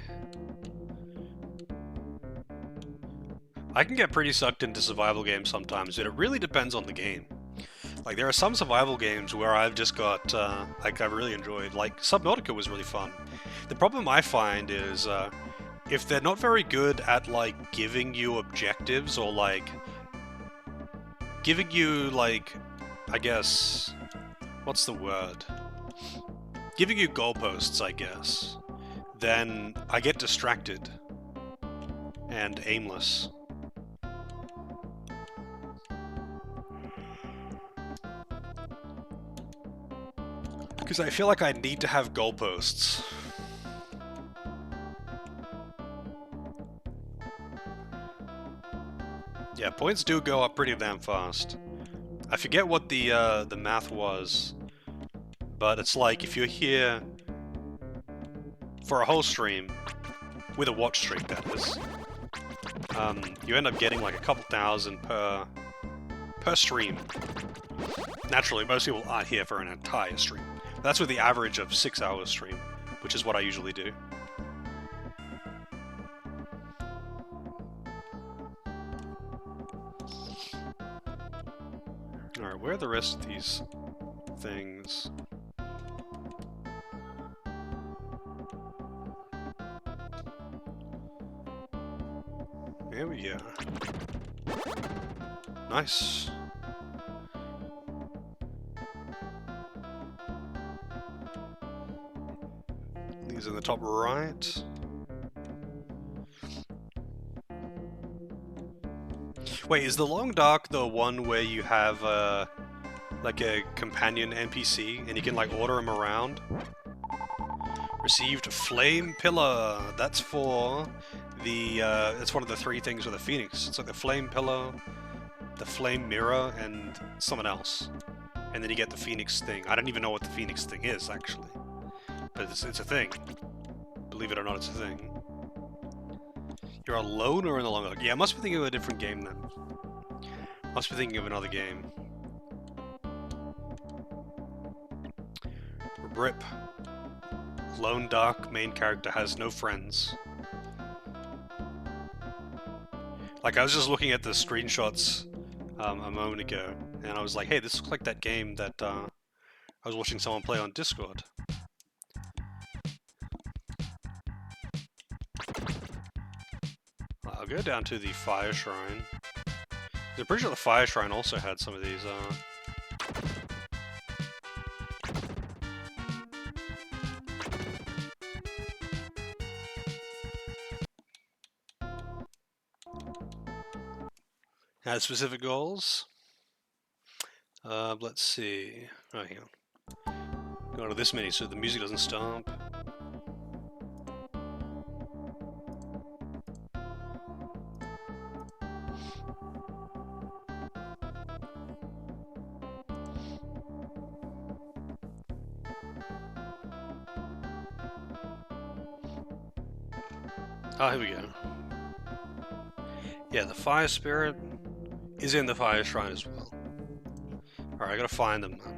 I can get pretty sucked into survival games sometimes, but it really depends on the game. Like, there are some survival games where I've just got, like, I've really enjoyed. Like, Subnautica was really fun. The problem I find is, if they're not very good at, like, giving you objectives, or, like, giving you, like, I guess, what's the word? Giving you goalposts, I guess, then I get distracted and aimless. Because I feel like I need to have goalposts. Yeah, points do go up pretty damn fast. I forget what the math was, but it's like if you're here for a whole stream, with a watch stream that is, you end up getting like a couple thousand per stream. Naturally, most people aren't here for an entire stream. That's with the average of 6 hours stream, which is what I usually do. Alright, where are the rest of these things? Here we go. Nice. These in the top right. Wait, is the Long Dark the one where you have like a companion NPC and you can like order him around? Received Flame Pillar. That's for it's one of the three things with a phoenix. It's like the flame pillar, the flame mirror, and someone else. And then you get the phoenix thing. I don't even know what the phoenix thing is, actually. But it's a thing. Believe it or not, it's a thing. You're alone or in the long arc? Yeah, I must be thinking of a different game then. Must be thinking of another game. Rip. Lone dark main character has no friends. Like, I was just looking at the screenshots a moment ago, and I was like, hey, this looks like that game that I was watching someone play on Discord. I'll go down to the Fire Shrine. I'm pretty sure the Fire Shrine also had some of these. Had specific goals. Let's see. Oh, hang on. Go to this many so the music doesn't stop. Oh, here we go. Yeah, the Fire Spirit is in the Fire Shrine as well. Alright, I gotta find them now.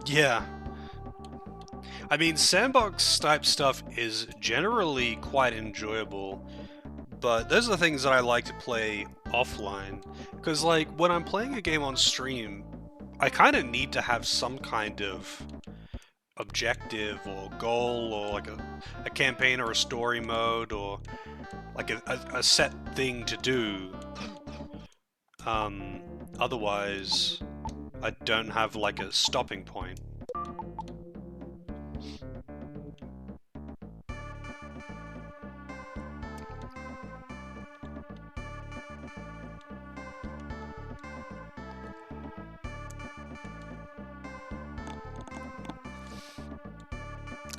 Yeah. I mean, sandbox type stuff is generally quite enjoyable, but those are the things that I like to play offline. Because, like, when I'm playing a game on stream, I kind of need to have some kind of objective or goal or like a campaign or a story mode or like a set thing to do. Otherwise, I don't have like a stopping point.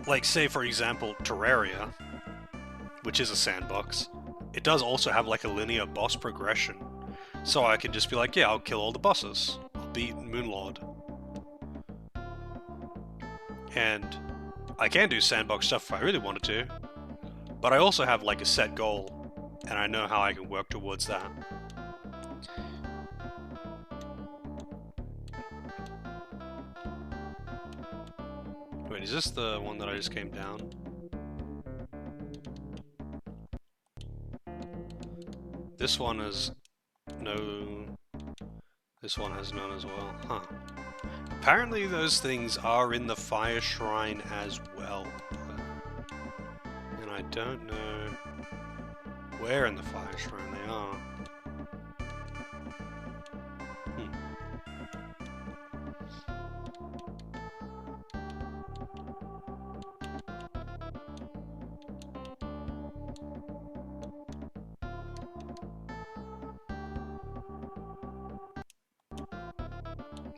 Like, say for example, Terraria, which is a sandbox, it does also have like a linear boss progression. So I can just be like, yeah, I'll kill all the bosses. I'll beat Moonlord. And I can do sandbox stuff if I really wanted to, but I also have like a set goal, and I know how I can work towards that. Wait, is this the one that I just came down? This one is no... This one has none as well, huh. Apparently those things are in the Fire Shrine as well. And I don't know where in the Fire Shrine they are.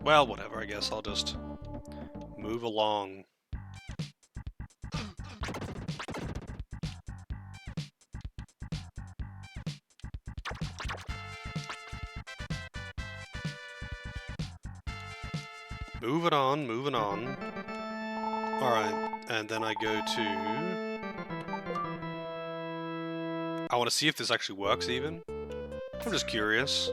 Well, whatever, I guess I'll just move along. Moving on, moving on. Alright, and then I go to... I want to see if this actually works even. I'm just curious.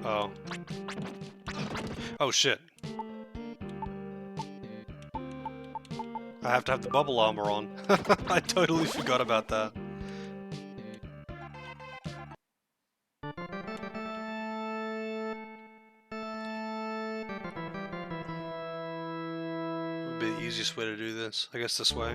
Oh. Oh shit. I have to have the bubble armor on. I totally forgot about that. Would be the easiest way to do this. I guess this way.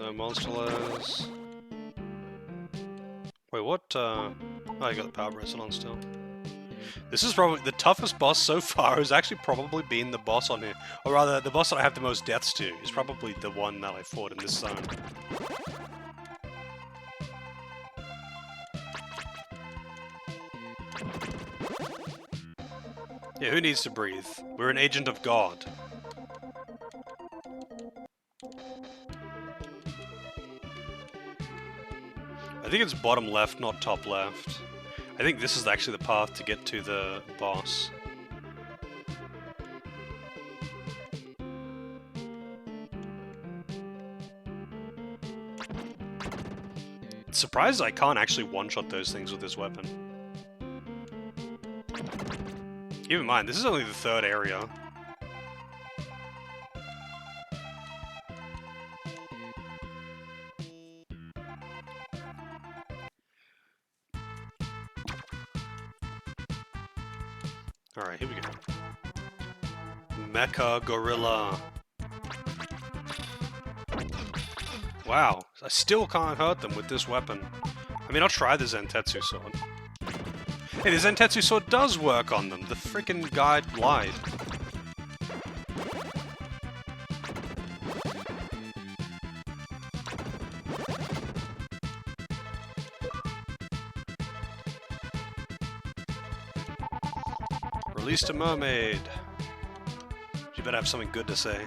No monsterless. Wait, what? Oh, I got the power bracelet on still. This is probably the toughest boss so far. Has actually probably been the boss on here, or rather, the boss that I have the most deaths to is probably the one that I fought in this zone. Yeah, who needs to breathe? We're an agent of God. I think it's bottom left, not top left. I think this is actually the path to get to the boss. Surprised I can't actually one-shot those things with this weapon. Keep in mind, this is only the third area. Alright, here we go. Mecha Gorilla. Wow, I still can't hurt them with this weapon. I mean, I'll try the Zentetsu sword. Hey, the Zentetsu sword does work on them. The freaking guy lied. Released a mermaid. You better have something good to say.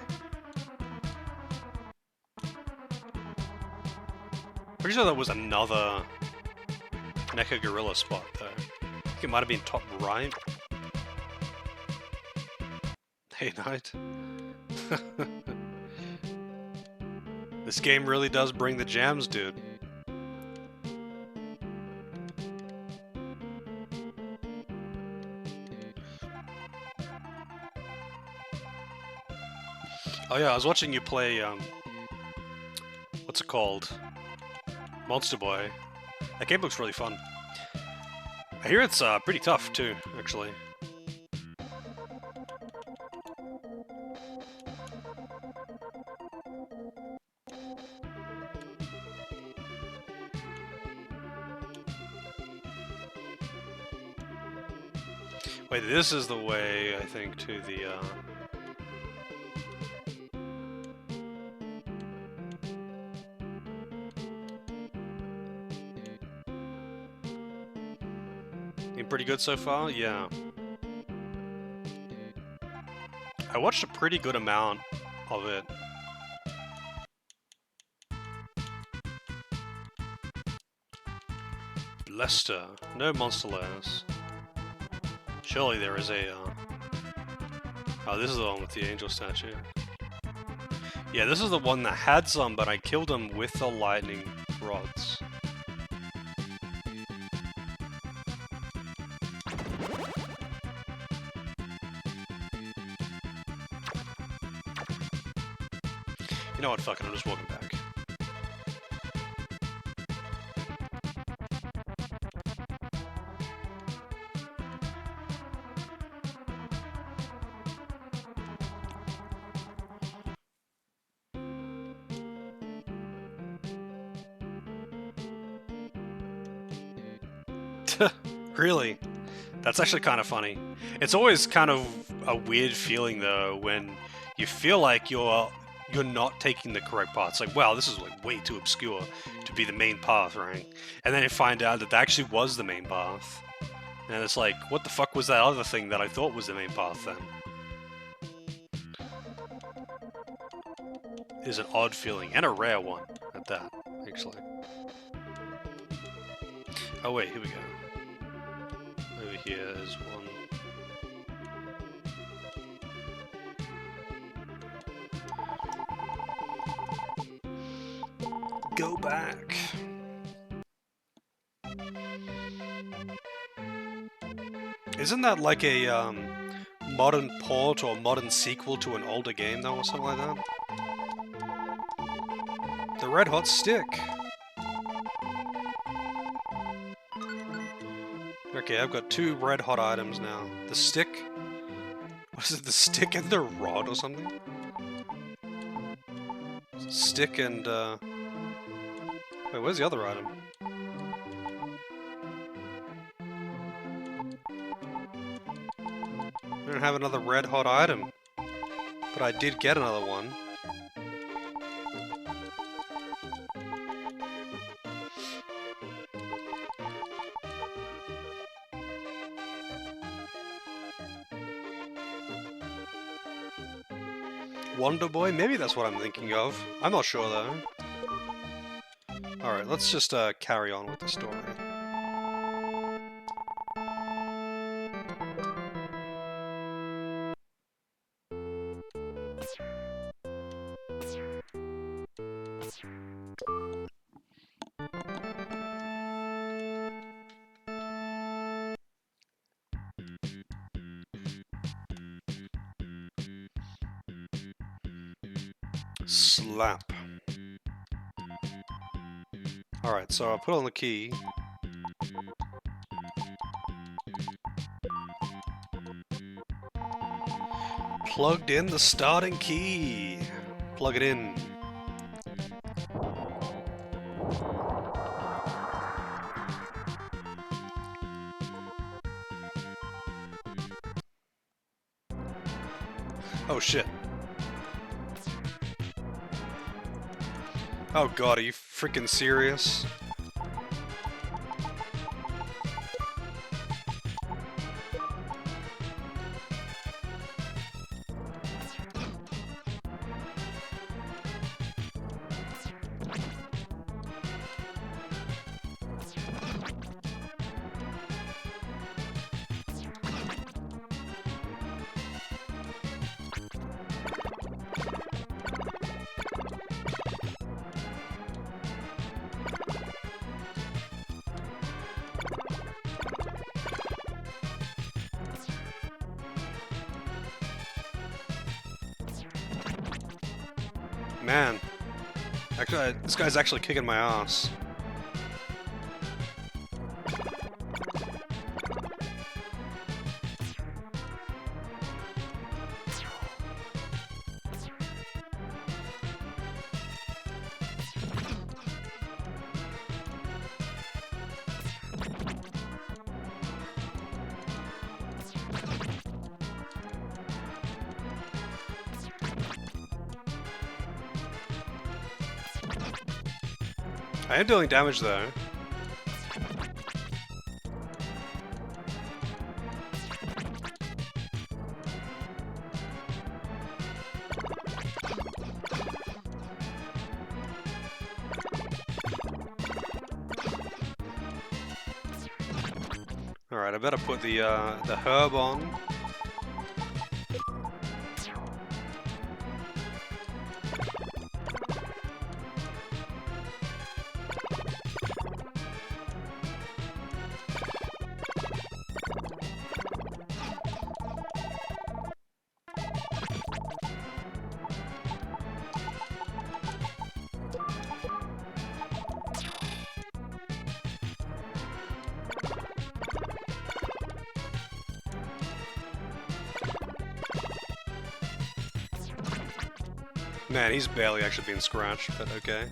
Pretty sure that was another Mecha Gorilla spot, though. I think it might have been top right. Hey, Knight. This game really does bring the jams, dude. Oh yeah, I was watching you play, what's it called? Monster Boy. That game looks really fun. I hear it's pretty tough too, actually. Wait, this is the way, I think, to the, Been pretty good so far? Yeah. I watched a pretty good amount of it. Lester. No monster layers. Surely there is a, Oh, this is the one with the angel statue. Yeah, this is the one that had some, but I killed him with the lightning rods. You know what, fuck it, I'm just walking back. Really? That's actually kind of funny. It's always kind of a weird feeling, though, when you feel like you're not taking the correct path. It's like, wow, this is like way too obscure to be the main path, right? And then you find out that actually was the main path. And it's like, what the fuck was that other thing that I thought was the main path then? It is an odd feeling, and a rare one at that, actually. Oh wait, here we go. Over here is one. Go back. Isn't that like a modern port or modern sequel to an older game though, or something like that? The red hot stick. Okay, I've got 2 red hot items now. The stick? What is it, the stick and the rod or something? Stick and, Wait, where's the other item? I don't have another red hot item. But I did get another one. Wonder Boy? Maybe that's what I'm thinking of. I'm not sure though. Alright, let's just carry on with the story. Slap. Alright, so I'll put on the key. Plugged in the starting key. Plug it in. Oh shit. Oh god, are you freaking serious? Man. Actually, this guy's actually kicking my ass. I am dealing damage though. Alright, I better put the herb on. Man, he's barely actually being scratched, but okay.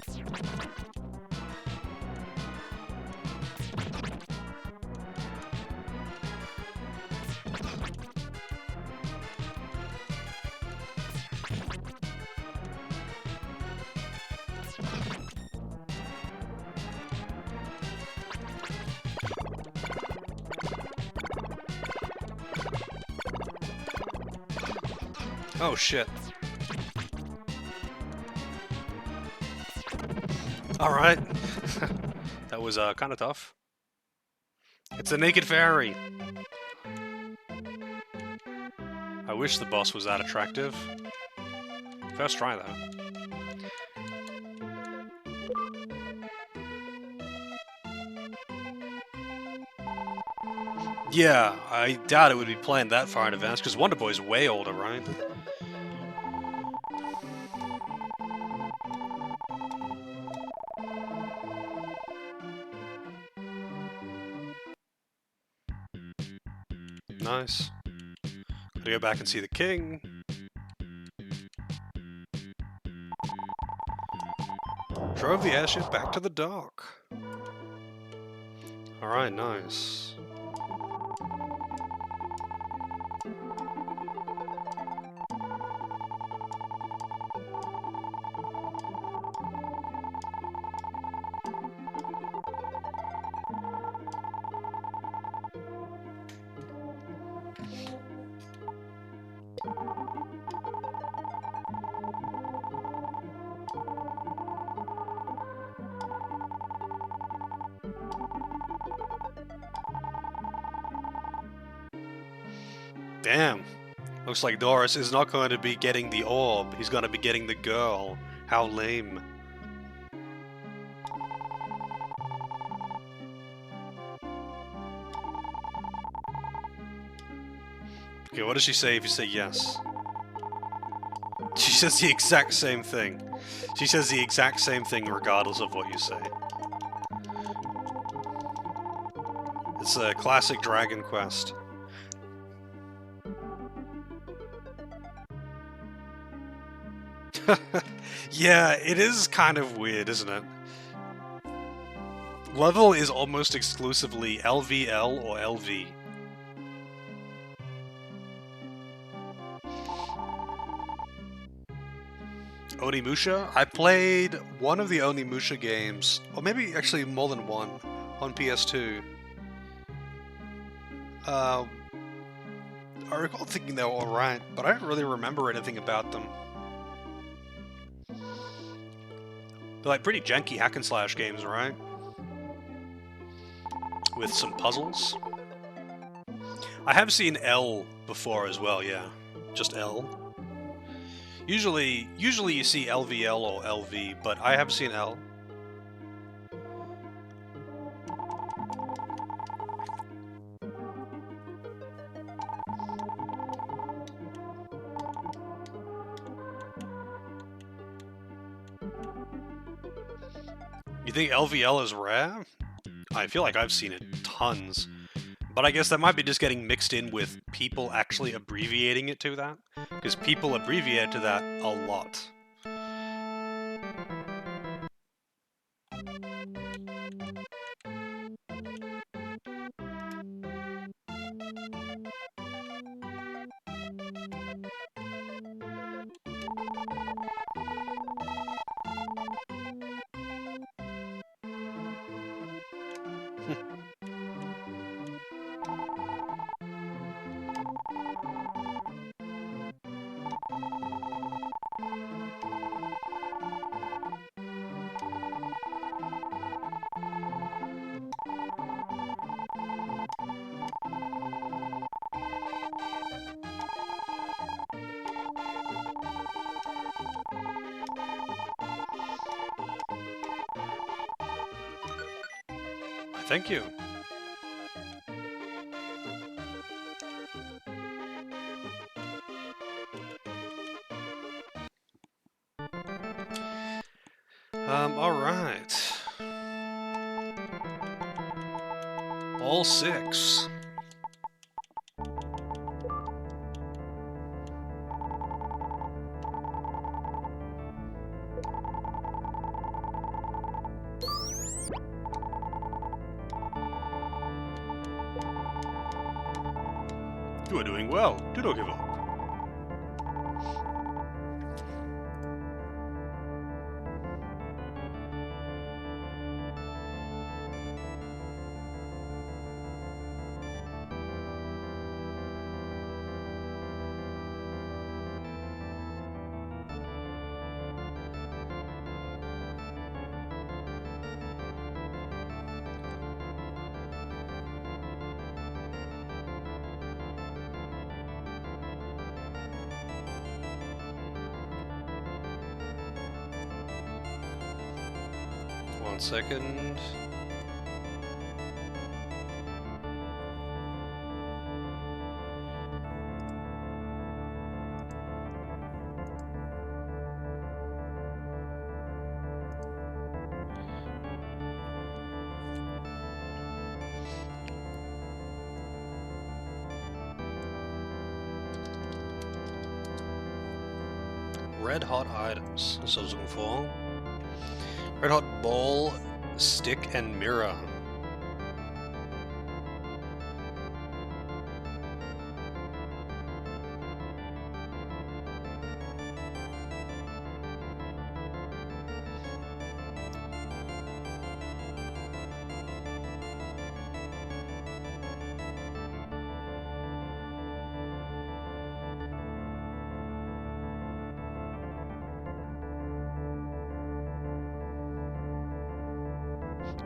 Oh shit. Alright. That was kind of tough. It's a naked fairy. I wish the boss was that attractive. First try though. Yeah, I doubt it would be planned that far in advance, because Wonder Boy's way older, right? Nice. Gotta go back and see the king. Drove the airship back to the dock. Alright, nice. Damn. Looks like Doris is not going to be getting the orb, he's going to be getting the girl. How lame. Okay, what does she say if you say yes? She says the exact same thing. She says the exact same thing regardless of what you say. It's a classic Dragon Quest. Yeah, it is kind of weird, isn't it? Level is almost exclusively LVL or LV. Onimusha? I played one of the Onimusha games, or maybe actually more than one, on PS2. I recall thinking they were alright, but I don't really remember anything about them. They're like pretty janky hack and slash games, right? With some puzzles. I have seen L before as well, yeah. Just L. Usually you see LVL or LV, but I have seen L. You think LVL is rare? I feel like I've seen it tons. But I guess that might be just getting mixed in with people actually abbreviating it to that. Because people abbreviate to that a lot. Thank you. Alright. All 6. You are doing well. Do not give up. One second. Red hot items. That's what I was looking for. Red hot ball, stick, and mirror.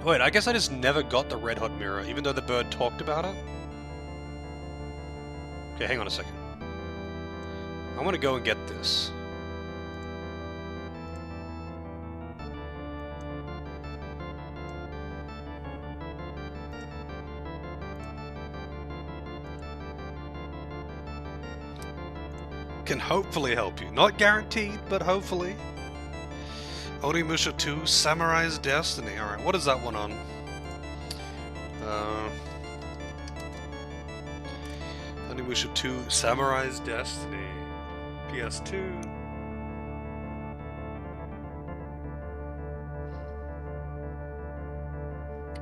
Wait, I guess I just never got the red hot mirror, even though the bird talked about it? Okay, hang on a second. I want to go and get this. Can hopefully help you. Not guaranteed, but hopefully. Onimusha 2, Samurai's Destiny. Alright, what is that one on? Onimusha 2, Samurai's Destiny. PS2.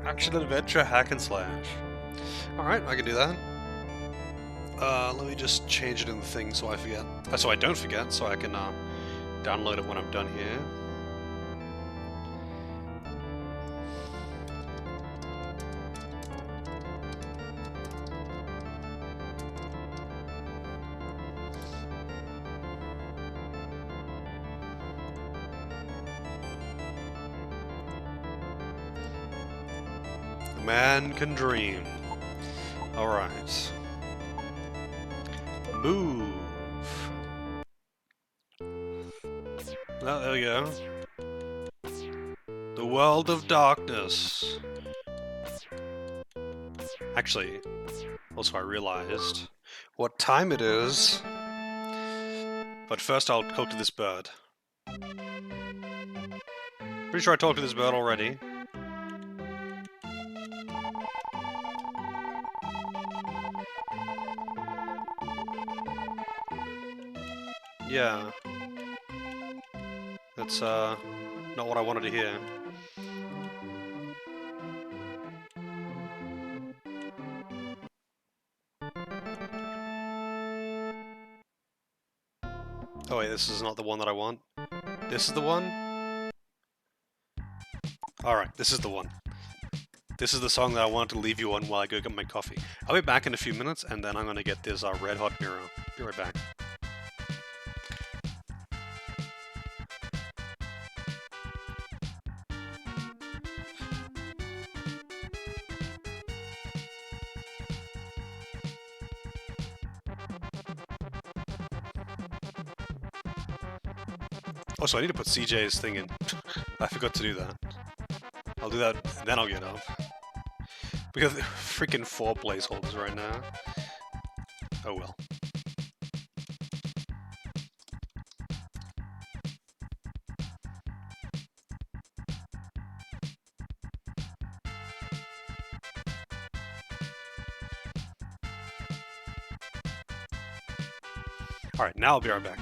Action adventure hack and slash. Alright, I can do that. Let me just change it in the thing so I forget. So I don't forget, so I can download it when I'm done here. A man can dream. Alright. Move. Oh, there we go. The world of darkness. Actually, also I realized what time it is. But first I'll talk to this bird. Pretty sure I talked to this bird already. Yeah. That's, not what I wanted to hear. Oh wait, this is not the one that I want. This is the one? Alright, this is the one. This is the song that I wanted to leave you on while I go get my coffee. I'll be back in a few minutes, and then I'm gonna get this red hot mirror. Be right back. Also, I need to put CJ's thing in. I forgot to do that. I'll do that, and then I'll get up. We have freaking 4 placeholders right now. Oh well. Alright, now I'll be right back.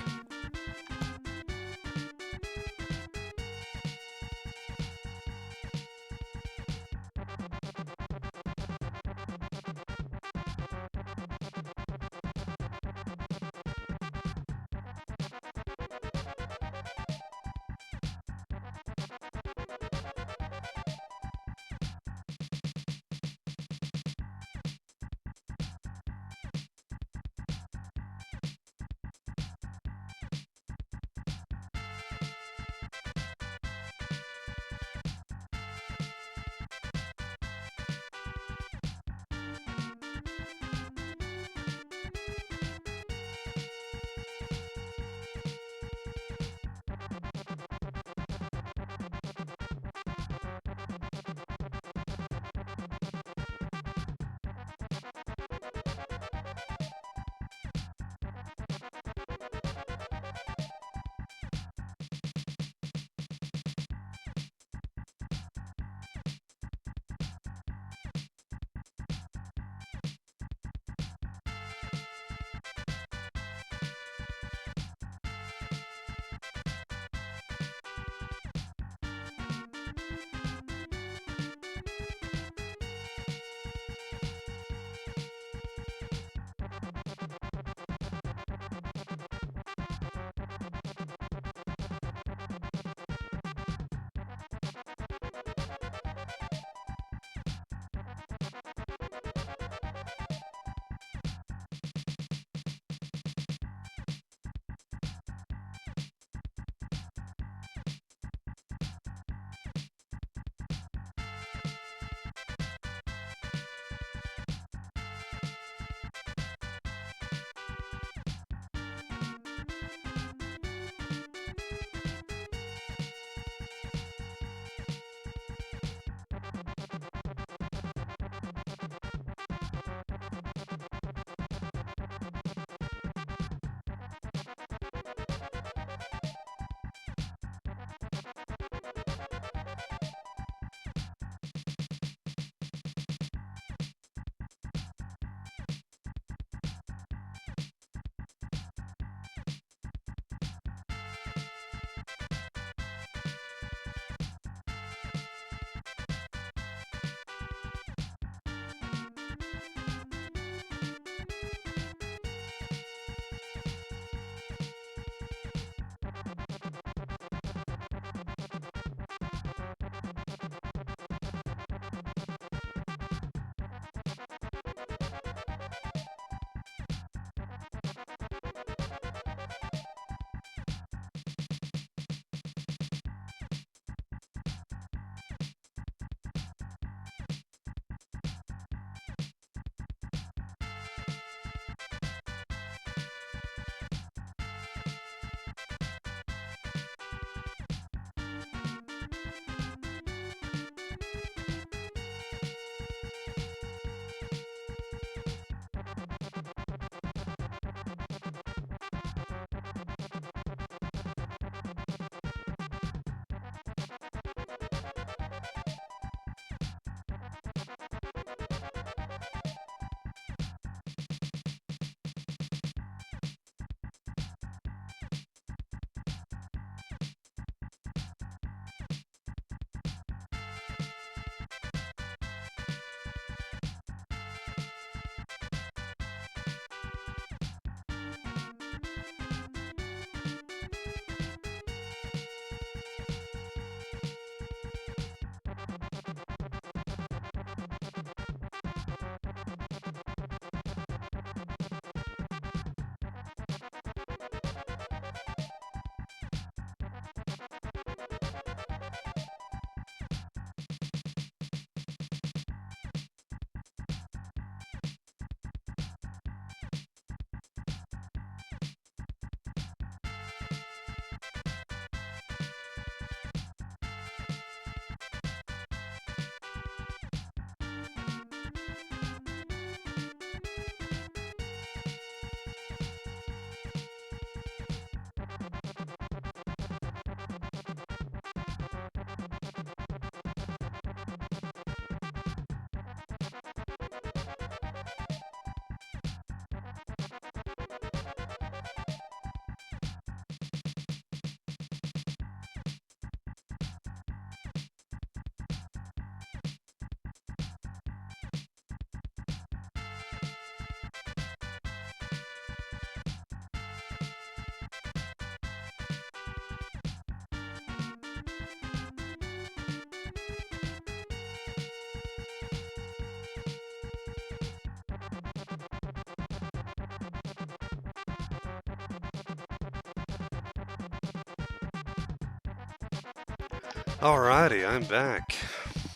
Alrighty, I'm back.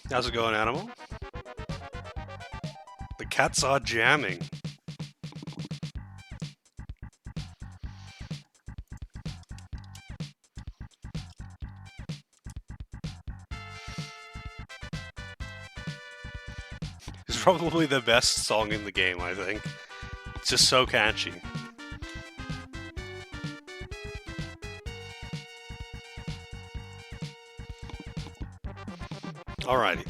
How's it going, animal? The cats are jamming. It's probably the best song in the game, I think. It's just so catchy. Alrighty,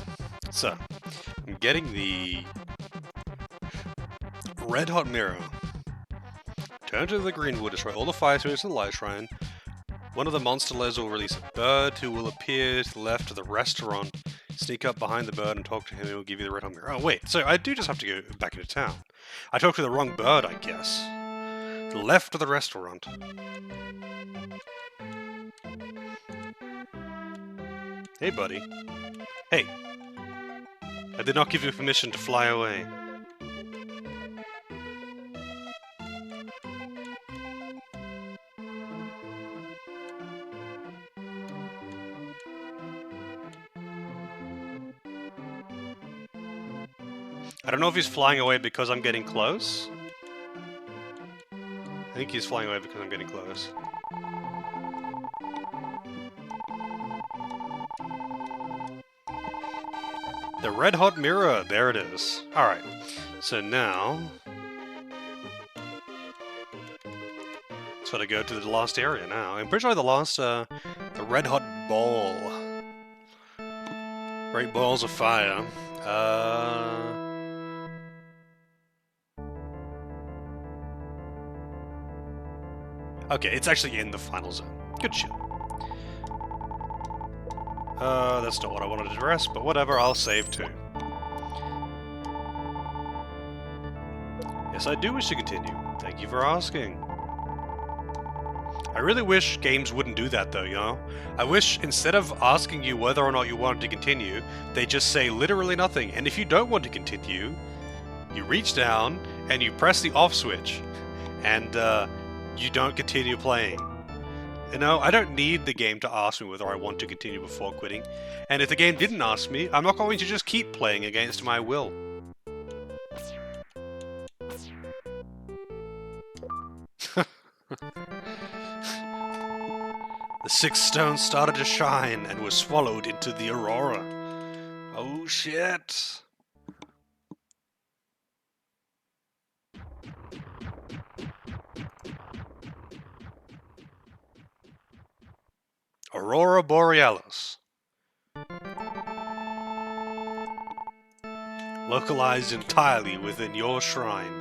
so I'm getting the red hot mirror. Turn to the green wood, destroy all the fire spirits in the light shrine. One of the monster layers will release a bird who will appear to the left of the restaurant. Sneak up behind the bird and talk to him, he will give you the red hot mirror. Oh wait, so I do just have to go back into town. I talked to the wrong bird, I guess. The left of the restaurant. Hey buddy. Hey. I did not give you permission to fly away. I don't know if he's flying away because I'm getting close. I think he's flying away because I'm getting close. The red hot mirror, there it is. Alright, so now... let's try to go to the last area now. I'm pretty sure the last, the red hot ball. Great balls of fire. Okay, it's actually in the final zone. Good shit. That's not what I wanted to address, but whatever, I'll save too. Yes, I do wish to continue. Thank you for asking. I really wish games wouldn't do that though, you know? I wish instead of asking you whether or not you wanted to continue, they just say literally nothing, and if you don't want to continue, you reach down and you press the off switch, and you don't continue playing. You know, I don't need the game to ask me whether I want to continue before quitting, and if the game didn't ask me, I'm not going to just keep playing against my will. The sixth stone started to shine and was swallowed into the aurora. Oh shit! Aurora Borealis. Localized entirely within your shrine.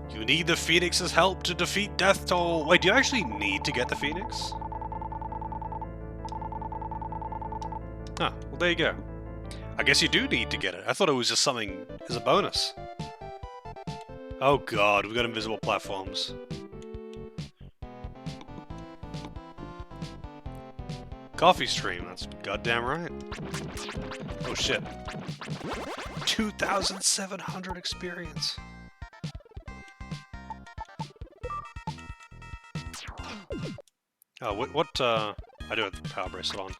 You need the Phoenix's help to defeat Death Toll. Wait, do you actually need to get the Phoenix? Ah, well there you go. I guess you do need to get it. I thought it was just something as a bonus. Oh god, we've got invisible platforms. Coffee stream, that's goddamn right. Oh shit. 2,700 experience. Oh, what, I do have the power bracelet on.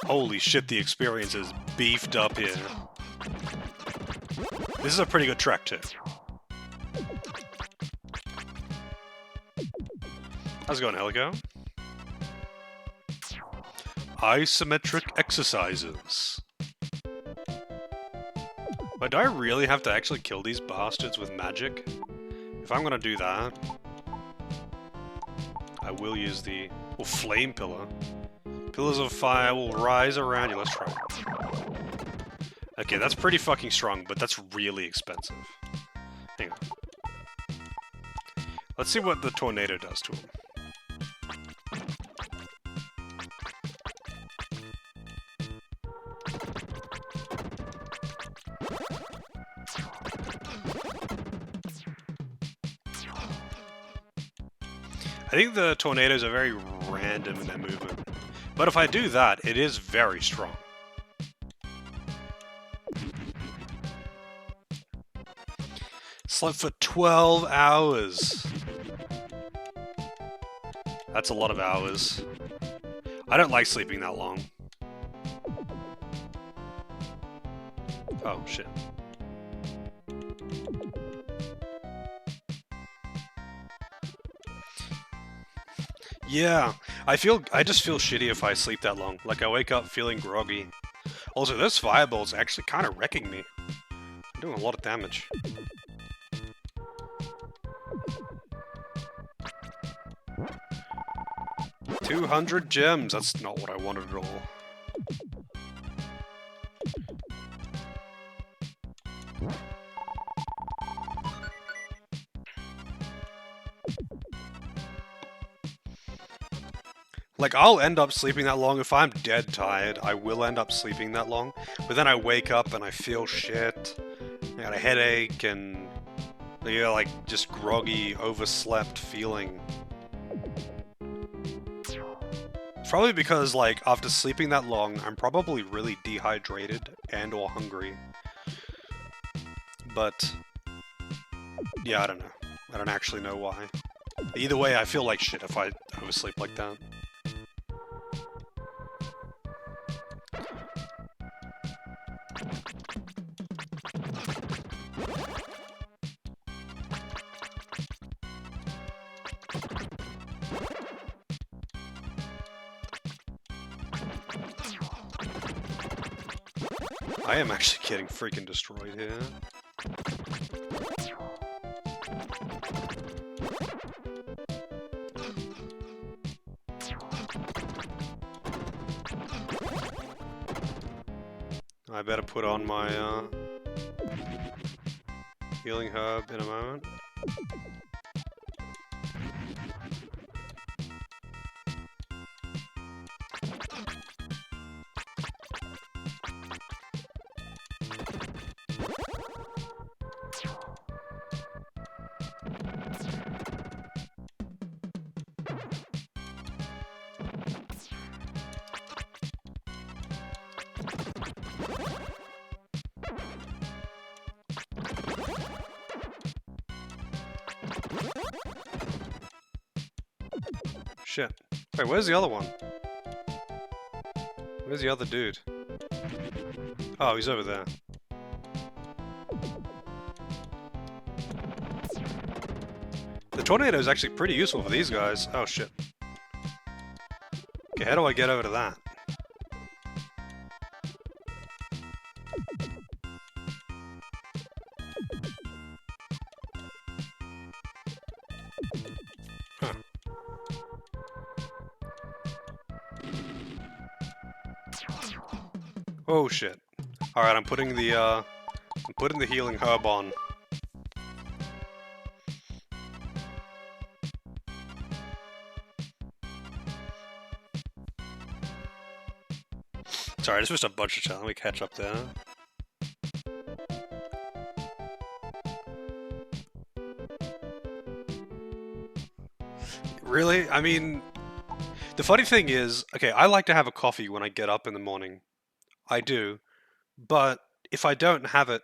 Holy shit, the experience is beefed up here. This is a pretty good track, too. How's it going, Helico? Isometric exercises. But do I really have to actually kill these bastards with magic? If I'm gonna do that, I will use the... well, flame pillar. Pillars of fire will rise around you. Let's try it. Okay, that's pretty fucking strong, but that's really expensive. Hang on. Let's see what the tornado does to him. I think the tornadoes are very random in their movement. But if I do that, it is very strong. slept for 12 hours. That's a lot of hours. I don't like sleeping that long. Oh, shit. Yeah, I just feel shitty if I sleep that long. Like, I wake up feeling groggy. Also, those fireballs are actually kind of wrecking me. I'm doing a lot of damage. $200 gems, that's not what I wanted at all. Like, I'll end up sleeping that long. If I'm dead tired, I will end up sleeping that long. But then I wake up and I feel shit. I got a headache and, yeah, like, just groggy, overslept feeling. Probably because, like, after sleeping that long, I'm probably really dehydrated and or hungry. But, yeah, I don't know. I don't actually know why. Either way, I feel like shit if I oversleep like that. I am actually getting freaking destroyed here. I better put on my healing herb in a moment. Shit. Wait, where's the other one? Where's the other dude? Oh, he's over there. The tornado is actually pretty useful for these guys. Oh, shit. Okay, how do I get over to that? Huh. Oh, shit. Alright, I'm putting the healing herb on. Sorry, I just missed a bunch of chat. Let me catch up there. Really? I mean, the funny thing is, okay, I like to have a coffee when I get up in the morning. I do. But if I don't have it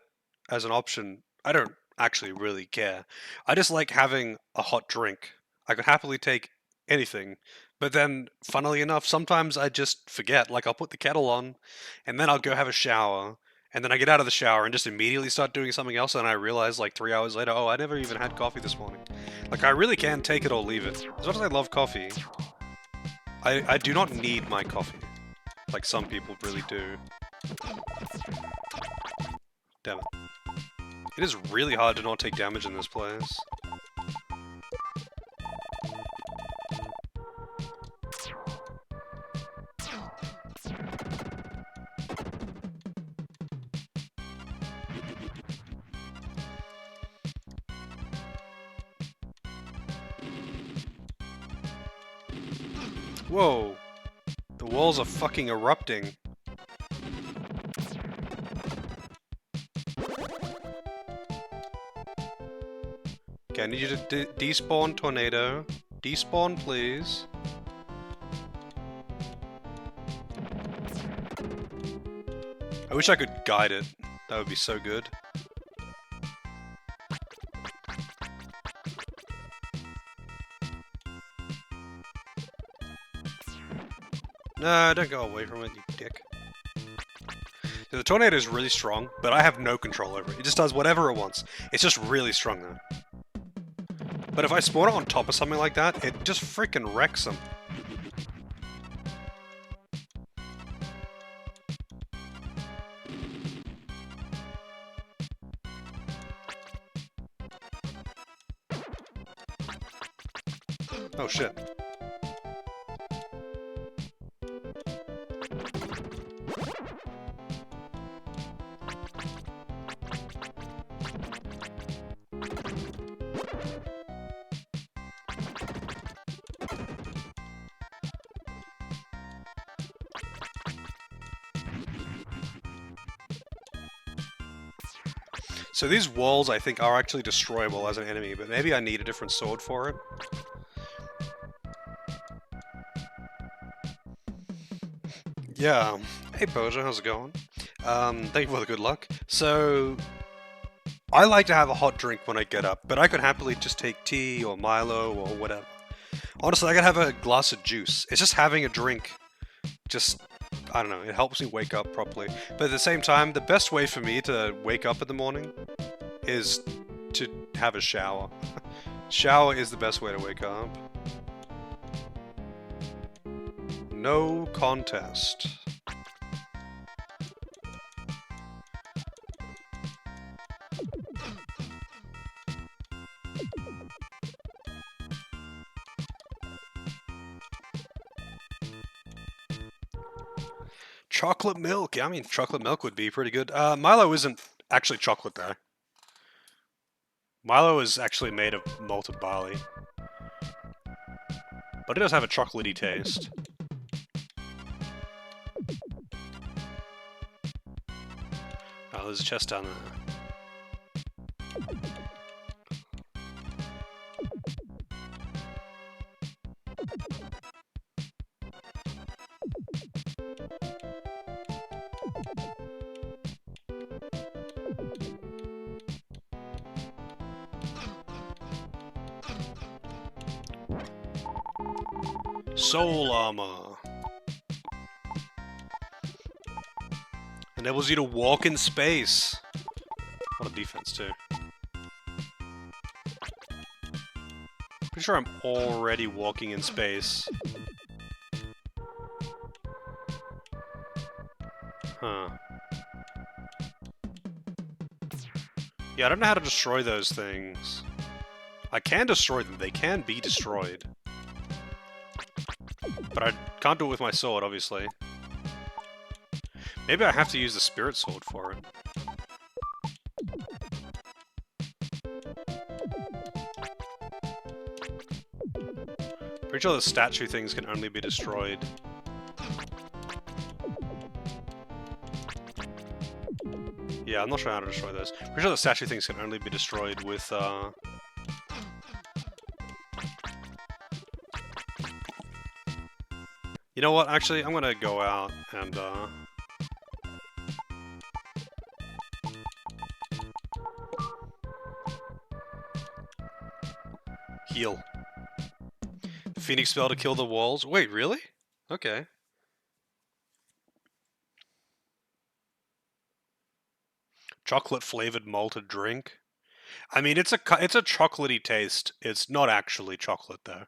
as an option, I don't actually really care. I just like having a hot drink. I could happily take anything. But then, funnily enough, sometimes I just forget. Like, I'll put the kettle on, and then I'll go have a shower, and then I get out of the shower and just immediately start doing something else, and I realize, like, 3 hours later, oh, I never even had coffee this morning. Like, I really can take it or leave it. As much as I love coffee, I do not need my coffee. Like some people really do. Damn it. It is really hard to not take damage in this place. Whoa! The walls are fucking erupting. Okay, I need you to despawn tornado. Despawn, please. I wish I could guide it. That would be so good. No, don't go away from it, you dick. So the tornado is really strong, but I have no control over it. It just does whatever it wants. It's just really strong though. But if I spawn it on top of something like that, it just freaking wrecks them. Oh shit. So these walls, I think, are actually destroyable as an enemy, but maybe I need a different sword for it. Yeah. Hey, Bojo, how's it going? Thank you for the good luck. So, I like to have a hot drink when I get up, but I could happily just take tea or Milo or whatever. Honestly, I could have a glass of juice. It's just having a drink. Just, I don't know, it helps me wake up properly. But at the same time, the best way for me to wake up in the morning is to have a shower. Shower is the best way to wake up. No contest. Chocolate milk. Yeah, I mean, chocolate milk would be pretty good. Milo isn't actually chocolate, though. Milo is actually made of malted barley. But it does have a chocolatey taste. Oh, there's a chest down there. Soul armor. Enables you to walk in space. A lot of defense, too. Pretty sure I'm already walking in space. Huh. Yeah, I don't know how to destroy those things. I can destroy them. They can be destroyed. But I can't do it with my sword, obviously. Maybe I have to use the spirit sword for it. Pretty sure the statue things can only be destroyed. Yeah, I'm not sure how to destroy those. Pretty sure the statue things can only be destroyed with, You know what, actually, I'm gonna go out and, heal. Phoenix spell to kill the walls? Wait, really? Okay. Chocolate-flavored malted drink? I mean, it's a chocolatey taste. It's not actually chocolate, though.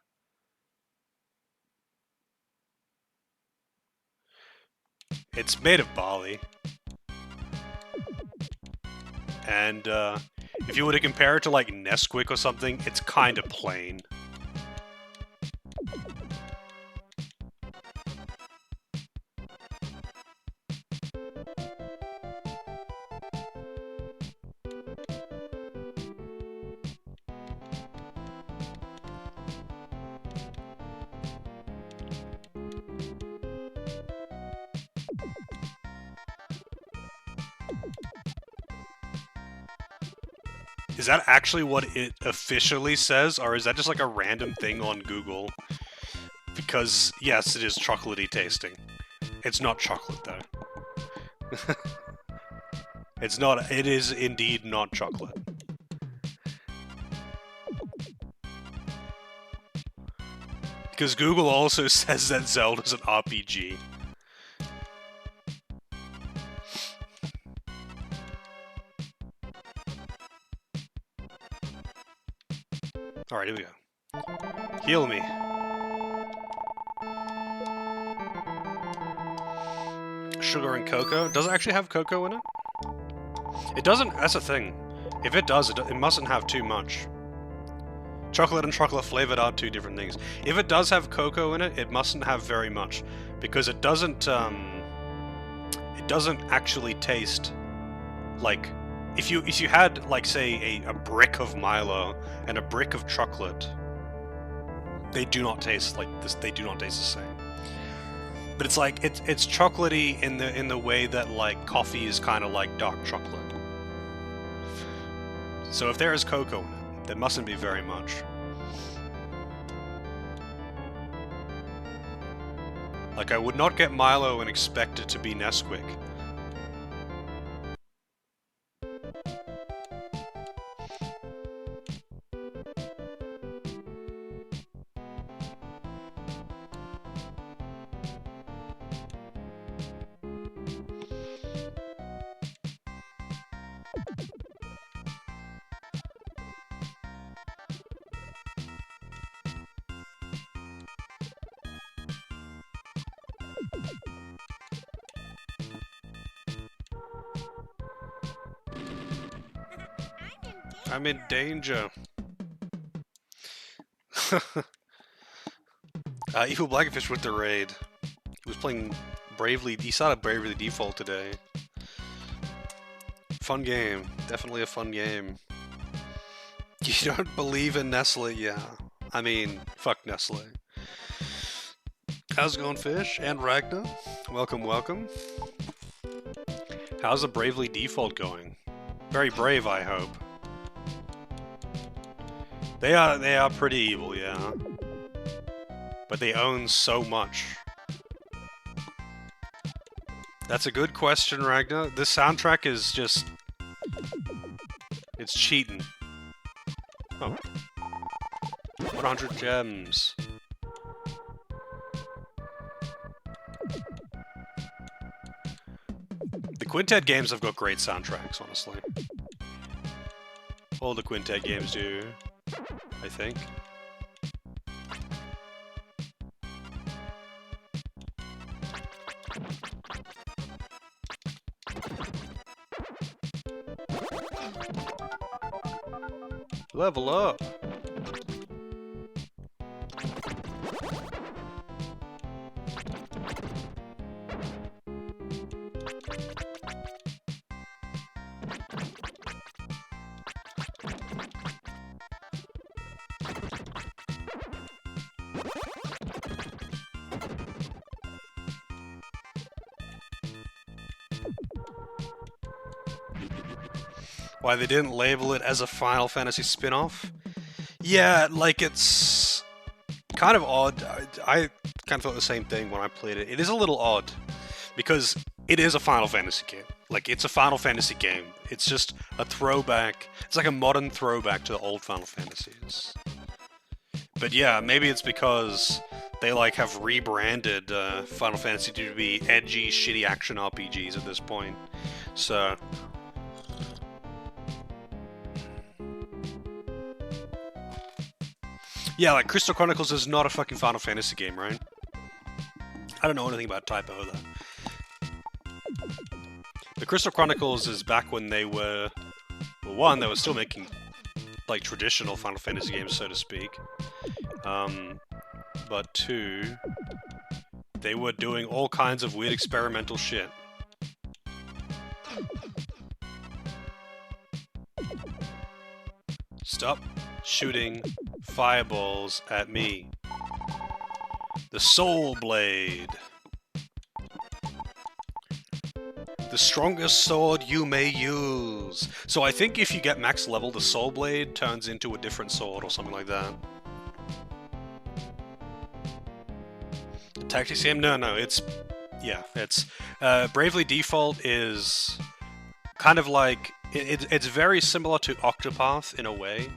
It's made of barley. And, if you were to compare it to, like, Nesquik or something, it's kind of plain. Is that actually what it officially says, or is that just like a random thing on Google? Because, yes, it is chocolatey tasting. It's not chocolate, though. It's not. It is indeed not chocolate. Because Google also says that Zelda's an RPG. Alright, here we go. Heal me. Sugar and cocoa. Does it actually have cocoa in it? It doesn't. That's the thing. If it does, it mustn't have too much. Chocolate and chocolate flavored are two different things. If it does have cocoa in it, it mustn't have very much, because it doesn't actually taste like if you had, like, say a brick of Milo and a brick of chocolate, they do not taste like this. They do not taste the same. But it's like it's chocolatey in the way that, like, coffee is kind of like dark chocolate. So if there is cocoa in it, there mustn't be very much. Like, I would not get Milo and expect it to be Nesquik. I'm in danger. Evil Blackfish with the raid. He was playing Bravely. He started Bravely Default today. Fun game. Definitely a fun game. You don't believe in Nestle? Yeah. I mean, fuck Nestle. How's it going, Fish? And Ragnar? Welcome, welcome. How's the Bravely Default going? Very brave, I hope. They are pretty evil, yeah. But they own so much. That's a good question, Ragnar. This soundtrack is just... it's cheating. Oh. 100 gems. The Quintet games have got great soundtracks, honestly. All the Quintet games do, I think. Level up! Why they didn't label it as a Final Fantasy spin-off? Yeah, like, it's kind of odd. I kind of thought the same thing when I played it. It is a little odd, because it is a Final Fantasy game. Like, it's a Final Fantasy game. It's just a throwback. It's like a modern throwback to the old Final Fantasies. But yeah, maybe it's because they, like, have rebranded Final Fantasy to be edgy, shitty action RPGs at this point. So... yeah, like, Crystal Chronicles is not a fucking Final Fantasy game, right? I don't know anything about Typo, though. The Crystal Chronicles is back when they were... well, one, they were still making, like, traditional Final Fantasy games, so to speak. But two, they were doing all kinds of weird experimental shit. Stop shooting fireballs at me. The Soul Blade. The strongest sword you may use. So I think if you get max level, the Soul Blade turns into a different sword or something like that. The Tactics game? No, it's... yeah, it's... Bravely Default is kind of like... It's very similar to Octopath in a way.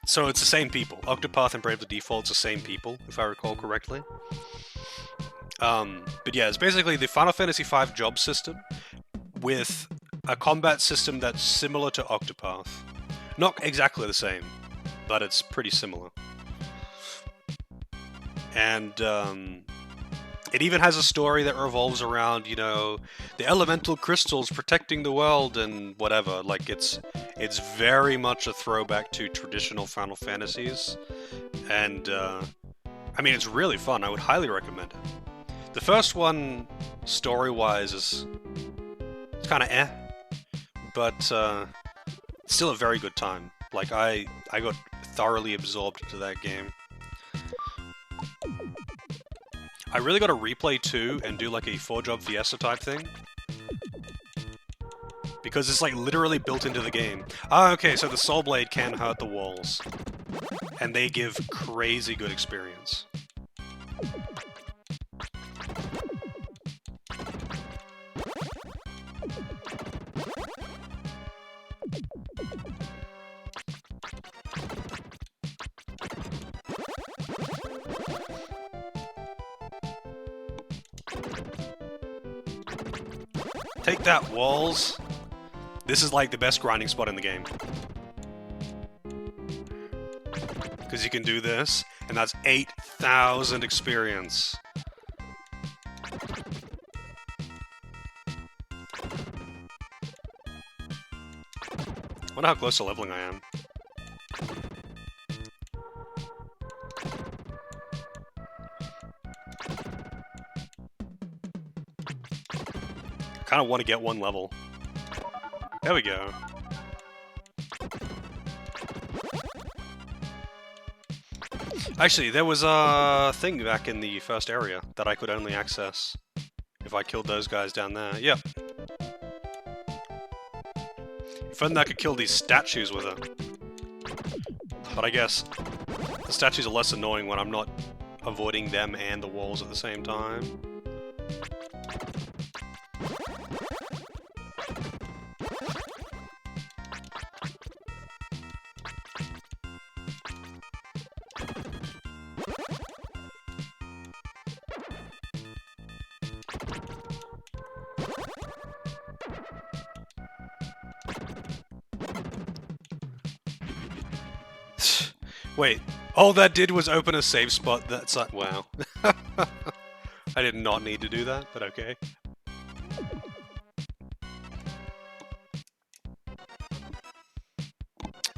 So it's the same people. Octopath and Bravely Default's the same people, if I recall correctly. But yeah, it's basically the Final Fantasy V job system with a combat system that's similar to Octopath. Not exactly the same, but it's pretty similar. And it even has a story that revolves around, you know, the elemental crystals protecting the world and whatever. Like, it's very much a throwback to traditional Final Fantasies. And, I mean, it's really fun. I would highly recommend it. The first one, story-wise, it's kind of eh. But, still a very good time. Like, I got thoroughly absorbed into that game. I really got to replay 2 and do like a 4-job Fiesta type thing. Because it's like literally built into the game. Ah, okay, so the Soul Blade can hurt the walls. And they give crazy good experience. Take that, walls! This is like the best grinding spot in the game. Because you can do this, and that's 8,000 experience. I wonder how close to leveling I am. I kind of want to get one level. There we go. Actually, there was a thing back in the first area that I could only access if I killed those guys down there. Yep. If only I could kill these statues with it. But I guess the statues are less annoying when I'm not avoiding them and the walls at the same time. Wait, all that did was open a save spot. That's like, wow. I did not need to do that, but okay.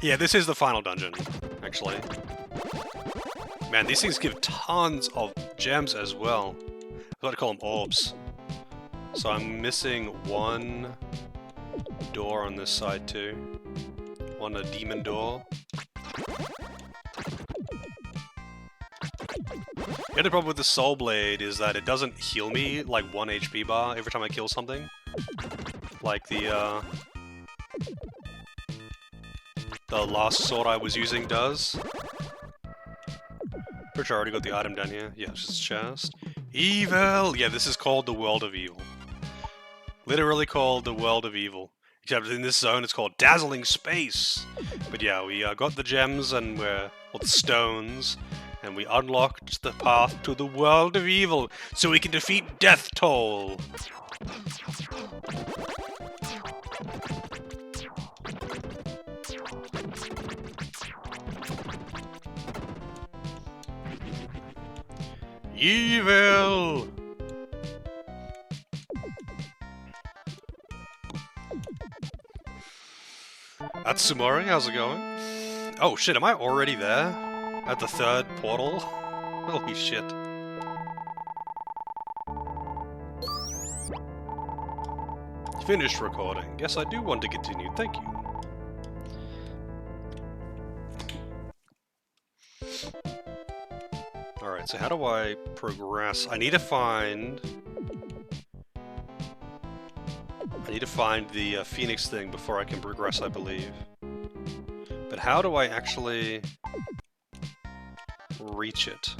Yeah, this is the final dungeon, actually. Man, these things give tons of gems as well. I've got to call them orbs. So I'm missing one door on this side too. One a demon door. The only problem with the Soul Blade is that it doesn't heal me like 1 HP bar every time I kill something. Like the last sword I was using does. Pretty sure I already got the item down here. Yeah, it's just chest. Evil! Yeah, this is called the World of Evil. Literally called the World of Evil. Except in this zone it's called Dazzling Space! But yeah, we got the gems and or the stones. And we unlocked the path to the World of Evil, so we can defeat Death Toll! Evil! Atsumori, how's it going? Oh shit, am I already there? At the third portal? Holy shit. Finished recording. Yes, I do want to continue. Thank you. Alright, so how do I progress? I need to find the Phoenix thing before I can progress, I believe. But how do I actually reach it?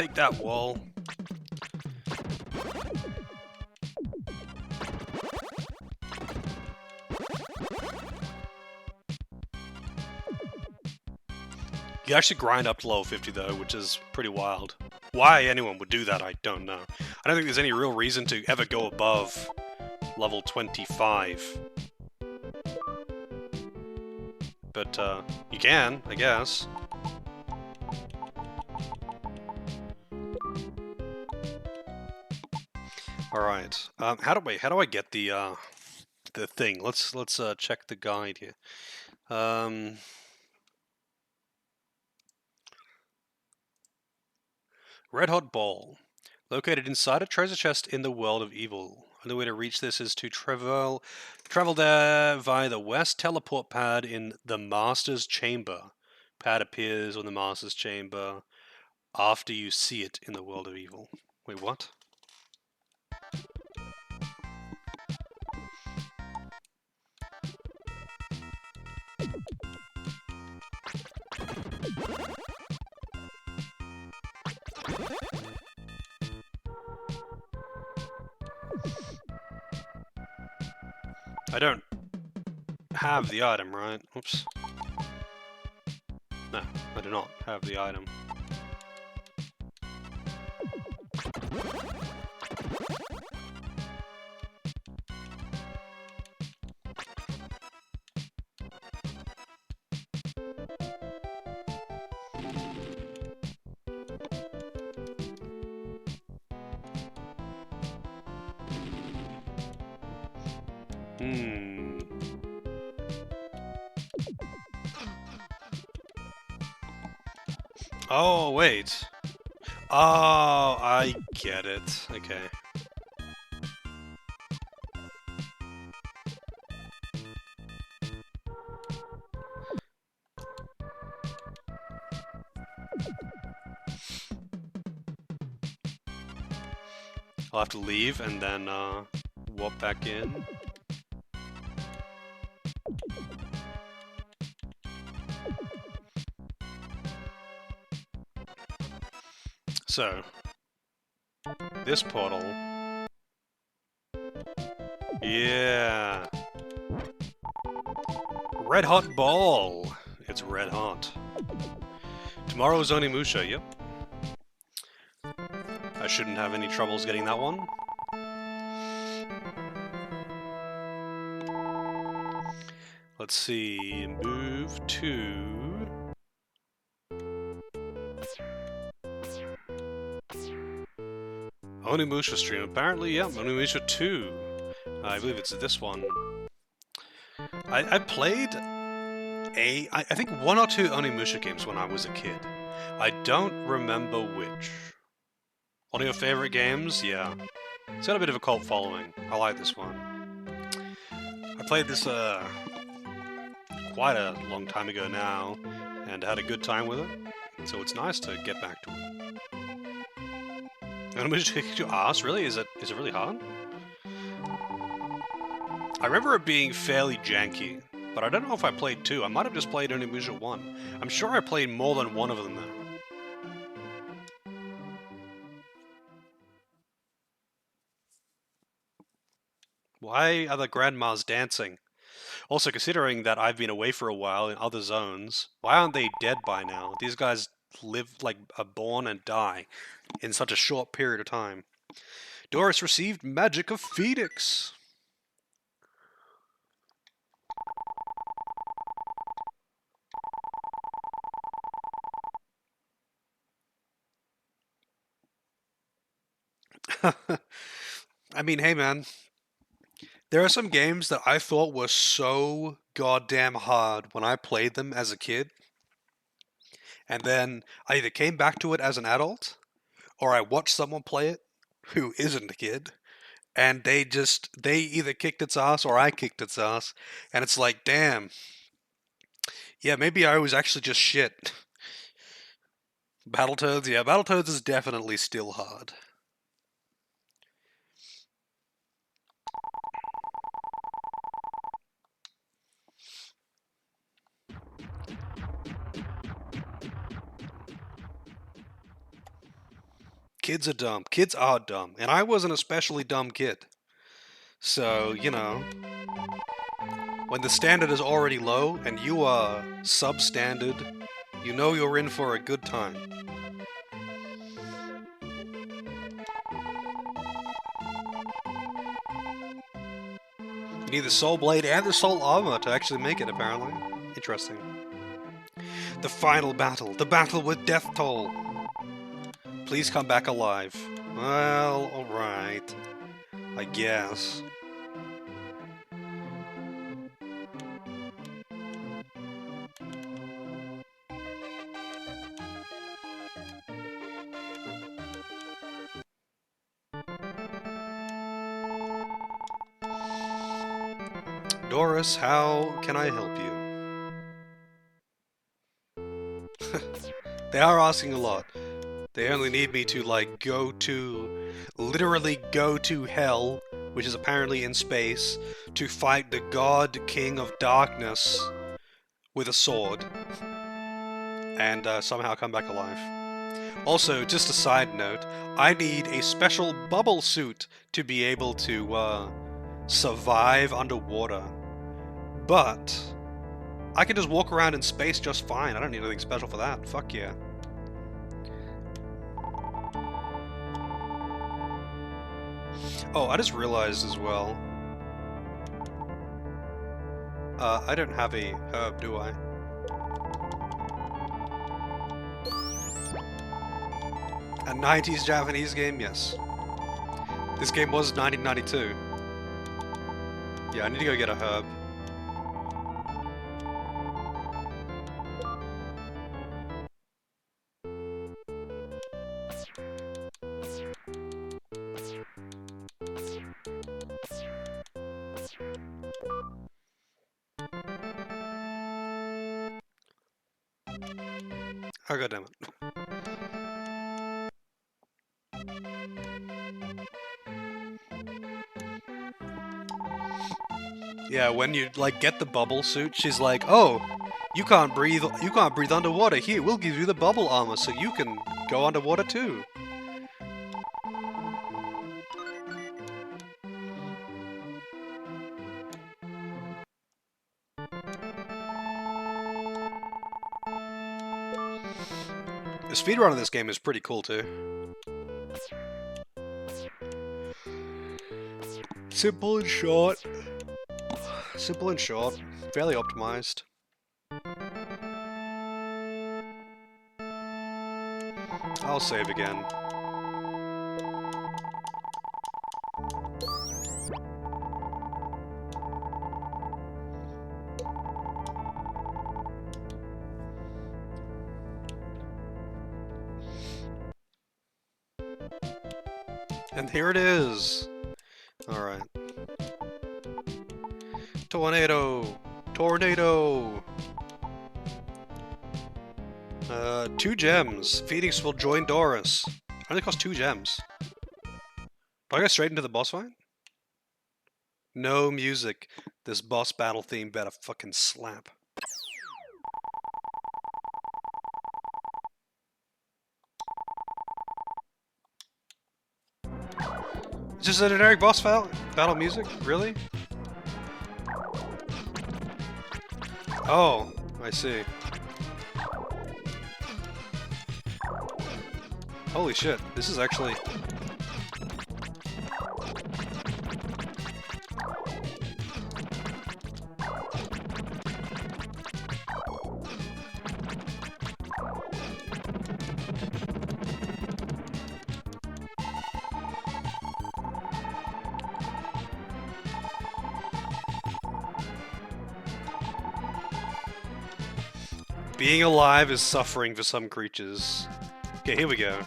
take that wall. You actually grind up to level 50 though, which is pretty wild. Why anyone would do that, I don't know. I don't think there's any real reason to ever go above level 25. But, you can, I guess. Alright, how do I get the thing? Let's check the guide here. Red Hot Ball. Located inside a treasure chest in the world of evil. Only way to reach this is to travel there via the west teleport pad in the Master's Chamber. Pad appears on the Master's Chamber after you see it in the world of evil. Wait, what? I don't have the item, right? Oops. No, I do not have the item. Oh, wait. Oh, I get it. Okay. I'll have to leave and then warp back in. So, this portal. Yeah. Red Hot Ball. It's red hot. Tomorrow's Onimusha, yep. I shouldn't have any troubles getting that one. Let's see, move to... Onimusha stream, apparently, yeah, Onimusha 2. I believe it's this one. I played I think one or two Onimusha games when I was a kid. I don't remember which. One of your favorite games? Yeah. It's got a bit of a cult following. I like this one. I played this quite a long time ago now, and had a good time with it. So it's nice to get back to it. Onimusha kicked your ass? Really? Is it really hard? I remember it being fairly janky, but I don't know if I played 2. I might have just played Onimusha 1. I'm sure I played more than one of them though. Why are the grandmas dancing? Also, considering that I've been away for a while in other zones, why aren't they dead by now? These guys live, like, are born and die in such a short period of time. Doris received Magic of Phoenix! I mean, hey man, there are some games that I thought were so goddamn hard when I played them as a kid, and then I either came back to it as an adult, or I watched someone play it who isn't a kid, and they either kicked its ass or I kicked its ass, and it's like, damn, yeah, maybe I was actually just shit. Battletoads, yeah, Battletoads is definitely still hard. Kids are dumb. Kids are dumb. And I was an especially dumb kid. So, you know, when the standard is already low and you are substandard, you know you're in for a good time. You need the Soul Blade and the Soul Armor to actually make it, apparently. Interesting. The final battle. The battle with Death Toll. Please come back alive. Well, alright. I guess. Doris, how can I help you? They are asking a lot. They only need me to, like, literally go to hell, which is apparently in space, to fight the God King of Darkness with a sword, and somehow come back alive. Also, just a side note, I need a special bubble suit to be able to survive underwater. But I can just walk around in space just fine. I don't need anything special for that. Fuck yeah. Oh, I just realized as well. I don't have a herb, do I? A 90s Japanese game? Yes. This game was 1992. Yeah, I need to go get a herb. Oh, goddammit. Yeah, when you, like, get the bubble suit, she's like, oh, you can't breathe underwater. Here, we'll give you the bubble armor so you can go underwater too. The speedrun of this game is pretty cool too. Simple and short. Simple and short. Fairly optimized. I'll save again. And here it is! Alright. Tornado! Tornado! 2 gems. Phoenix will join Doris. Only cost 2 gems. Do I go straight into the boss fight? No music. This boss battle theme better fucking slap. It's just a generic boss battle music? Really? Oh, I see. Holy shit, this is actually... Being alive is suffering for some creatures. Okay, here we go.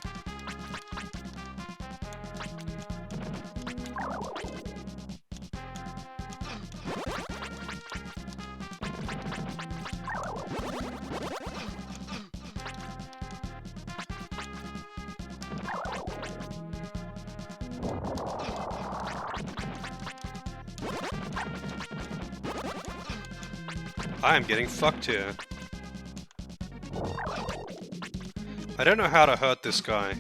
I am getting fucked here. I don't know how to hurt this guy.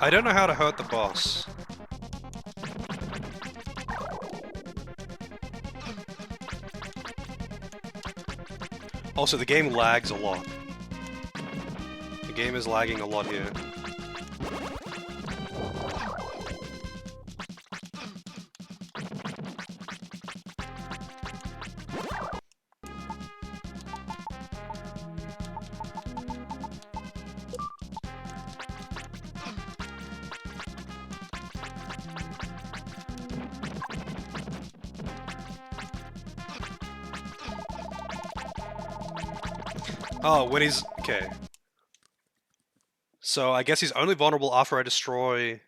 I don't know how to hurt the boss. Also, the game lags a lot. The game is lagging a lot here. Oh, when he's... okay. So, I guess he's only vulnerable after I destroy...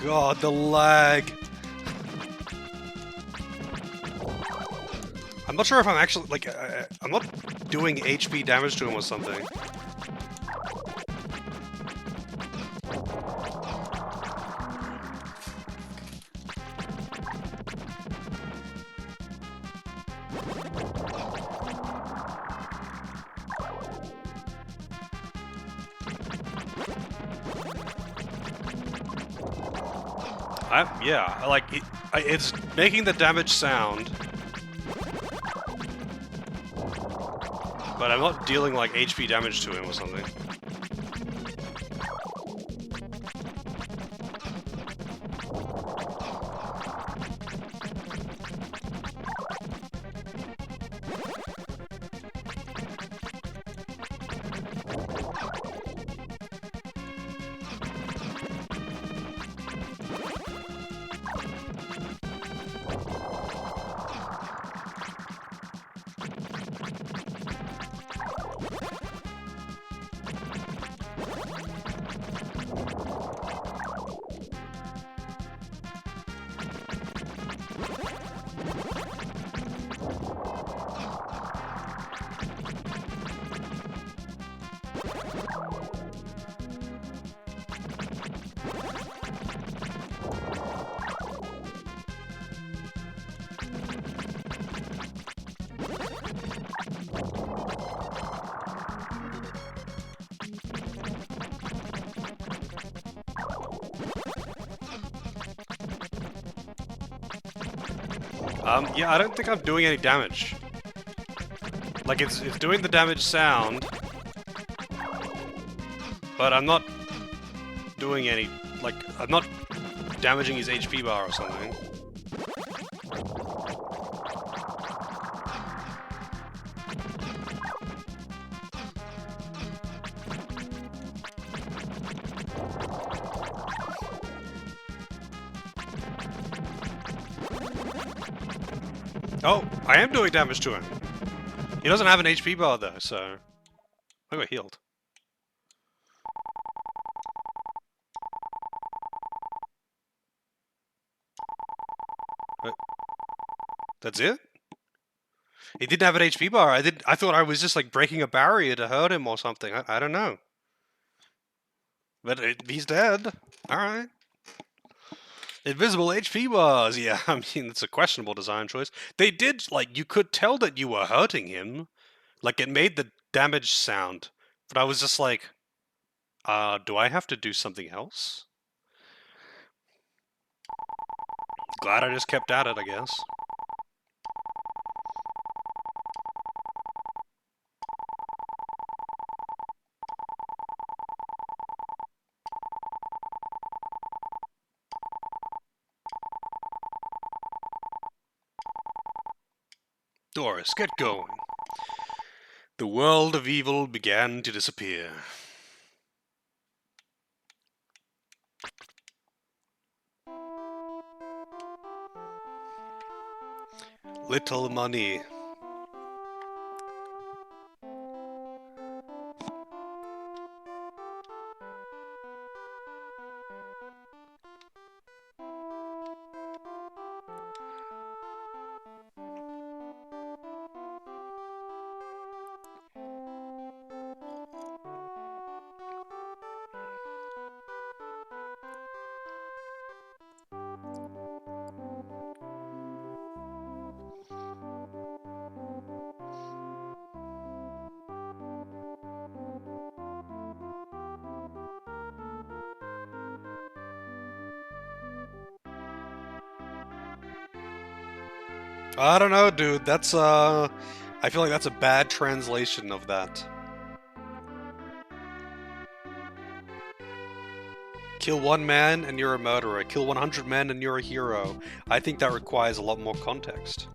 God, the lag! I'm not sure if I'm actually, like, I'm not doing HP damage to him or something. Yeah, like, it's making the damage sound, but I'm not dealing, like, HP damage to him or something. Yeah, I don't think I'm doing any damage. Like, it's doing the damage sound, but I'm not doing any, like, I'm not damaging his HP bar or something. Oh, I am doing damage to him. He doesn't have an HP bar though, so I got healed. That's it? He didn't have an HP bar. I thought I was just like breaking a barrier to hurt him or something. I don't know. But he's dead. All right. Invisible HP bars. Yeah, I mean it's a questionable design choice. They did like you could tell that you were hurting him. Like it made the damage sound, but I was just like, do I have to do something else? Glad I just kept at it, I guess. Doris, get going. The world of evil began to disappear. Little money. I don't know, dude. That's I feel like that's a bad translation of that. Kill one man and you're a murderer. Kill 100 men and you're a hero. I think that requires a lot more context.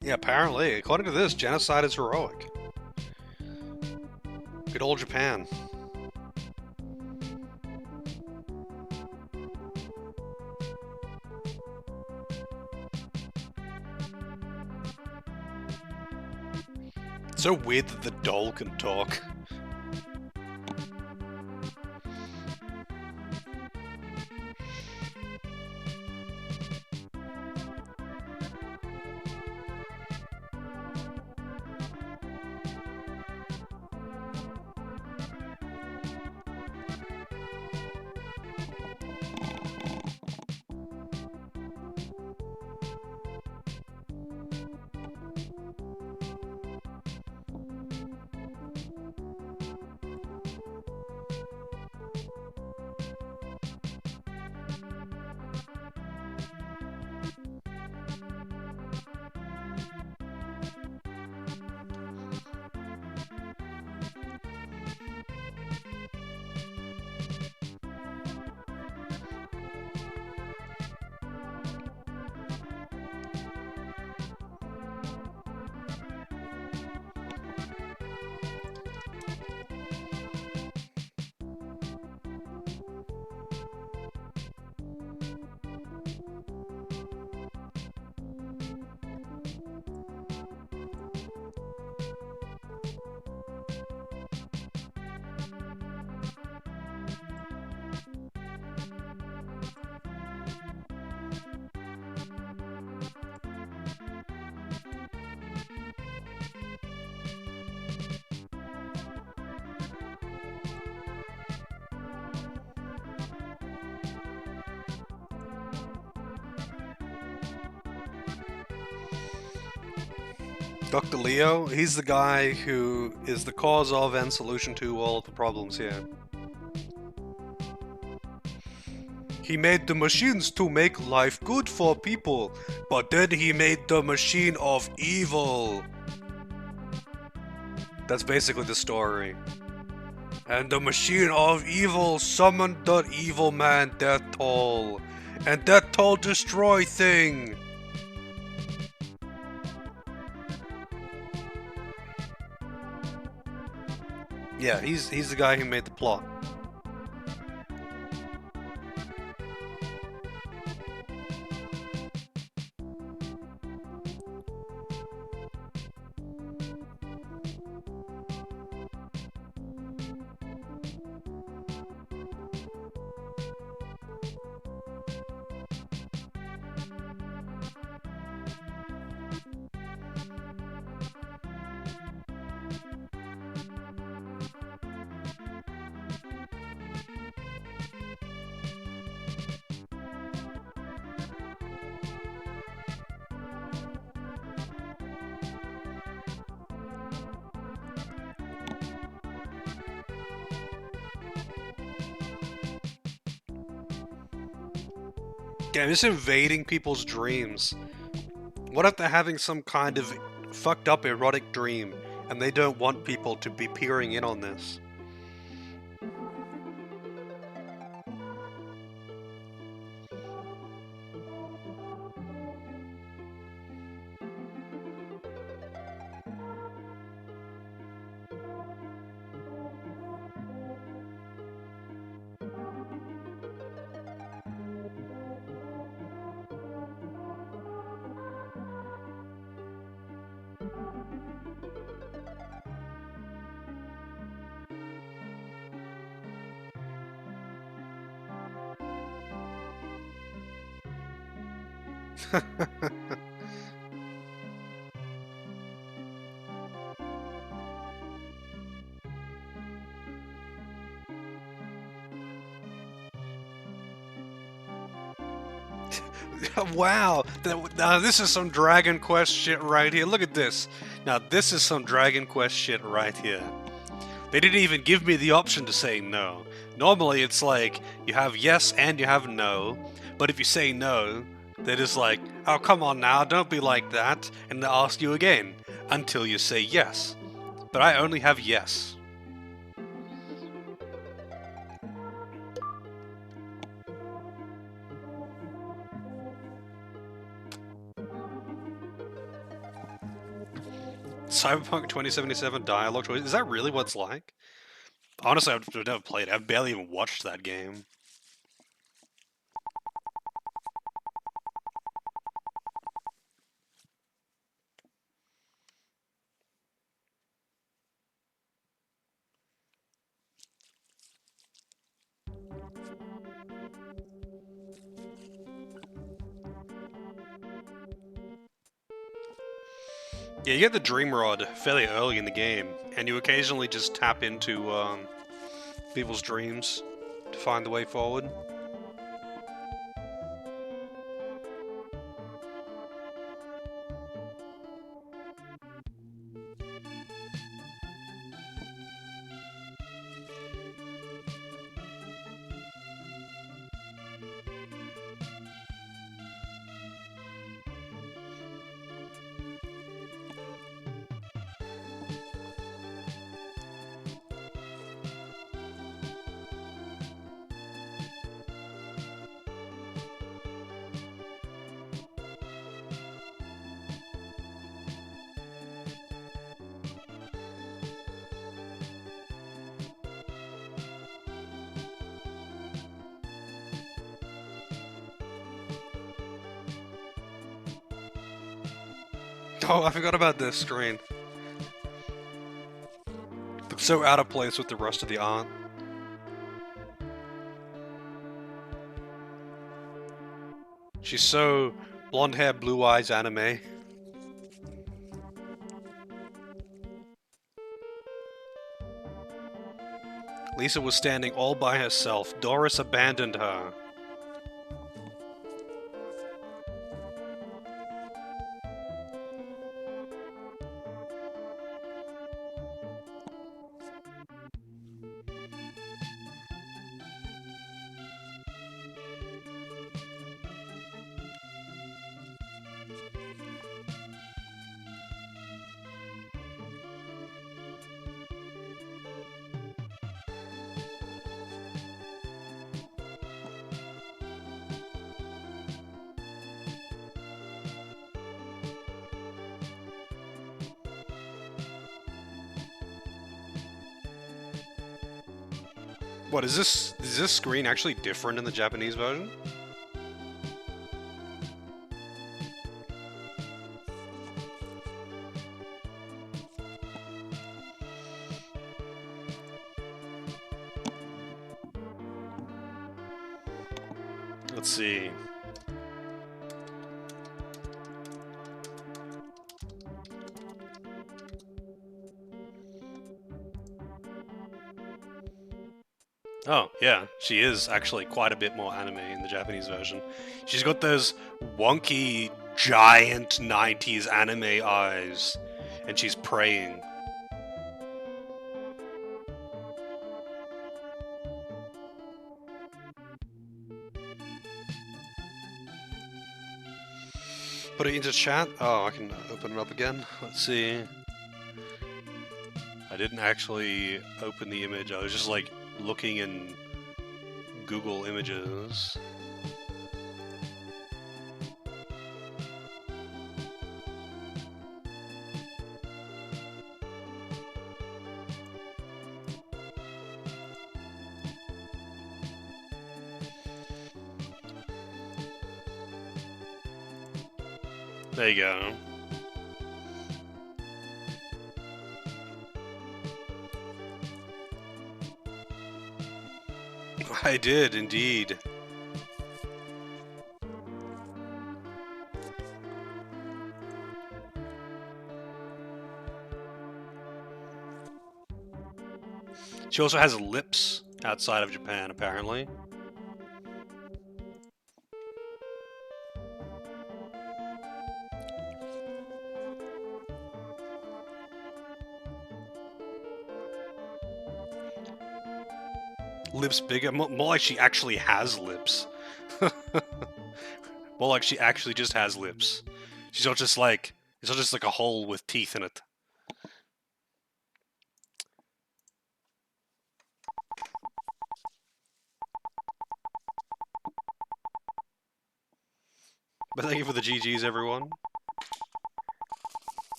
Yeah, apparently. According to this, genocide is heroic. Good old Japan. It's so weird that the doll can talk. Dr. Leo, he's the guy who is the cause of and solution to all of the problems here. He made the machines to make life good for people, but then he made the machine of evil. That's basically the story. And the machine of evil summoned the evil man Death Toll. And Death Toll destroy thing. Yeah, he's the guy who made the plot. Yeah, just invading people's dreams. What if they're having some kind of fucked up erotic dream and they don't want people to be peering in on this? Wow, now this is some Dragon Quest shit right here. Look at this. Now this is some Dragon Quest shit right here. They didn't even give me the option to say no. Normally it's like, you have yes and you have no, but if you say no, they're just like, oh come on now, don't be like that, and they ask you again, until you say yes. But I only have yes. Cyberpunk 2077 dialogue choice, is that really what it's like? Honestly, I've never played it, I've barely even watched that game. Yeah, you get the Dream Rod fairly early in the game, and you occasionally just tap into people's dreams to find the way forward. Oh, I forgot about this screen. Looks so out of place with the rest of the art. She's so blonde hair, blue eyes anime. Lisa was standing all by herself. Doris abandoned her. What is this? Is this screen actually different in the Japanese version? Let's see. Oh, yeah, she is actually quite a bit more anime in the Japanese version. She's got those wonky, giant 90s anime eyes, and she's praying. Put it into chat. Oh, I can open it up again. Let's see. I didn't actually open the image. I was just like looking in Google Images. There you go. I did, indeed. She also has lips outside of Japan, apparently. Lips bigger? More like she actually has lips. More like she actually just has lips. She's not just like... It's not just like a hole with teeth in it. But thank you for the GGs, everyone.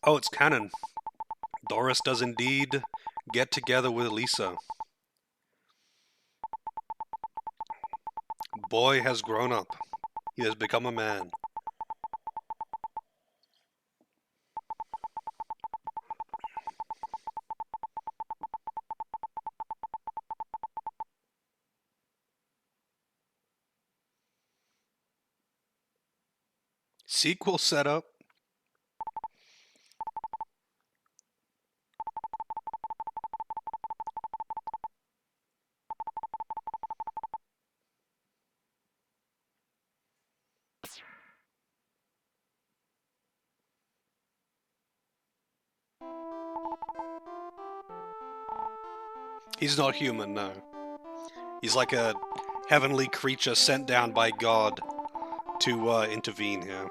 Oh, it's canon. Doris does indeed get together with Lisa. Boy has grown up. He has become a man. Sequel setup. He's not human, no. He's like a heavenly creature sent down by God to intervene here.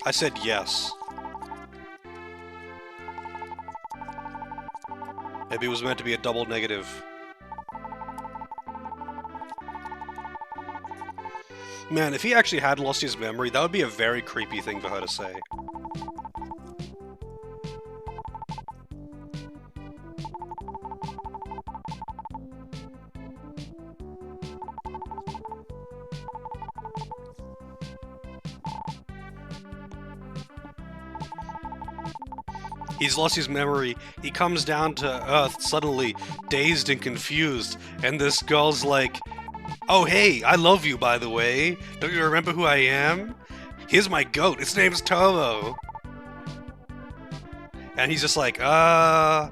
I said yes. Maybe it was meant to be a double negative. Man, if he actually had lost his memory, that would be a very creepy thing for her to say. He's lost his memory. He comes down to Earth suddenly, dazed and confused, and this girl's like, "Oh hey, I love you, by the way. Don't you remember who I am? Here's my goat. Its name's Turbo." And he's just like, I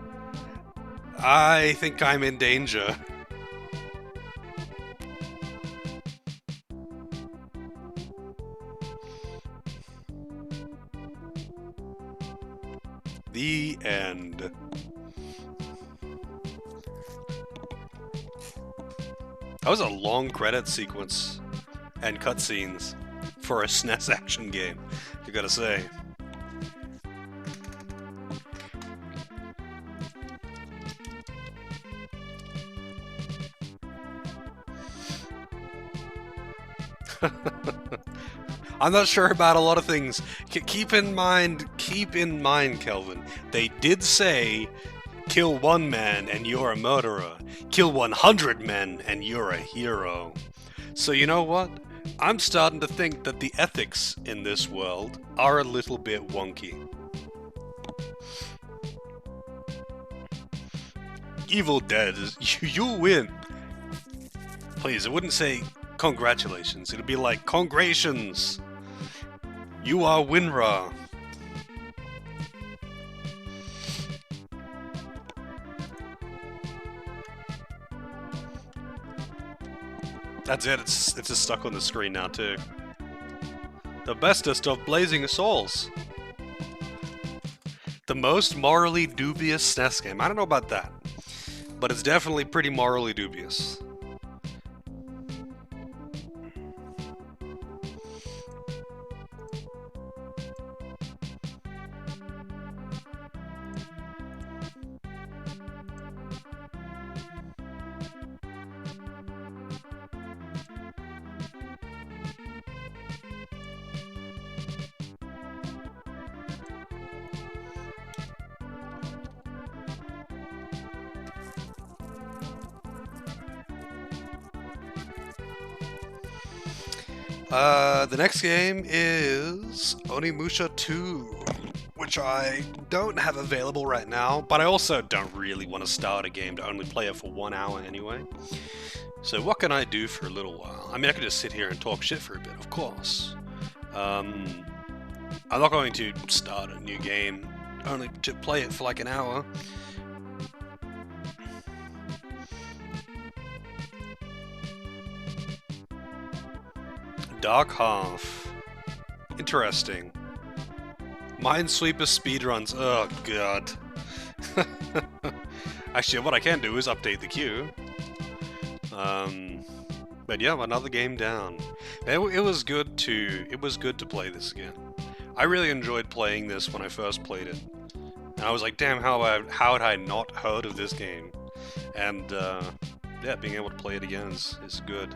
think I'm in danger. The end. That was a long credit sequence and cutscenes for a SNES action game, you gotta say. I'm not sure about a lot of things. Keep in mind, Kelvin, they did say, kill one man and you're a murderer. Kill 100 men and you're a hero. So you know what? I'm starting to think that the ethics in this world are a little bit wonky. Evil Dead is you win. Please, it wouldn't say congratulations. It'd be like congrations. You are Winra. That's it. It's just stuck on the screen now too. The bestest of Blazing Souls. The most morally dubious SNES game. I don't know about that, but it's definitely pretty morally dubious. The next game is Onimusha 2, which I don't have available right now, but I also don't really want to start a game to only play it for 1 hour anyway. So what can I do for a little while? I mean, I could just sit here and talk shit for a bit, of course. I'm not going to start a new game only to play it for like an hour. Dark Half. Interesting. Minesweeper speedruns. Oh, God. Actually, what I can do is update the queue. But yeah, another game down. It was good to play this again. I really enjoyed playing this when I first played it. And I was like, damn, how had I not heard of this game? And yeah, being able to play it again is good.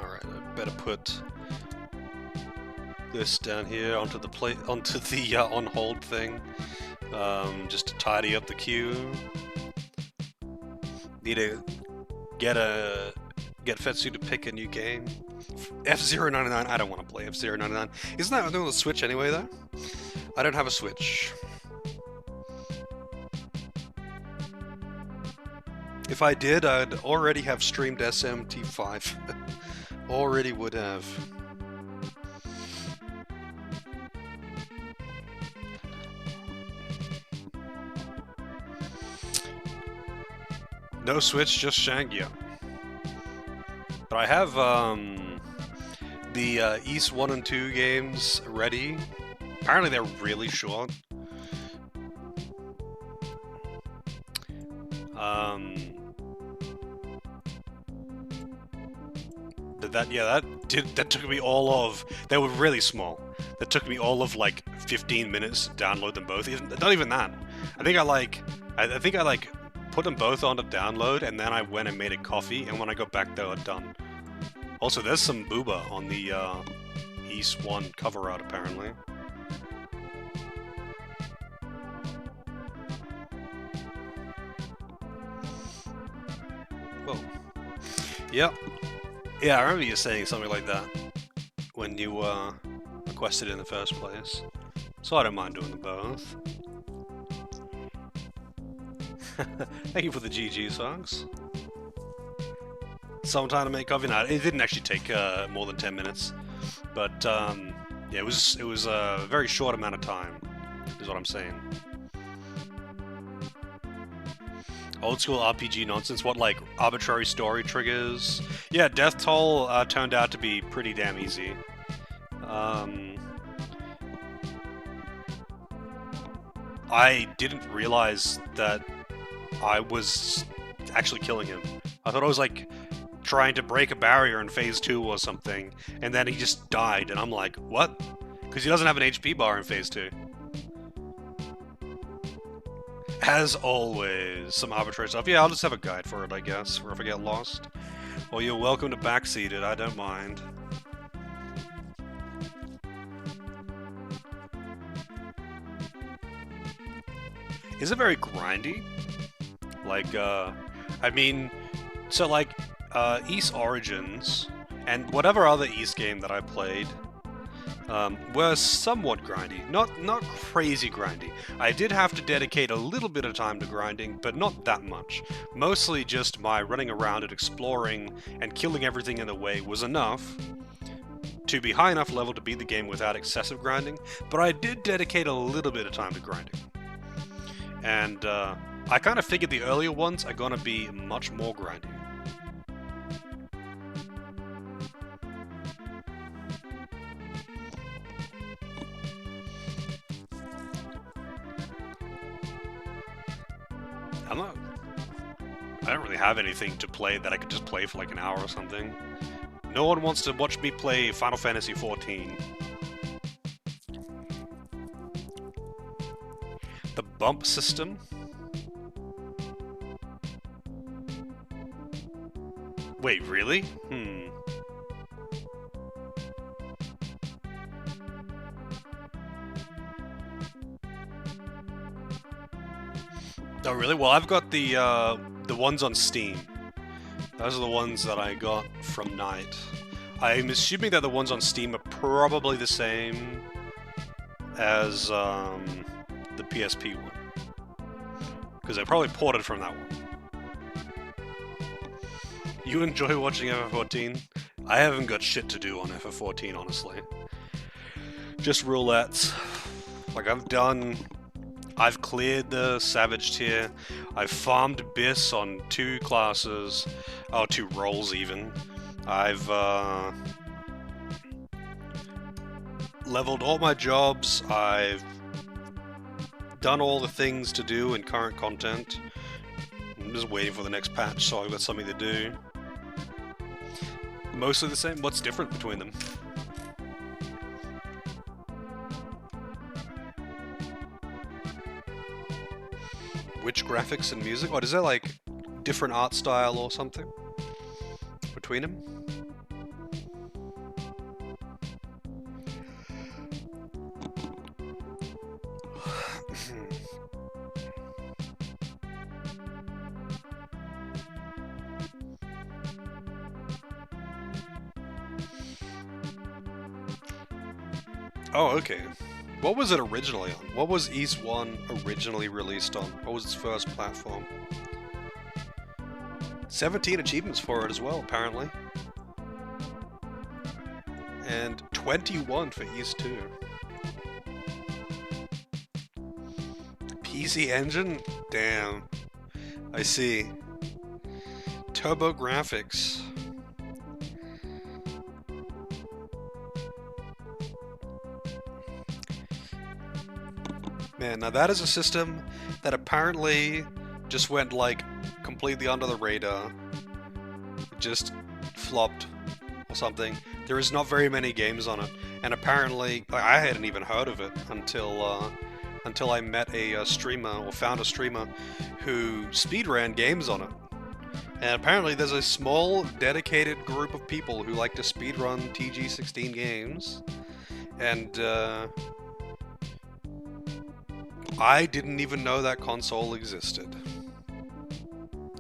Alright, I better put this down here onto the on hold thing, just to tidy up the queue. Need to get Fetsu to pick a new game. F-099, I don't want to play F-099. Isn't that on the Switch anyway, though? I don't have a Switch. If I did, I'd already have streamed SMT5. Already would have. No Switch, just Shank, yeah. But I have the East 1 and 2 games ready. Apparently they're really short. That took me all of... They were really small. That took me all of like 15 minutes to download them both. Not even that. I think I put them both on to download, and then I went and made a coffee, and when I got back they were done. Also, there's some booba on the East 1 cover art, apparently. Whoa. Yep. Yeah, I remember you saying something like that when you requested it in the first place. So I don't mind doing them both. Thank you for the GG songs. Some time to make coffee. No, it didn't actually take more than 10 minutes, but yeah, it was a very short amount of time, is what I'm saying. Old school RPG nonsense. What, like arbitrary story triggers? Yeah, Death Toll turned out to be pretty damn easy. I didn't realize that I was actually killing him. I thought I was like trying to break a barrier in phase 2 or something, and then he just died, and I'm like, what? Because he doesn't have an HP bar in phase 2. As always, some arbitrary stuff. Yeah, I'll just have a guide for it, I guess, or if I get lost. Well, you're welcome to backseat it, I don't mind. Is it very grindy? Like, I mean, so like, East Origins and whatever other East game that I played were somewhat grindy. Not crazy grindy. I did have to dedicate a little bit of time to grinding, but not that much. Mostly just my running around and exploring and killing everything in the way was enough to be high enough level to beat the game without excessive grinding, but I did dedicate a little bit of time to grinding. And I kind of figured the earlier ones are gonna be much more grindy. I don't really have anything to play that I could just play for like an hour or something. No one wants to watch me play Final Fantasy XIV. The bump system? Wait, really? Oh, really? Well, I've got the ones on Steam. Those are the ones that I got from Night. I'm assuming that the ones on Steam are probably the same as the PSP one. Because I probably ported from that one. You enjoy watching FF14? I haven't got shit to do on FF14, honestly. Just roulettes. Like, I've cleared the Savage tier. I've farmed Abyss on 2 classes. Oh, 2 roles even. I've leveled all my jobs. I've done all the things to do in current content. I'm just waiting for the next patch, so I've got something to do. Mostly the same. What's different between them? Which graphics and music? What is there, like, different art style or something between them? Oh, okay. What was it originally on? What was East 1 originally released on? What was its first platform? 17 achievements for it as well, apparently. And 21 for East 2. PC Engine? Damn. I see. Turbo graphics. Man, now that is a system that apparently just went, like, completely under the radar. It just flopped or something. There is not very many games on it, and apparently I hadn't even heard of it until I met a streamer, or found a streamer who speedran games on it. And apparently there's a small, dedicated group of people who like to speedrun TG16 games, and I didn't even know that console existed.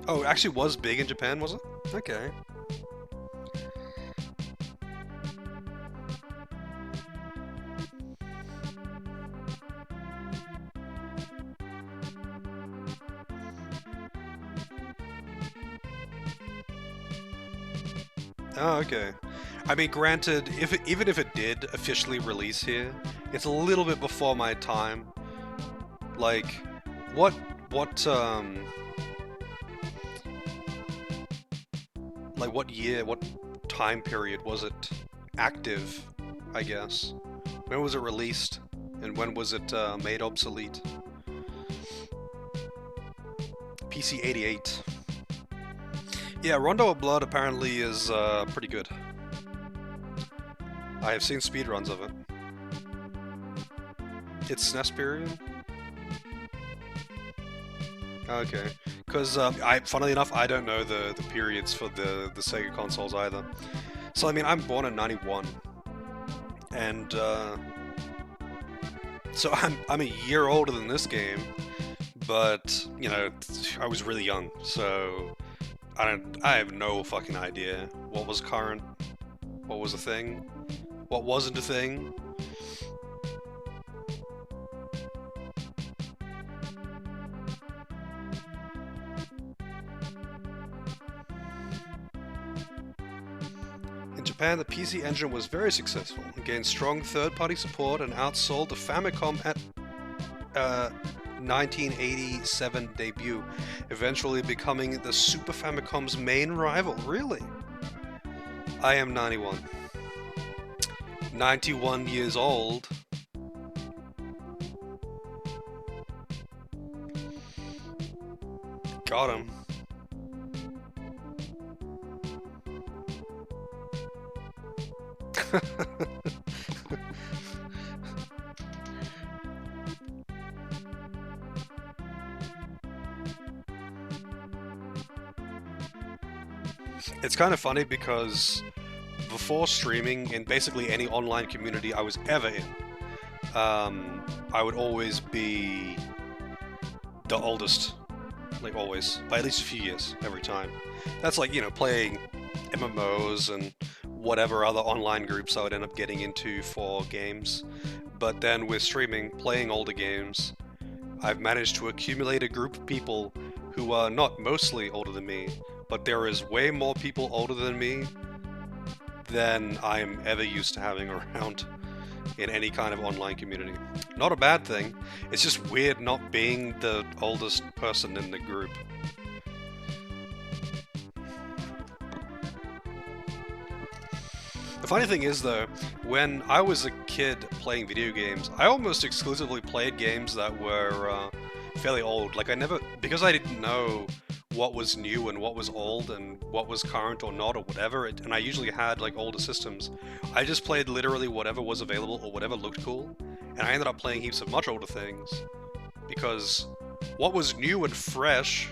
Oh, it actually was big in Japan, was it? Okay. Oh, okay. I mean, granted, even if it did officially release here, it's a little bit before my time. Like, what year, what time period was it active, I guess? When was it released? And when was it made obsolete? PC 88. Yeah, Rondo of Blood apparently is pretty good. I have seen speedruns of it. It's SNES period? Okay, because funnily enough, I don't know the periods for the Sega consoles either. So I mean, I'm born in '91, and so I'm a year older than this game, But, you know, I was really young, so I have no fucking idea what was current, what was a thing, what wasn't a thing. In Japan, the PC Engine was very successful and gained strong third-party support and outsold the Famicom at 1987 debut, eventually becoming the Super Famicom's main rival. Really? I am 91. 91 years old. Got him. It's kind of funny because before streaming in basically any online community I was ever in, I would always be the oldest, like always, by at least a few years every time. That's like, you know, playing MMOs and whatever other online groups I would end up getting into for games. But then with streaming, playing older games, I've managed to accumulate a group of people who are not mostly older than me, but there is way more people older than me than I'm ever used to having around in any kind of online community. Not a bad thing, it's just weird not being the oldest person in the group. The funny thing is though, when I was a kid playing video games, I almost exclusively played games that were fairly old. Like because I didn't know what was new and what was old and what was current or not or whatever, and I usually had like older systems, I just played literally whatever was available or whatever looked cool, and I ended up playing heaps of much older things, because what was new and fresh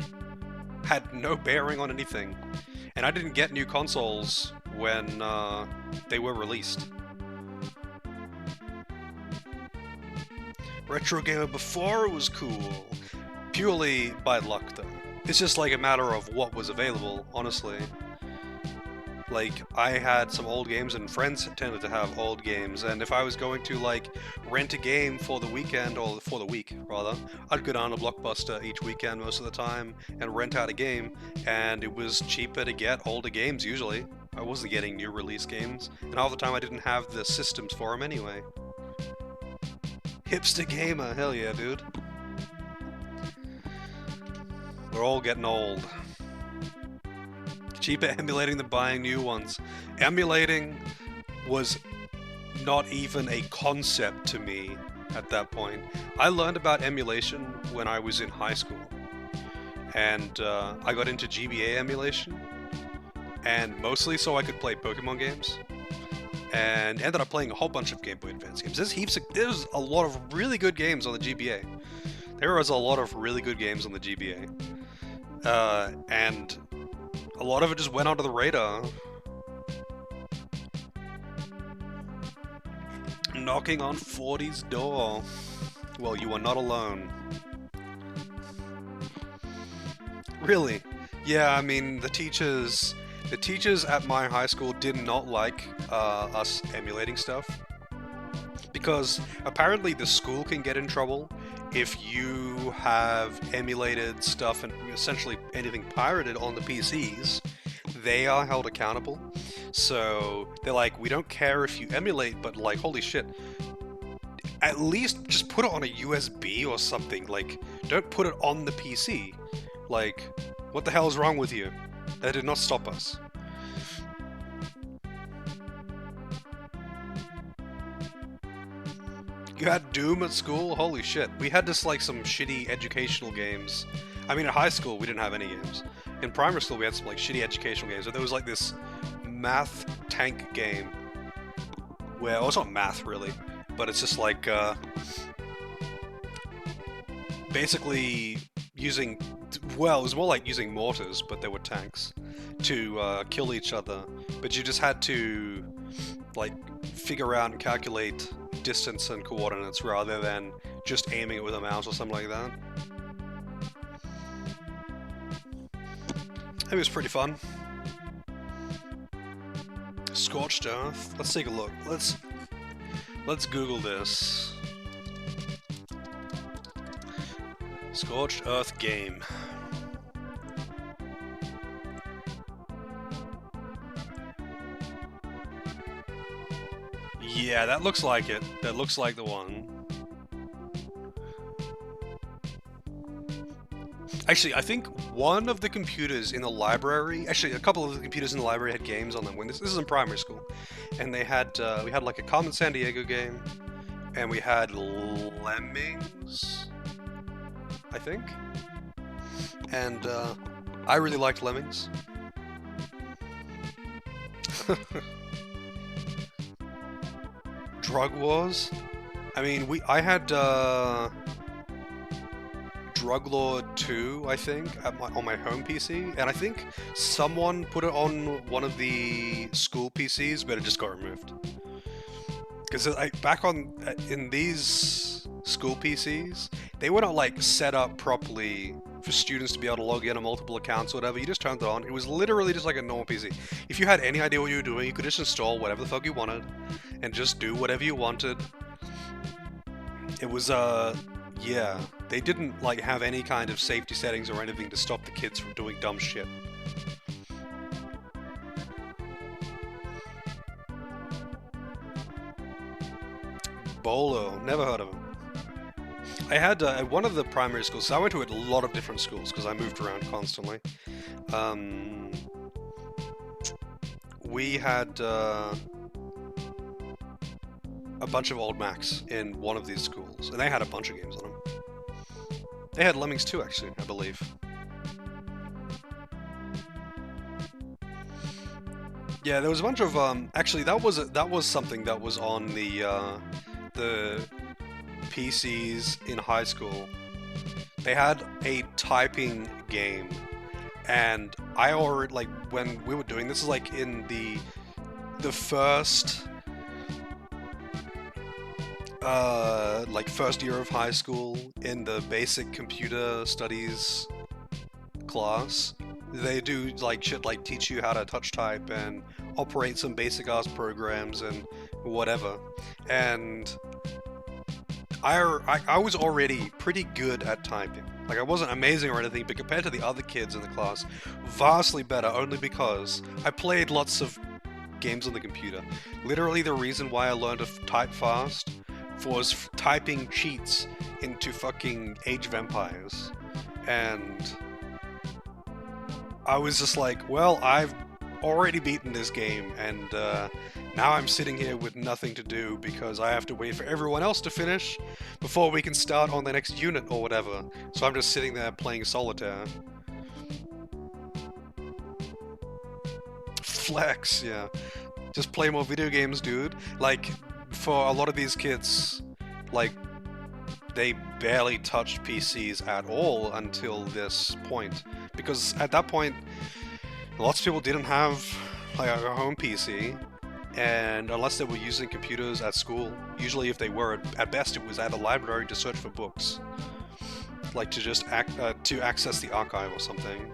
had no bearing on anything, and I didn't get new consoles when they were released. Retro gamer before it was cool, purely by luck though. It's just like a matter of what was available, honestly. Like, I had some old games and friends tended to have old games, and if I was going to like rent a game for the weekend, or for the week rather, I'd go down to Blockbuster each weekend most of the time and rent out a game, and it was cheaper to get older games usually. I wasn't getting new release games, and all the time I didn't have the systems for them anyway. Hipster gamer, hell yeah, dude. We're all getting old. Cheaper emulating than buying new ones. Emulating was not even a concept to me at that point. I learned about emulation when I was in high school. And I got into GBA emulation. And mostly so I could play Pokemon games. And ended up playing a whole bunch of Game Boy Advance games. There's a lot of really good games on the GBA. There was a lot of really good games on the GBA. And a lot of it just went under the radar. Knocking on 40's door. Well, you are not alone. Really? Yeah, I mean, the teachers at my high school did not like us emulating stuff. Because apparently the school can get in trouble if you have emulated stuff and essentially anything pirated on the PCs. They are held accountable. So they're like, we don't care if you emulate, but like, holy shit, at least just put it on a USB or something. Like, don't put it on the PC. Like, what the hell is wrong with you? That did not stop us. You had Doom at school? Holy shit. We had just like some shitty educational games. I mean, at high school we didn't have any games. In primary school we had some like shitty educational games. But there was like this math tank game where, well, it's not math really, but it's just like basically using, well, it was more like using mortars, but they were tanks, to kill each other. But you just had to like figure out and calculate distance and coordinates rather than just aiming it with a mouse or something like that. It was pretty fun. Scorched Earth. Let's take a look. Let's Google this. Scorched Earth game. Yeah, that looks like it. That looks like the one. Actually, I think one of the computers in the library, actually a couple of the computers in the library had games on them when this is in primary school. And they had, we had like a Carmen Sandiego game, and we had Lemmings, I think. And I really liked Lemmings. Drug Wars? I mean, I had Drug Lord 2, I think, on my home PC, and I think someone put it on one of the school PCs, but it just got removed. Because back in these school PCs, they were not like set up properly for students to be able to log in on multiple accounts or whatever. You just turned it on. It was literally just like a normal PC. If you had any idea what you were doing, you could just install whatever the fuck you wanted and just do whatever you wanted. It was yeah, they didn't like have any kind of safety settings or anything to stop the kids from doing dumb shit. Bolo, never heard of him. I had at one of the primary schools, so I went to a lot of different schools because I moved around constantly. We had a bunch of old Macs in one of these schools, and they had a bunch of games on them. They had Lemmings too, actually, I believe. Yeah, there was a bunch of actually that was something that was on the PCs in high school. They had a typing game, and I already, like, when we were doing this is like in the first like first year of high school in the basic computer studies class. They do like shit like teach you how to touch type and operate some basic ass programs and whatever. And I was already pretty good at typing. Like, I wasn't amazing or anything, but compared to the other kids in the class, vastly better, only because I played lots of games on the computer. Literally the reason why I learned to type fast was typing cheats into fucking Age of Empires. And I was just like, well, I've already beaten this game, and now I'm sitting here with nothing to do because I have to wait for everyone else to finish before we can start on the next unit or whatever. So I'm just sitting there playing solitaire. Flex, yeah. Just play more video games, dude. Like, for a lot of these kids, like, they barely touched PCs at all until this point. Because at that point, lots of people didn't have like a home PC, and unless they were using computers at school, usually if they were, at best it was at a library to search for books. Like to just to access the archive or something.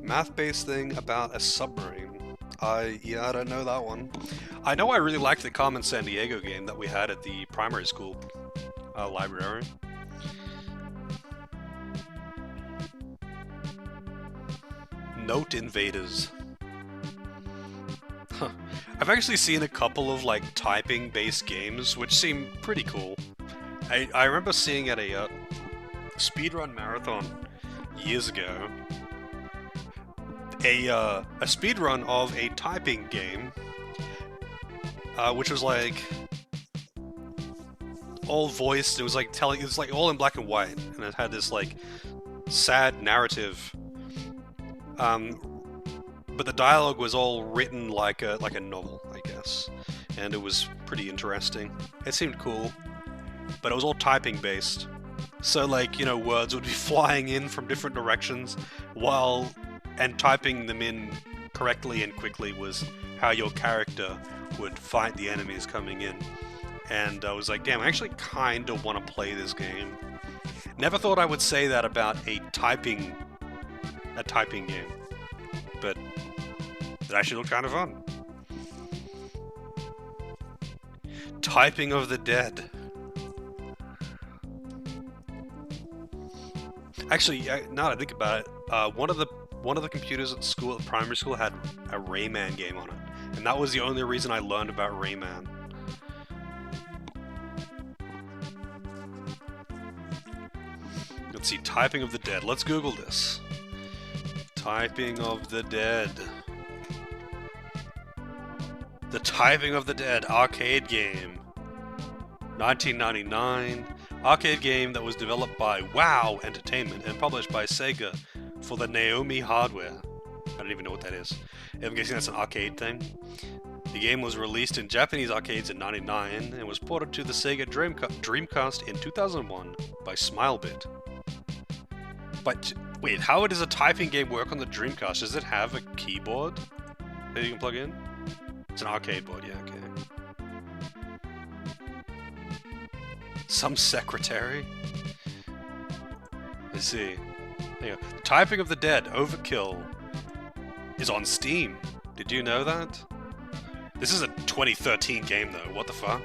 Math-based thing about a submarine. Yeah, I don't know that one. I know I really liked the Carmen Sandiego game that we had at the primary school library. Note Invaders. Huh. I've actually seen a couple of like typing-based games which seem pretty cool. I remember seeing at a speedrun marathon years ago a speedrun of a typing game, which was like all voiced. It was like it was like all in black and white, and it had this like sad narrative. But the dialogue was all written like a novel, I guess, and it was pretty interesting. It seemed cool, but it was all typing based. So like, you know, words would be flying in from different directions and typing them in correctly and quickly was how your character would fight the enemies coming in. and I was like, damn, I actually kind of want to play this game. Never thought I would say that about a typing game, but it actually looked kind of fun. Typing of the Dead. Actually, now that I think about it, one of the computers at school, at primary school, had a Rayman game on it, and that was the only reason I learned about Rayman. Let's see, Typing of the Dead. Let's Google this. Typing of the Dead. The Typing of the Dead arcade game. 1999. Arcade game that was developed by WoW Entertainment and published by Sega for the Naomi hardware. I don't even know what that is. I'm guessing that's an arcade thing. The game was released in Japanese arcades in '99 and was ported to the Sega Dreamcast in 2001 by Smilebit. But wait, how does a typing game work on the Dreamcast? Does it have a keyboard that you can plug in? It's an arcade board, yeah, okay. Some secretary? Let's see. There you go. Typing of the Dead, Overkill, is on Steam. Did you know that? This is a 2013 game though, what the fuck?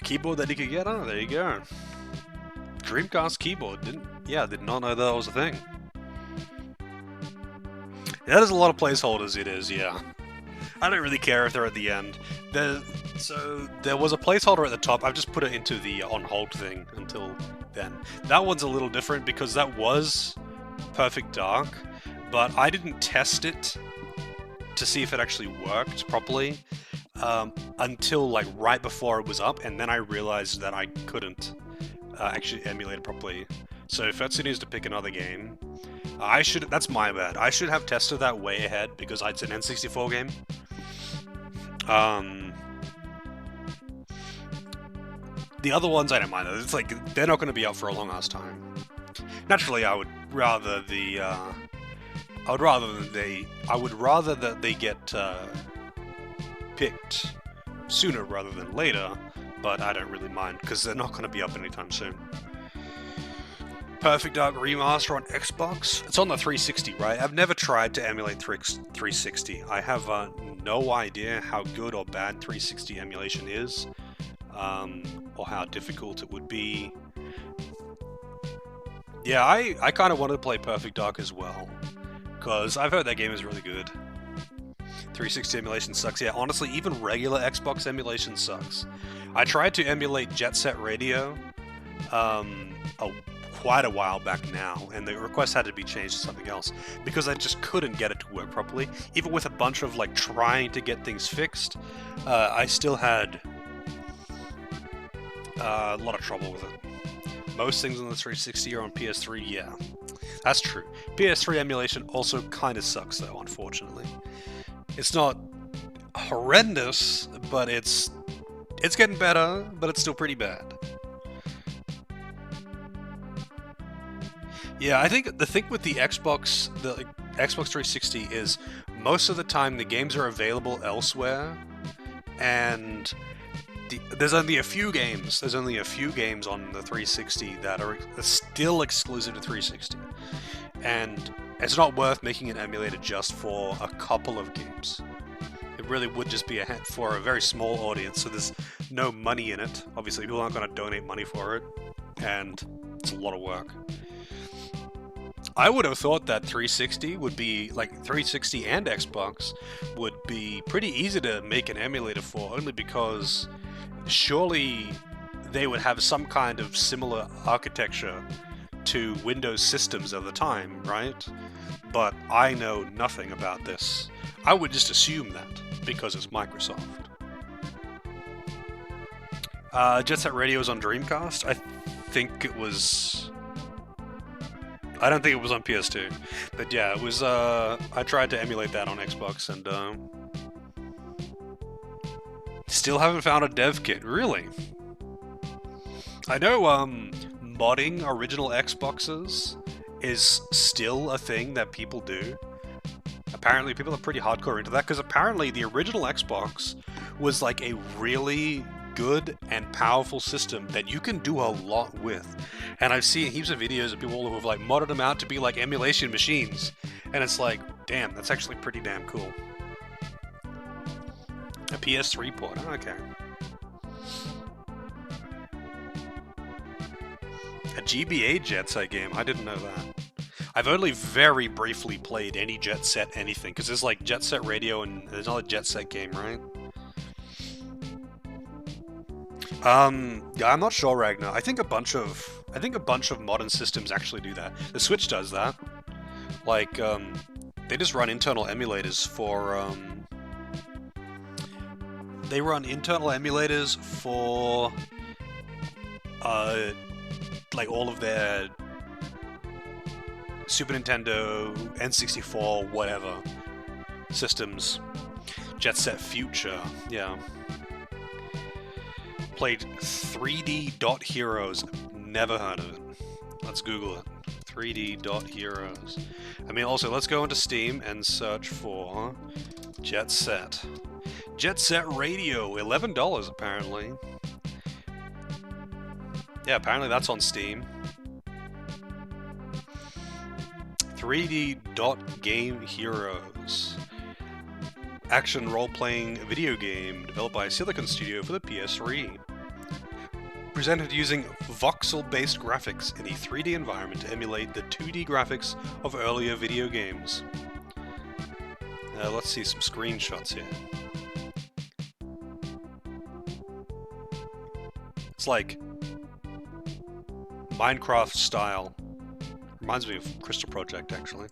Keyboard that you could get? Oh, there you go. Dreamcast keyboard, did not know that was a thing. Yeah, there's a lot of placeholders, it is, yeah. I don't really care if they're at the end. So, there was a placeholder at the top, I've just put it into the on hold thing until then. That one's a little different because that was Perfect Dark, but I didn't test it to see if it actually worked properly. Until like right before it was up, and then I realized that I couldn't actually emulate it properly. So Fetsu needs to pick another game. That's my bad. I should have tested that way ahead because it's an N64 game. The other ones I don't mind. It's like they're not going to be out for a long ass time. Naturally, I would rather that they get picked sooner rather than later, but I don't really mind because they're not going to be up anytime soon. Perfect Dark Remaster on Xbox. It's on the 360, right? I've never tried to emulate 360. I have no idea how good or bad 360 emulation is, or how difficult it would be. Yeah, I kind of wanted to play Perfect Dark as well, because I've heard that game is really good. 360 emulation sucks. Yeah, honestly, even regular Xbox emulation sucks. I tried to emulate Jet Set Radio quite a while back now, and the request had to be changed to something else because I just couldn't get it to work properly. Even with a bunch of like trying to get things fixed, I still had a lot of trouble with it. Most things on the 360 are on PS3, yeah. That's true. PS3 emulation also kind of sucks though, unfortunately. It's not horrendous, but it's getting better, but it's still pretty bad. Yeah, I think the thing with the Xbox 360 is most of the time the games are available elsewhere, and there's only a few games. There's only a few games on the 360 that are still exclusive to 360, and it's not worth making an emulator just for a couple of games. It really would just be for a very small audience, so there's no money in it. Obviously, people aren't going to donate money for it, and it's a lot of work. I would have thought that 360 would be, like 360 and Xbox would be pretty easy to make an emulator for, only because surely they would have some kind of similar architecture to Windows systems of the time, right? But I know nothing about this. I would just assume that, because it's Microsoft. Jet Set Radio is on Dreamcast. I think it was... I don't think it was on PS2. But yeah, it was, I tried to emulate that on Xbox, and, Still haven't found a dev kit, really? I know modding original Xboxes is still a thing that people do. Apparently people are pretty hardcore into that, because apparently the original Xbox was like a really good and powerful system that you can do a lot with. And I've seen heaps of videos of people who have like modded them out to be like emulation machines. And it's like, damn, that's actually pretty damn cool. A PS3 port, okay. A GBA Jet Set game, I didn't know that. I've only very briefly played any Jet Set anything, because there's like Jet Set Radio and there's another Jet Set game, right? Yeah, I'm not sure, Ragnar. I think a bunch of modern systems actually do that. The Switch does that. Like, they just run internal emulators for, they run internal emulators for, like all of their Super Nintendo, N64, whatever systems. Jet Set Future, yeah. Played 3D Dot Heroes, never heard of it. Let's Google it. 3D Dot Heroes. I mean, also, let's go into Steam and search for Jet Set. Jet Set Radio, $11 apparently. Yeah, apparently that's on Steam. 3D Dot Game Heroes. Action role-playing video game developed by Silicon Studio for the PS3. Presented using voxel-based graphics in a 3D environment to emulate the 2D graphics of earlier video games. Let's see some screenshots here. It's like Minecraft style. Reminds me of Crystal Project, actually.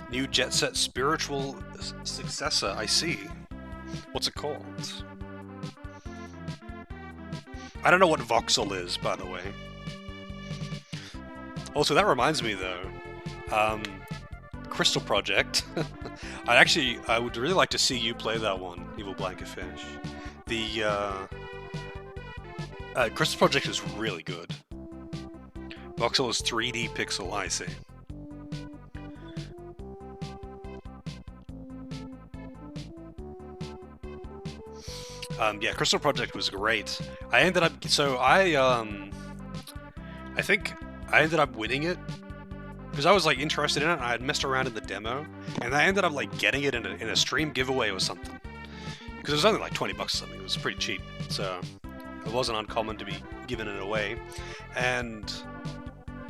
New Jet Set spiritual successor, I see. What's it called? I don't know what voxel is, by the way. Also, that reminds me, though. Crystal Project. I would really like to see you play that one, Evil Blancafish. The, Crystal Project is really good. Voxel is 3D pixel, I see. Yeah, Crystal Project was great. I ended up, I think I ended up winning it because I was like interested in it and I had messed around in the demo, and I ended up like getting it in a stream giveaway or something. Because it was only like 20 bucks or something. It was pretty cheap, so it wasn't uncommon to be giving it away. And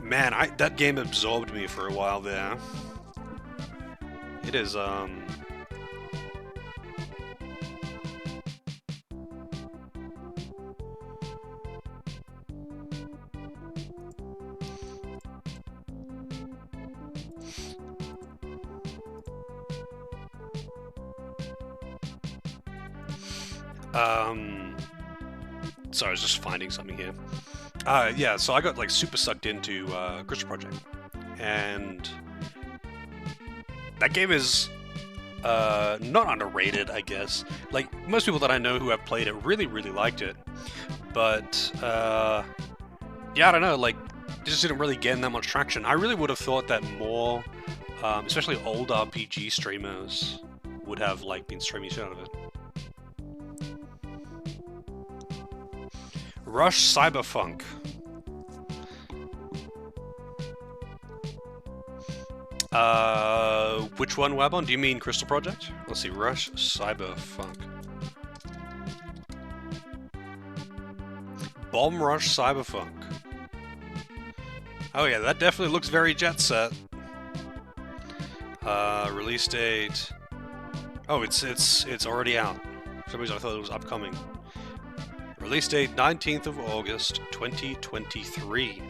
man, that game absorbed me for a while there. It is sorry, I was just finding something here. Yeah, so I got like super sucked into Crystal Project, and that game is not underrated, I guess. Like most people that I know who have played it really, really liked it, but yeah, I don't know, like it just didn't really get that much traction. I really would have thought that more, especially old RPG streamers, would have like been streaming shit out of it. Rush Cyberfunk. Which one, Wabon? Do you mean Crystal Project? Let's see, Rush Cyberfunk. Bomb Rush Cyberfunk. Oh yeah, that definitely looks very Jet Set. Release date. Oh, it's already out. For some reason I thought it was upcoming. Release date 19th of August, 2023.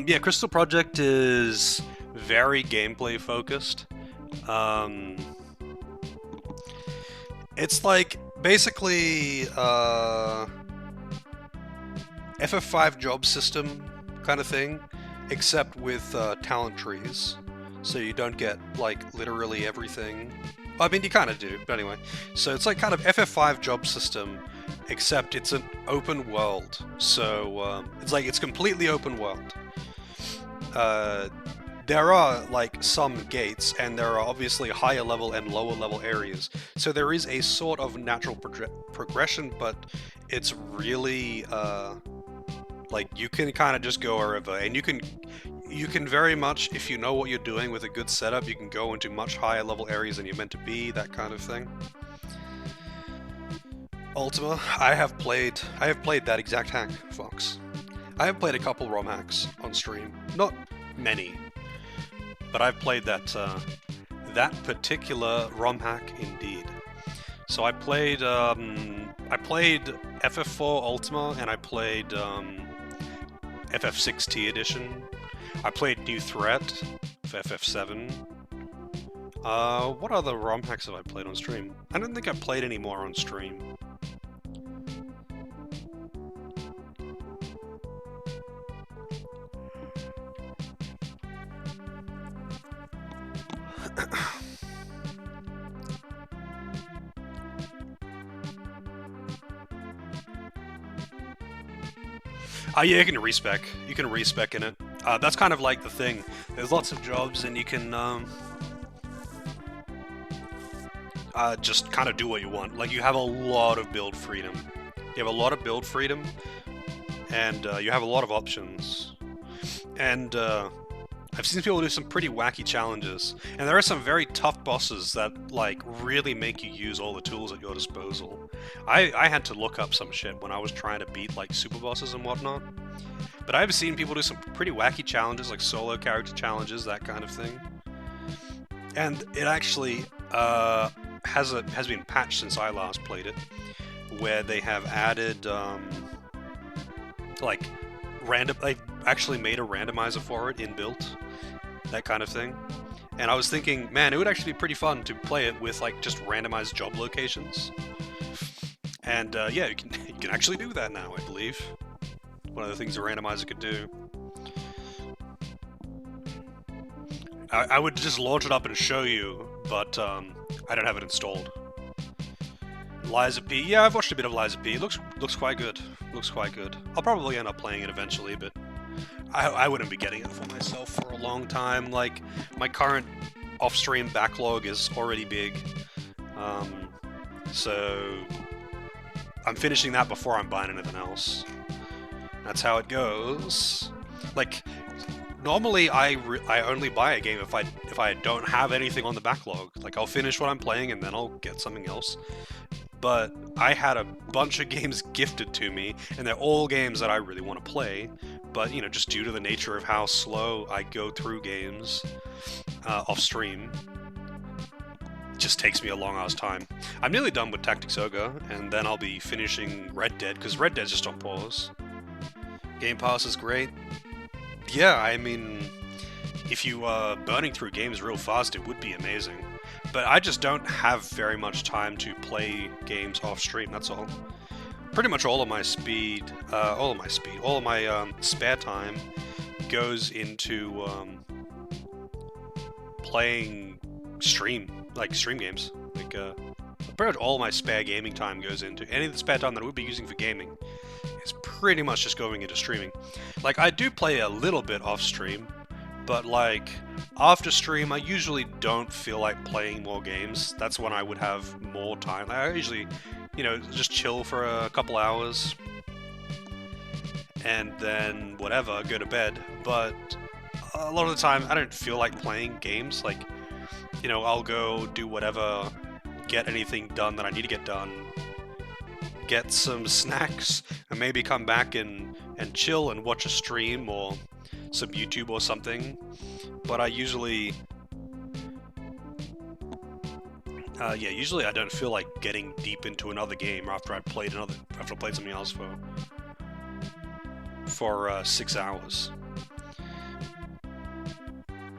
Yeah, Crystal Project is very gameplay focused. It's like basically FF5 job system kind of thing, except with talent trees. So you don't get, like, literally everything. I mean, you kind of do, but anyway. So it's like kind of FF5 job system, except it's an open world. So it's completely open world. There are, like, some gates, and there are obviously higher level and lower level areas. So there is a sort of natural progression, but it's really, like, you can kind of just go wherever, and you can very much, if you know what you're doing with a good setup, you can go into much higher level areas than you're meant to be, that kind of thing. Ultima, I have played that exact hack, Fox. I have played a couple ROM hacks on stream. Not many, but I've played that particular ROM hack indeed. So I played FF4 Ultima, and I played FF6T edition. I played New Threat for FF7. What other ROM hacks have I played on stream? I don't think I've played any more on stream. Yeah, you can respec. You can respec in it. That's kind of like the thing. There's lots of jobs, and you can just kind of do what you want. Like, you have a lot of build freedom. You have a lot of build freedom, and you have a lot of options. And I've seen people do some pretty wacky challenges, and there are some very tough bosses that, like, really make you use all the tools at your disposal. I had to look up some shit when I was trying to beat, like, super bosses and whatnot. But I've seen people do some pretty wacky challenges, like solo character challenges, that kind of thing. And it actually has been patched since I last played it, where they have added like they've actually made a randomizer for it inbuilt, that kind of thing. And I was thinking, man, it would actually be pretty fun to play it with, like, just randomized job locations. And yeah, you can actually do that now, I believe. One of the things a randomizer could do. I would just launch it up and show you, but I don't have it installed. Liza P. Yeah, I've watched a bit of Liza P. It looks quite good. Looks quite good. I'll probably end up playing it eventually, but I wouldn't be getting it for myself for a long time. Like, my current off-stream backlog is already big, so I'm finishing that before I'm buying anything else. That's how it goes. Like, normally I only buy a game if I don't have anything on the backlog. Like, I'll finish what I'm playing and then I'll get something else. But I had a bunch of games gifted to me, and they're all games that I really want to play. But, you know, just due to the nature of how slow I go through games off stream, it just takes me a long ass time. I'm nearly done with Tactics Ogre, and then I'll be finishing Red Dead, because Red Dead's just on pause. Game Pass is great. Yeah, I mean, if you are burning through games real fast, it would be amazing. But I just don't have very much time to play games off stream, that's all. Pretty much all of my spare time goes into playing stream games. Like, pretty much all my spare gaming time goes into any of the spare time that I would be using for gaming. It's pretty much just going into streaming. Like, I do play a little bit off stream, but, like, after stream, I usually don't feel like playing more games. That's when I would have more time. I usually, you know, just chill for a couple hours, and then, whatever, go to bed. But a lot of the time, I don't feel like playing games. Like, you know, I'll go do whatever, get anything done that I need to get done, get some snacks, and maybe come back and chill and watch a stream or some YouTube or something. But I usually usually I don't feel like getting deep into another game after I played something else for 6 hours.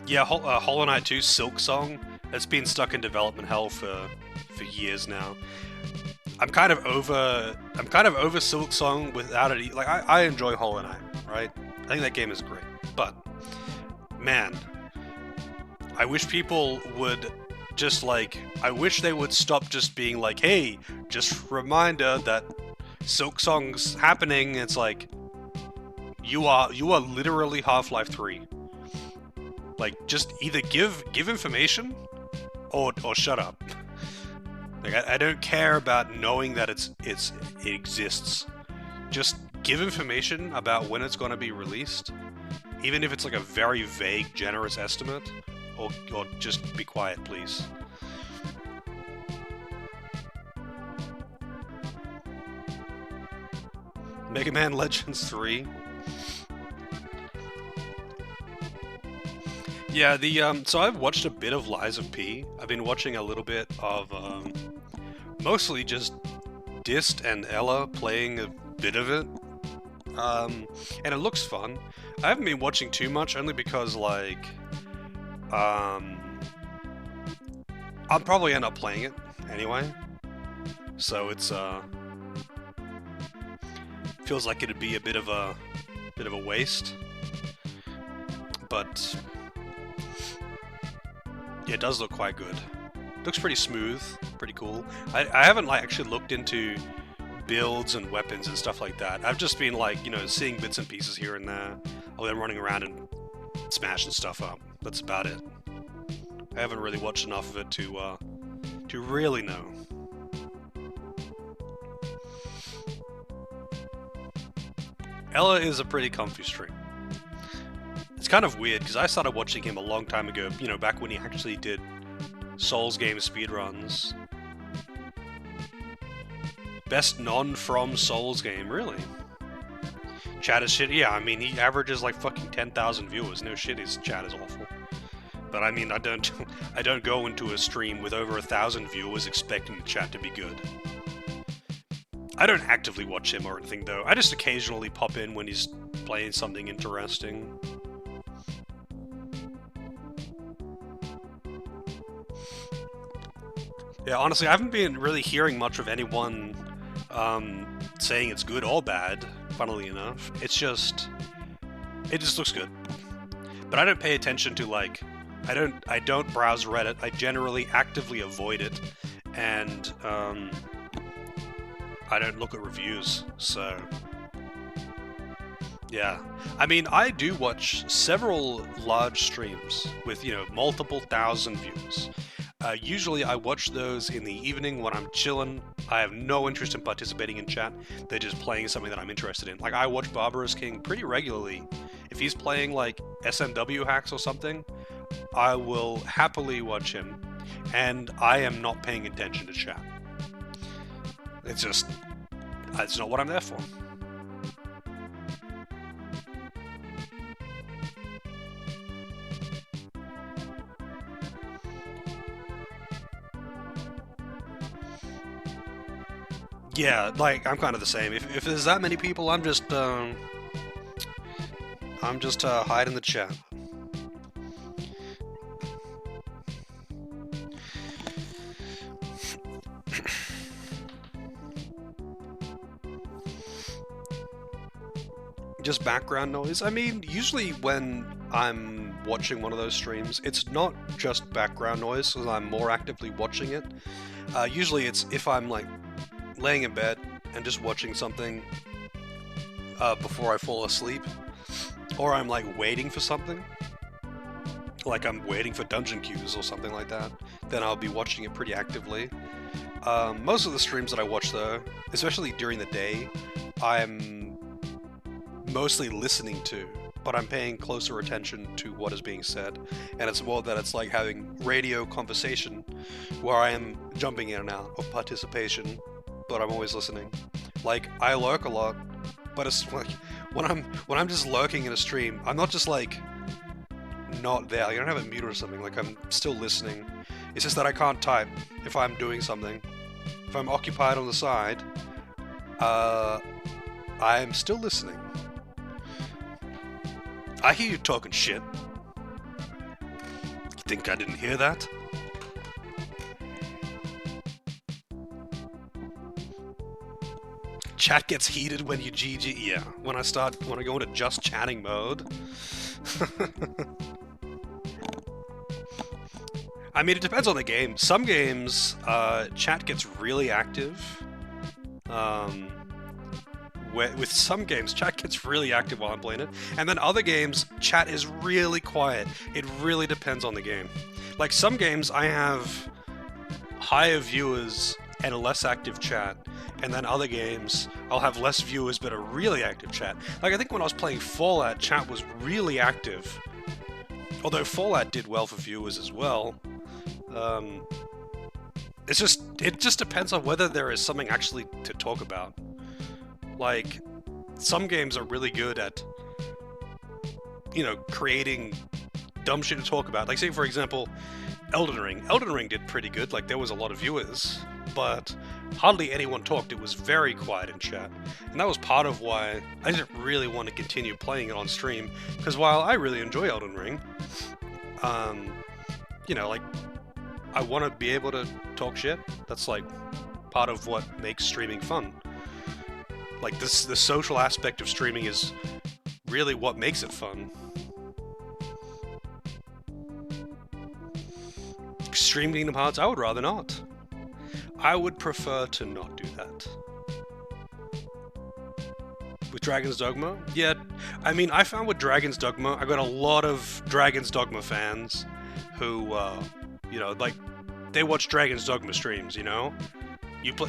Yeah, Hollow Knight 2 Silk Song, that's been stuck in development hell for years now. I'm kind of over Silk Song without it. Like, I enjoy Hollow Knight, right? I think that game is great. But, man, I wish people would just like, I wish they would stop just being like, hey, just reminder that Silksong's happening. It's like, you are literally Half-Life 3. Like, just either give information or shut up. Like, I don't care about knowing that it exists. Just give information about when it's going to be released, even if it's like a very vague, generous estimate, or just be quiet, please. Mega Man Legends 3. Yeah, so I've watched a bit of Lies of P. I've been watching a little bit of, mostly just Dist and Ella playing a bit of it. And it looks fun. I haven't been watching too much, only because, like, I'll probably end up playing it anyway. So it's, feels like it'd be a bit of a waste. But yeah, it does look quite good. Looks pretty smooth, pretty cool. I haven't like actually looked into builds and weapons and stuff like that. I've just been like, you know, seeing bits and pieces here and there, or them running around and smashing stuff up. That's about it. I haven't really watched enough of it to really know. Ella is a pretty comfy stream. It's kind of weird, because I started watching him a long time ago, you know, back when he actually did Souls game speedruns. Best non-from Souls game, really. Chat is shit. Yeah, I mean, he averages like fucking 10,000 viewers. No shit, his chat is awful. But I mean, I don't go into a stream with over 1,000 viewers expecting the chat to be good. I don't actively watch him or anything, though. I just occasionally pop in when he's playing something interesting. Yeah, honestly, I haven't been really hearing much of anyone saying it's good or bad, funnily enough. It just looks good. But I don't pay attention to, like, I don't browse Reddit. I generally actively avoid it, and I don't look at reviews, so yeah. I mean, I do watch several large streams with, you know, multiple thousand views. Usually I watch those in the evening when I'm chilling. I have no interest in participating in chat. They're just playing something that I'm interested in. Like, I watch Barbarous King pretty regularly. If he's playing, like, SMW hacks or something, I will happily watch him, and I am not paying attention to chat. It's not what I'm there for. Yeah, like, I'm kind of the same. If there's that many people, I'm just hiding the chat. Just background noise. I mean, usually when I'm watching one of those streams, it's not just background noise, because I'm more actively watching it. Usually it's if I'm, like, laying in bed and just watching something before I fall asleep, or I'm like waiting for something, like I'm waiting for dungeon queues or something like that, then I'll be watching it pretty actively. Most of the streams that I watch, though, especially during the day, I'm mostly listening to, but I'm paying closer attention to what is being said, and it's more that it's like having radio conversation where I am jumping in and out of participation, but I'm always listening. Like, I lurk a lot, but it's like, when I'm just lurking in a stream, I'm not just like not there. I don't have it muted or something. Like, I'm still listening. It's just that I can't type if I'm doing something. If I'm occupied on the side, I'm still listening. I hear you talking shit. You think I didn't hear that? chat gets heated when you GG. Yeah, when I go into just chatting mode. I mean, it depends on the game. Some games, chat gets really active. With some games, chat gets really active while I'm playing it, and then other games, chat is really quiet. It really depends on the game. Like, some games, I have higher viewers and a less active chat, and then other games, I'll have less viewers but a really active chat. Like, I think when I was playing Fallout, chat was really active. Although Fallout did well for viewers as well. It just depends on whether there is something actually to talk about. Like, some games are really good at, you know, creating dumb shit to talk about. Like, say, for example, Elden Ring. Elden Ring did pretty good. Like, there was a lot of viewers, but hardly anyone talked. It was very quiet in chat. And that was part of why I didn't really want to continue playing it on stream, because while I really enjoy Elden Ring, you know, like, I want to be able to talk shit. That's, like, part of what makes streaming fun. Like, the social aspect of streaming is really what makes it fun. Stream Kingdom Hearts, I would rather not. I would prefer to not do that. With Dragon's Dogma? Yeah, I mean, I found with Dragon's Dogma, I got a lot of Dragon's Dogma fans who, you know, like, they watch Dragon's Dogma streams, you know?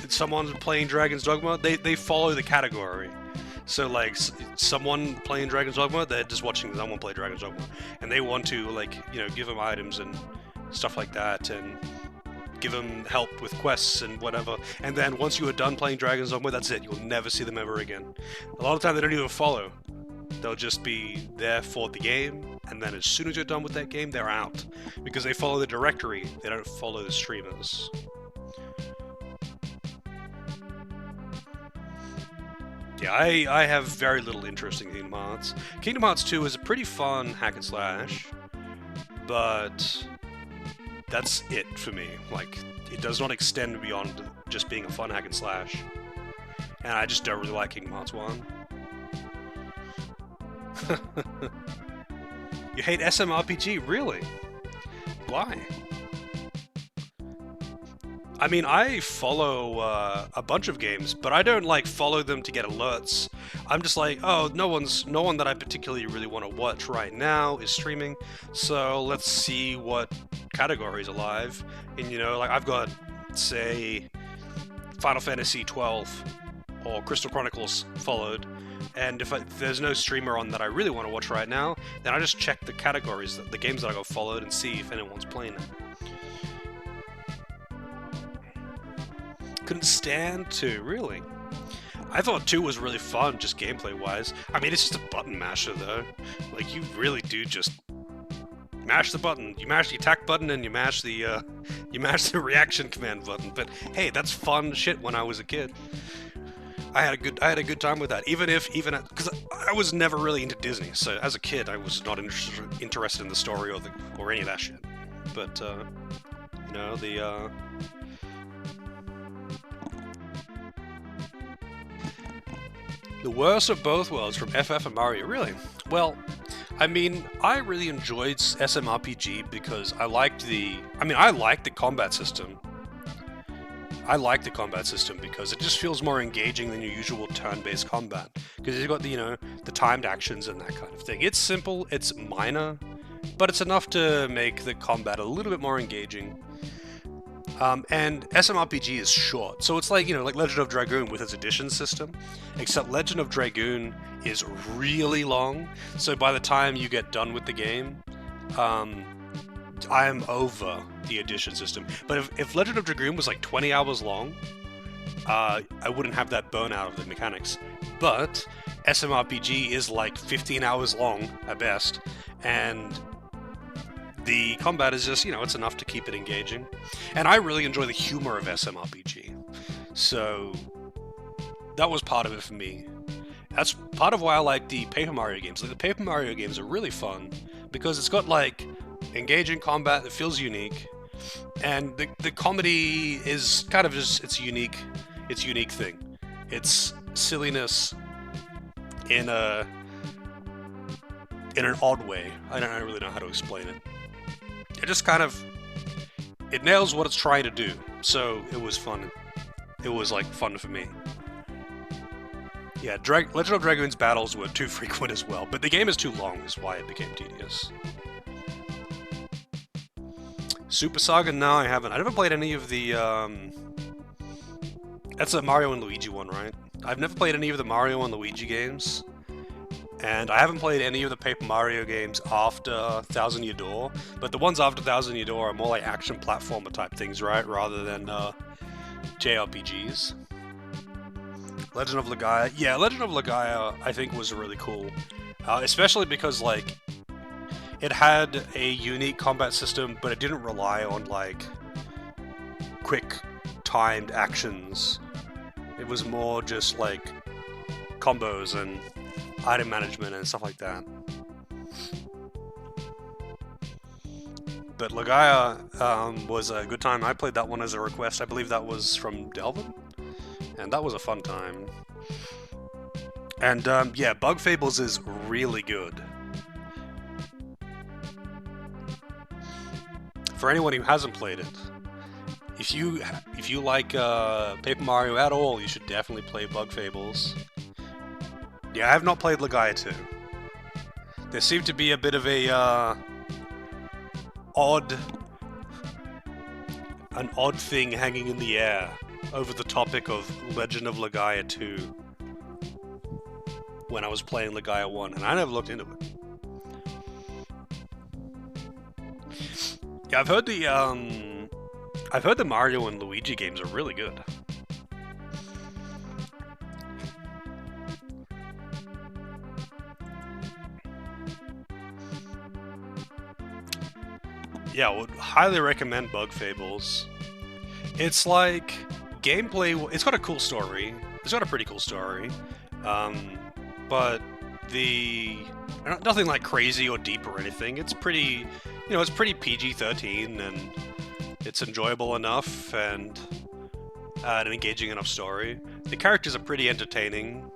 Someone's playing Dragon's Dogma, they follow the category. So, like, someone playing Dragon's Dogma, they're just watching someone play Dragon's Dogma. And they want to, like, you know, give them items and stuff like that, and give them help with quests and whatever. And then once you are done playing Dragon's Dogma, that's it. You'll never see them ever again. A lot of the time, they don't even follow. They'll just be there for the game, and then as soon as you're done with that game, they're out. Because they follow the directory, they don't follow the streamers. Yeah, I have very little interest in Kingdom Hearts. Kingdom Hearts 2 is a pretty fun hack and slash, but that's it for me. Like, it does not extend beyond just being a fun hack and slash. And I just don't really like Kingdom Hearts 1. You hate SMRPG? Really? Why? I mean, I follow a bunch of games, but I don't, like, follow them to get alerts. I'm just like, oh, no one that I particularly really want to watch right now is streaming, so let's see what categories are live. And, you know, like, I've got, say, Final Fantasy 12 or Crystal Chronicles followed, and if there's no streamer on that I really want to watch right now, then I just check the categories, the games that I got followed, and see if anyone's playing it. Couldn't stand 2, really. I thought 2 was really fun, just gameplay-wise. I mean, it's just a button masher, though. Like, you really do just mash the button. You mash the attack button, and you mash the reaction command button. But hey, that's fun shit when I was a kid. I had a good time with that. Because I was never really into Disney, so as a kid, I was not interested in the story or any of that shit. But you know, the worst of both worlds from FF and Mario, really? Well, I mean, I really enjoyed SMRPG because I liked the combat system. I like the combat system because it just feels more engaging than your usual turn-based combat. Because you've got the, you know, the timed actions and that kind of thing. It's simple, it's minor, but it's enough to make the combat a little bit more engaging. And SMRPG is short, so it's like, you know, like Legend of Dragoon with its edition system, except Legend of Dragoon is really long, so by the time you get done with the game, I'm over the edition system. But if Legend of Dragoon was like 20 hours long, I wouldn't have that burnout of the mechanics. But SMRPG is like 15 hours long at best, and the combat is just, you know, it's enough to keep it engaging. And I really enjoy the humor of SMRPG. So that was part of it for me. That's part of why I like the Paper Mario games. Like, the Paper Mario games are really fun because it's got, like, engaging combat that feels unique, and the comedy is kind of just its unique thing. It's silliness in an odd way. I don't really know how to explain it. It just kind of, it nails what it's trying to do. So it was fun. It was like fun for me. Yeah, Legend of Dragoon's battles were too frequent as well, but the game is too long is why it became tedious. Super Saga? No, I haven't. I never played any of the, That's a Mario and Luigi one, right? I've never played any of the Mario and Luigi games. And I haven't played any of the Paper Mario games after Thousand Year Door, but the ones after Thousand Year Door are more like action platformer type things, right? Rather than JRPGs. Legend of Legaia. Yeah, Legend of Legaia I think was really cool. Especially because, like, it had a unique combat system, but it didn't rely on, like, quick timed actions. It was more just, like, combos and item management and stuff like that. But Legaia was a good time. I played that one as a request. I believe that was from Delvin, and that was a fun time. And yeah, Bug Fables is really good. For anyone who hasn't played it, if you like Paper Mario at all, you should definitely play Bug Fables. Yeah, I have not played Legaia 2. There seemed to be a bit of a odd thing hanging in the air over the topic of Legend of Legaia 2 when I was playing Legaia 1, and I never looked into it. Yeah, I've heard the Mario and Luigi games are really good. Yeah, I would highly recommend Bug Fables. It's like gameplay. It's got a cool story. It's got a pretty cool story, but nothing like crazy or deep or anything. It's pretty, it's pretty PG-13 and it's enjoyable enough and an engaging enough story. The characters are pretty entertaining.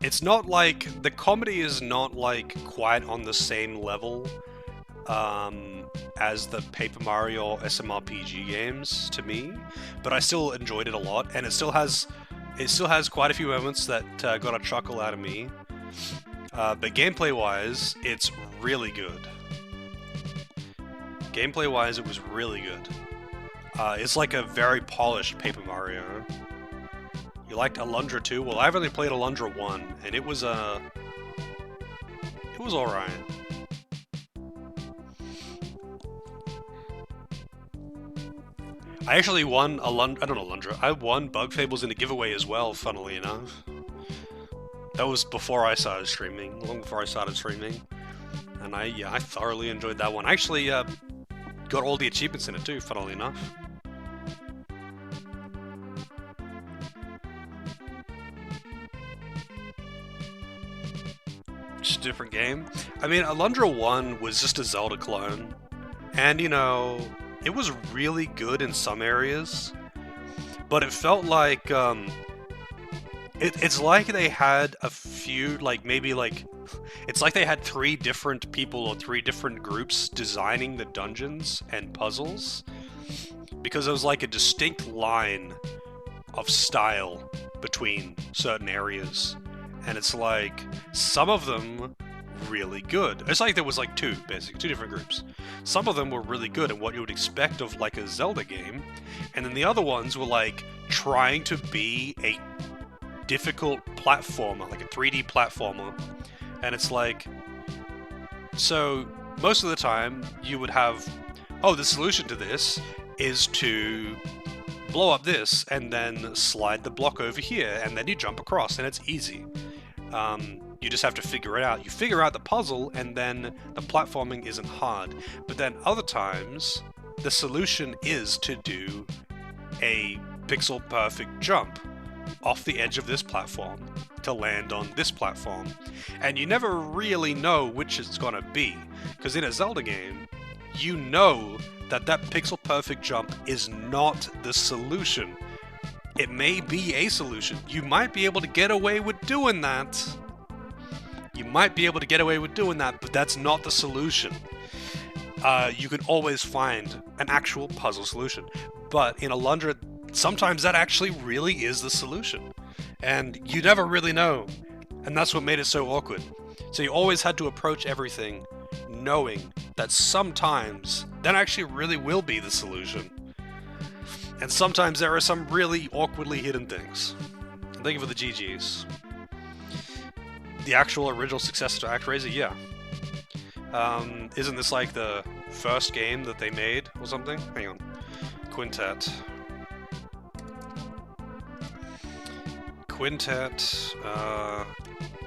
It's not like the comedy is not like quite on the same level as the Paper Mario SMRPG games to me, but I still enjoyed it a lot, and it still has quite a few moments that got a chuckle out of me. But gameplay-wise, it's really good. Gameplay-wise, it was really good. It's like a very polished Paper Mario. You liked Alundra 2? Well, I've only played Alundra 1, and it was alright. I actually won I won Bug Fables in a giveaway as well, funnily enough. That was before I started streaming, long before I started streaming. And I thoroughly enjoyed that one. I actually got all the achievements in it too, funnily enough. Just a different game. I mean, Alundra 1 was just a Zelda clone. And, it was really good in some areas, but it felt like, it's like they had a few, it's like they had 3 different people or 3 different groups designing the dungeons and puzzles, because there was like a distinct line of style between certain areas, and it's like, some of them really good. It's like there was like 2 different groups. Some of them were really good at what you would expect of like a Zelda game, and then the other ones were like trying to be a difficult platformer, like a 3D platformer. And it's like, so most of the time you would have, the solution to this is to blow up this and then slide the block over here and then you jump across and it's easy. You just have to figure it out. You figure out the puzzle, and then the platforming isn't hard. But then other times, the solution is to do a pixel-perfect jump off the edge of this platform to land on this platform. And you never really know which it's gonna be. Because in a Zelda game, you know that pixel-perfect jump is not the solution. It may be a solution. You might be able to get away with doing that. You might be able to get away with doing that, but that's not the solution. You can always find an actual puzzle solution. But in Alundra, sometimes that actually really is the solution. And you never really know. And that's what made it so awkward. So you always had to approach everything knowing that sometimes that actually really will be the solution. And sometimes there are some really awkwardly hidden things. Thank you for the GGs. The actual original successor to ActRaiser, yeah. Isn't this like the first game that they made or something? Hang on. Quintet. Quintet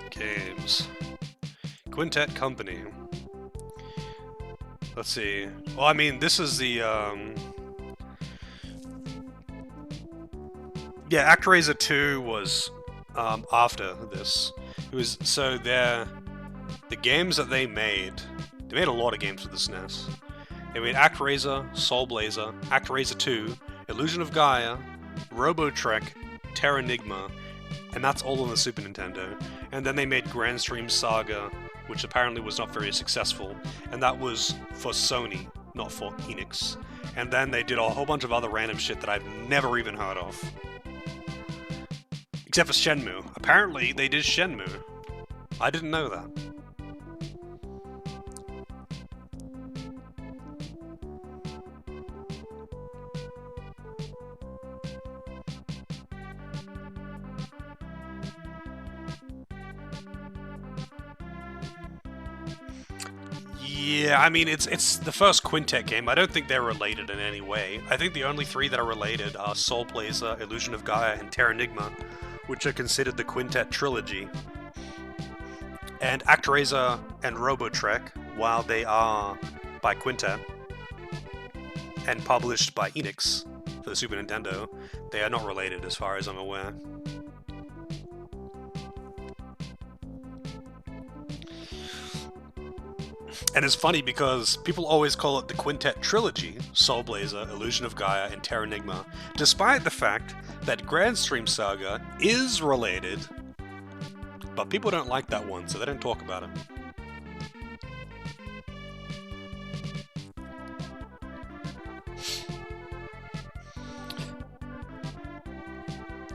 games. Quintet Company. Let's see. Well, I mean, this is the yeah, ActRaiser 2 was after this. It was so the games that they made a lot of games for the SNES. They made ActRaiser, Soul Blazer, ActRaiser 2, Illusion of Gaia, Robotrek, Terranigma, and that's all on the Super Nintendo. And then they made Grand Stream Saga, which apparently was not very successful, and that was for Sony, not for Enix. And then they did a whole bunch of other random shit that I've never even heard of. Except for Shenmue. Apparently, they did Shenmue. I didn't know that. Yeah, I mean, it's the first Quintet game. I don't think they're related in any way. I think the only three that are related are Soul Blazer, Illusion of Gaia, and Terranigma, which are considered the Quintet trilogy. And ActRaiser and Robotrek, while they are by Quintet and published by Enix for the Super Nintendo, they are not related as far as I'm aware. And it's funny because people always call it the Quintet Trilogy, Soul Blazer, Illusion of Gaia, and Terranigma, despite the fact that Grand Stream Saga is related, but people don't like that one, so they don't talk about it.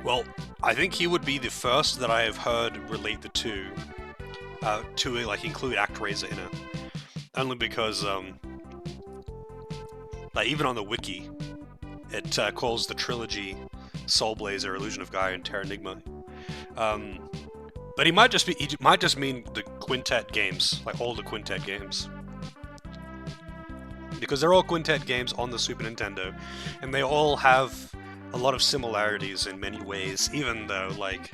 Well, I think he would be the first that I have heard relate the two, to like include ActRaiser in it. Only because, like, even on the wiki, it calls the trilogy Soul Blazer, Illusion of Gaia, and Terranigma. But he might just mean the Quintet games, like all the Quintet games, because they're all Quintet games on the Super Nintendo, and they all have a lot of similarities in many ways. Even though, like,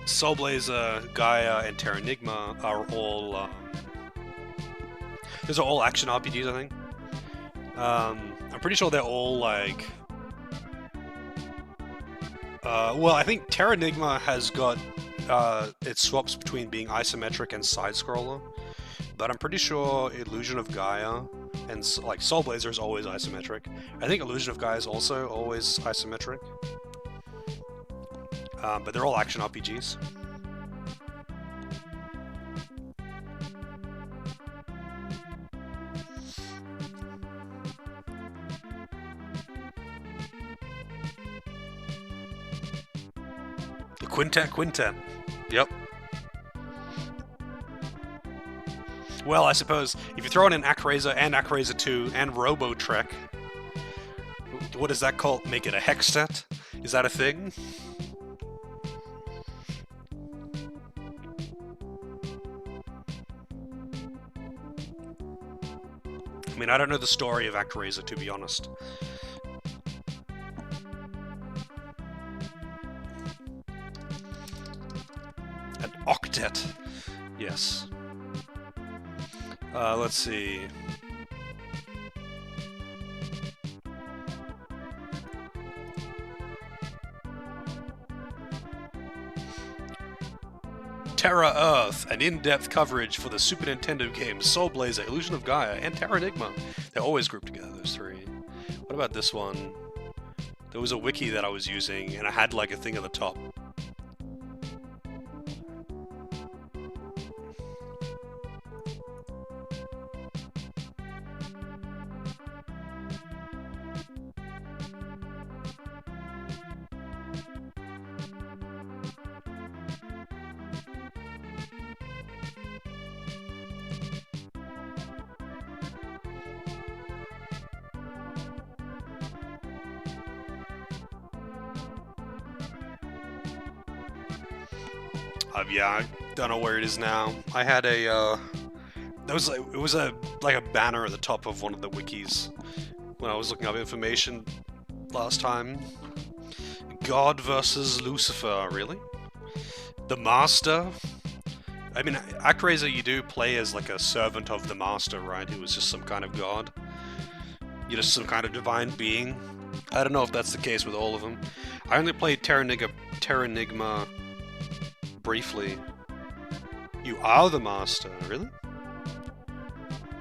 Soul Blazer, Gaia, and Terranigma are all those are all action RPGs, I think. I'm pretty sure they're all, like... well, I think Terranigma has got... it swaps between being isometric and side-scroller. But I'm pretty sure Illusion of Gaia and, like, Soul Blazer is always isometric. I think Illusion of Gaia is also always isometric. But they're all action RPGs. Quintet. Yep. Well, I suppose if you throw in an ActRaiser and ActRaiser 2 and Robotrek, what does that called? Make it a hextet? Is that a thing? I mean, I don't know the story of ActRaiser, to be honest. An octet. Yes. Let's see. Terra Earth, an in-depth coverage for the Super Nintendo games Soul Blazer, Illusion of Gaia, and Terranigma. They're always grouped together, those three. What about this one? There was a wiki that I was using, and I had like a thing at the top. Yeah, I don't know where it is now. I had a, it was like a banner at the top of one of the wikis when I was looking up information last time. God versus Lucifer, really? The Master? I mean, Actraiser, you do play as like a servant of the Master, right? Who was just some kind of god. You're just some kind of divine being. I don't know if that's the case with all of them. I only played Terranigma briefly. You are the Master, really?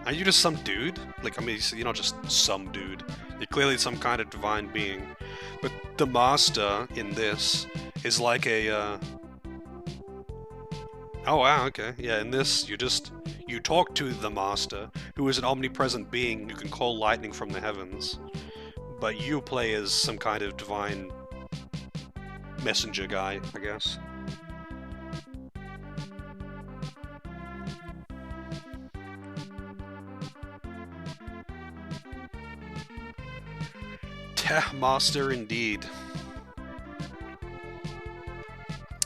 Are you just some dude? Like, I mean, you're not just some dude. You're clearly some kind of divine being. But the Master in this is like a, Oh wow, okay. Yeah, in this, you talk to the Master, who is an omnipresent being who can call lightning from the heavens. But you play as some kind of divine messenger guy, I guess. Master indeed.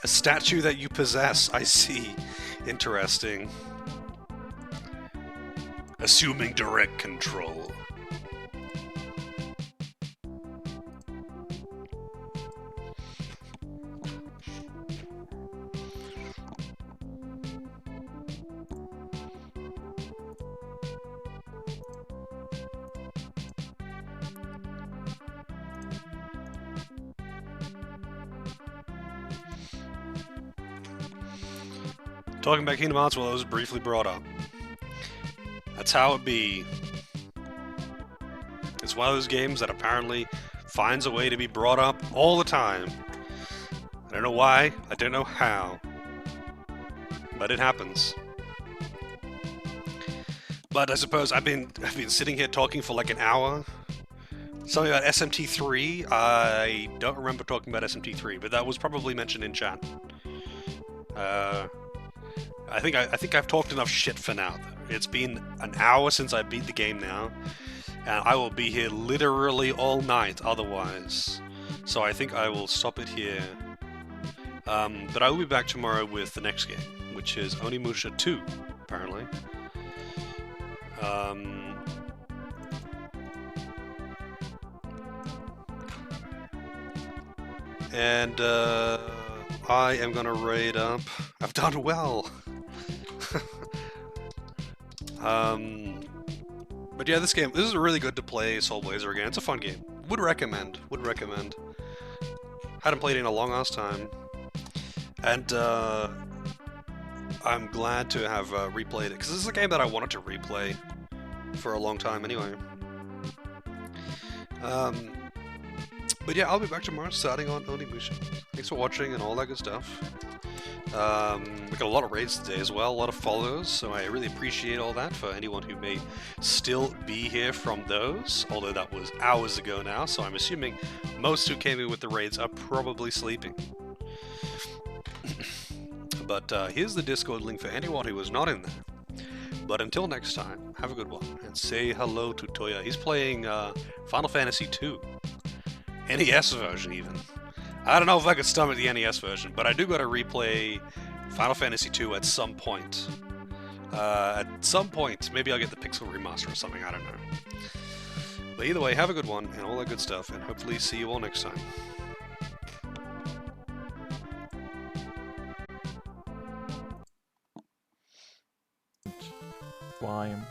A statue that you possess, I see. Interesting. Assuming direct control. Talking about Kingdom Hearts, well, it was briefly brought up. That's how it be. It's one of those games that apparently finds a way to be brought up all the time. I don't know why, I don't know how, but it happens. But I suppose I've been sitting here talking for like an hour. Something about SMT3. I don't remember talking about SMT3, but that was probably mentioned in chat. I think I've talked enough shit for now. It's been an hour since I beat the game now, and I will be here literally all night otherwise. So I think I will stop it here. But I will be back tomorrow with the next game, which is Onimusha 2, apparently. And I am gonna raid up. I've done well. But yeah, this is really good to play Soul Blazer again. It's a fun game. Would recommend. Hadn't played it in a long ass time. And I'm glad to have replayed it, because this is a game that I wanted to replay for a long time anyway. But yeah, I'll be back tomorrow starting on Onimusha. Thanks for watching and all that good stuff. We got a lot of raids today as well, a lot of follows, so I really appreciate all that for anyone who may still be here from those, although that was hours ago now, so I'm assuming most who came in with the raids are probably sleeping. But here's the Discord link for anyone who was not in there. But until next time, have a good one, and say hello to Toya. He's playing Final Fantasy II. NES version, even. I don't know if I could stomach the NES version, but I do gotta replay Final Fantasy II at some point. Maybe I'll get the Pixel Remaster or something, I don't know. But either way, have a good one, and all that good stuff, and hopefully see you all next time. Slime.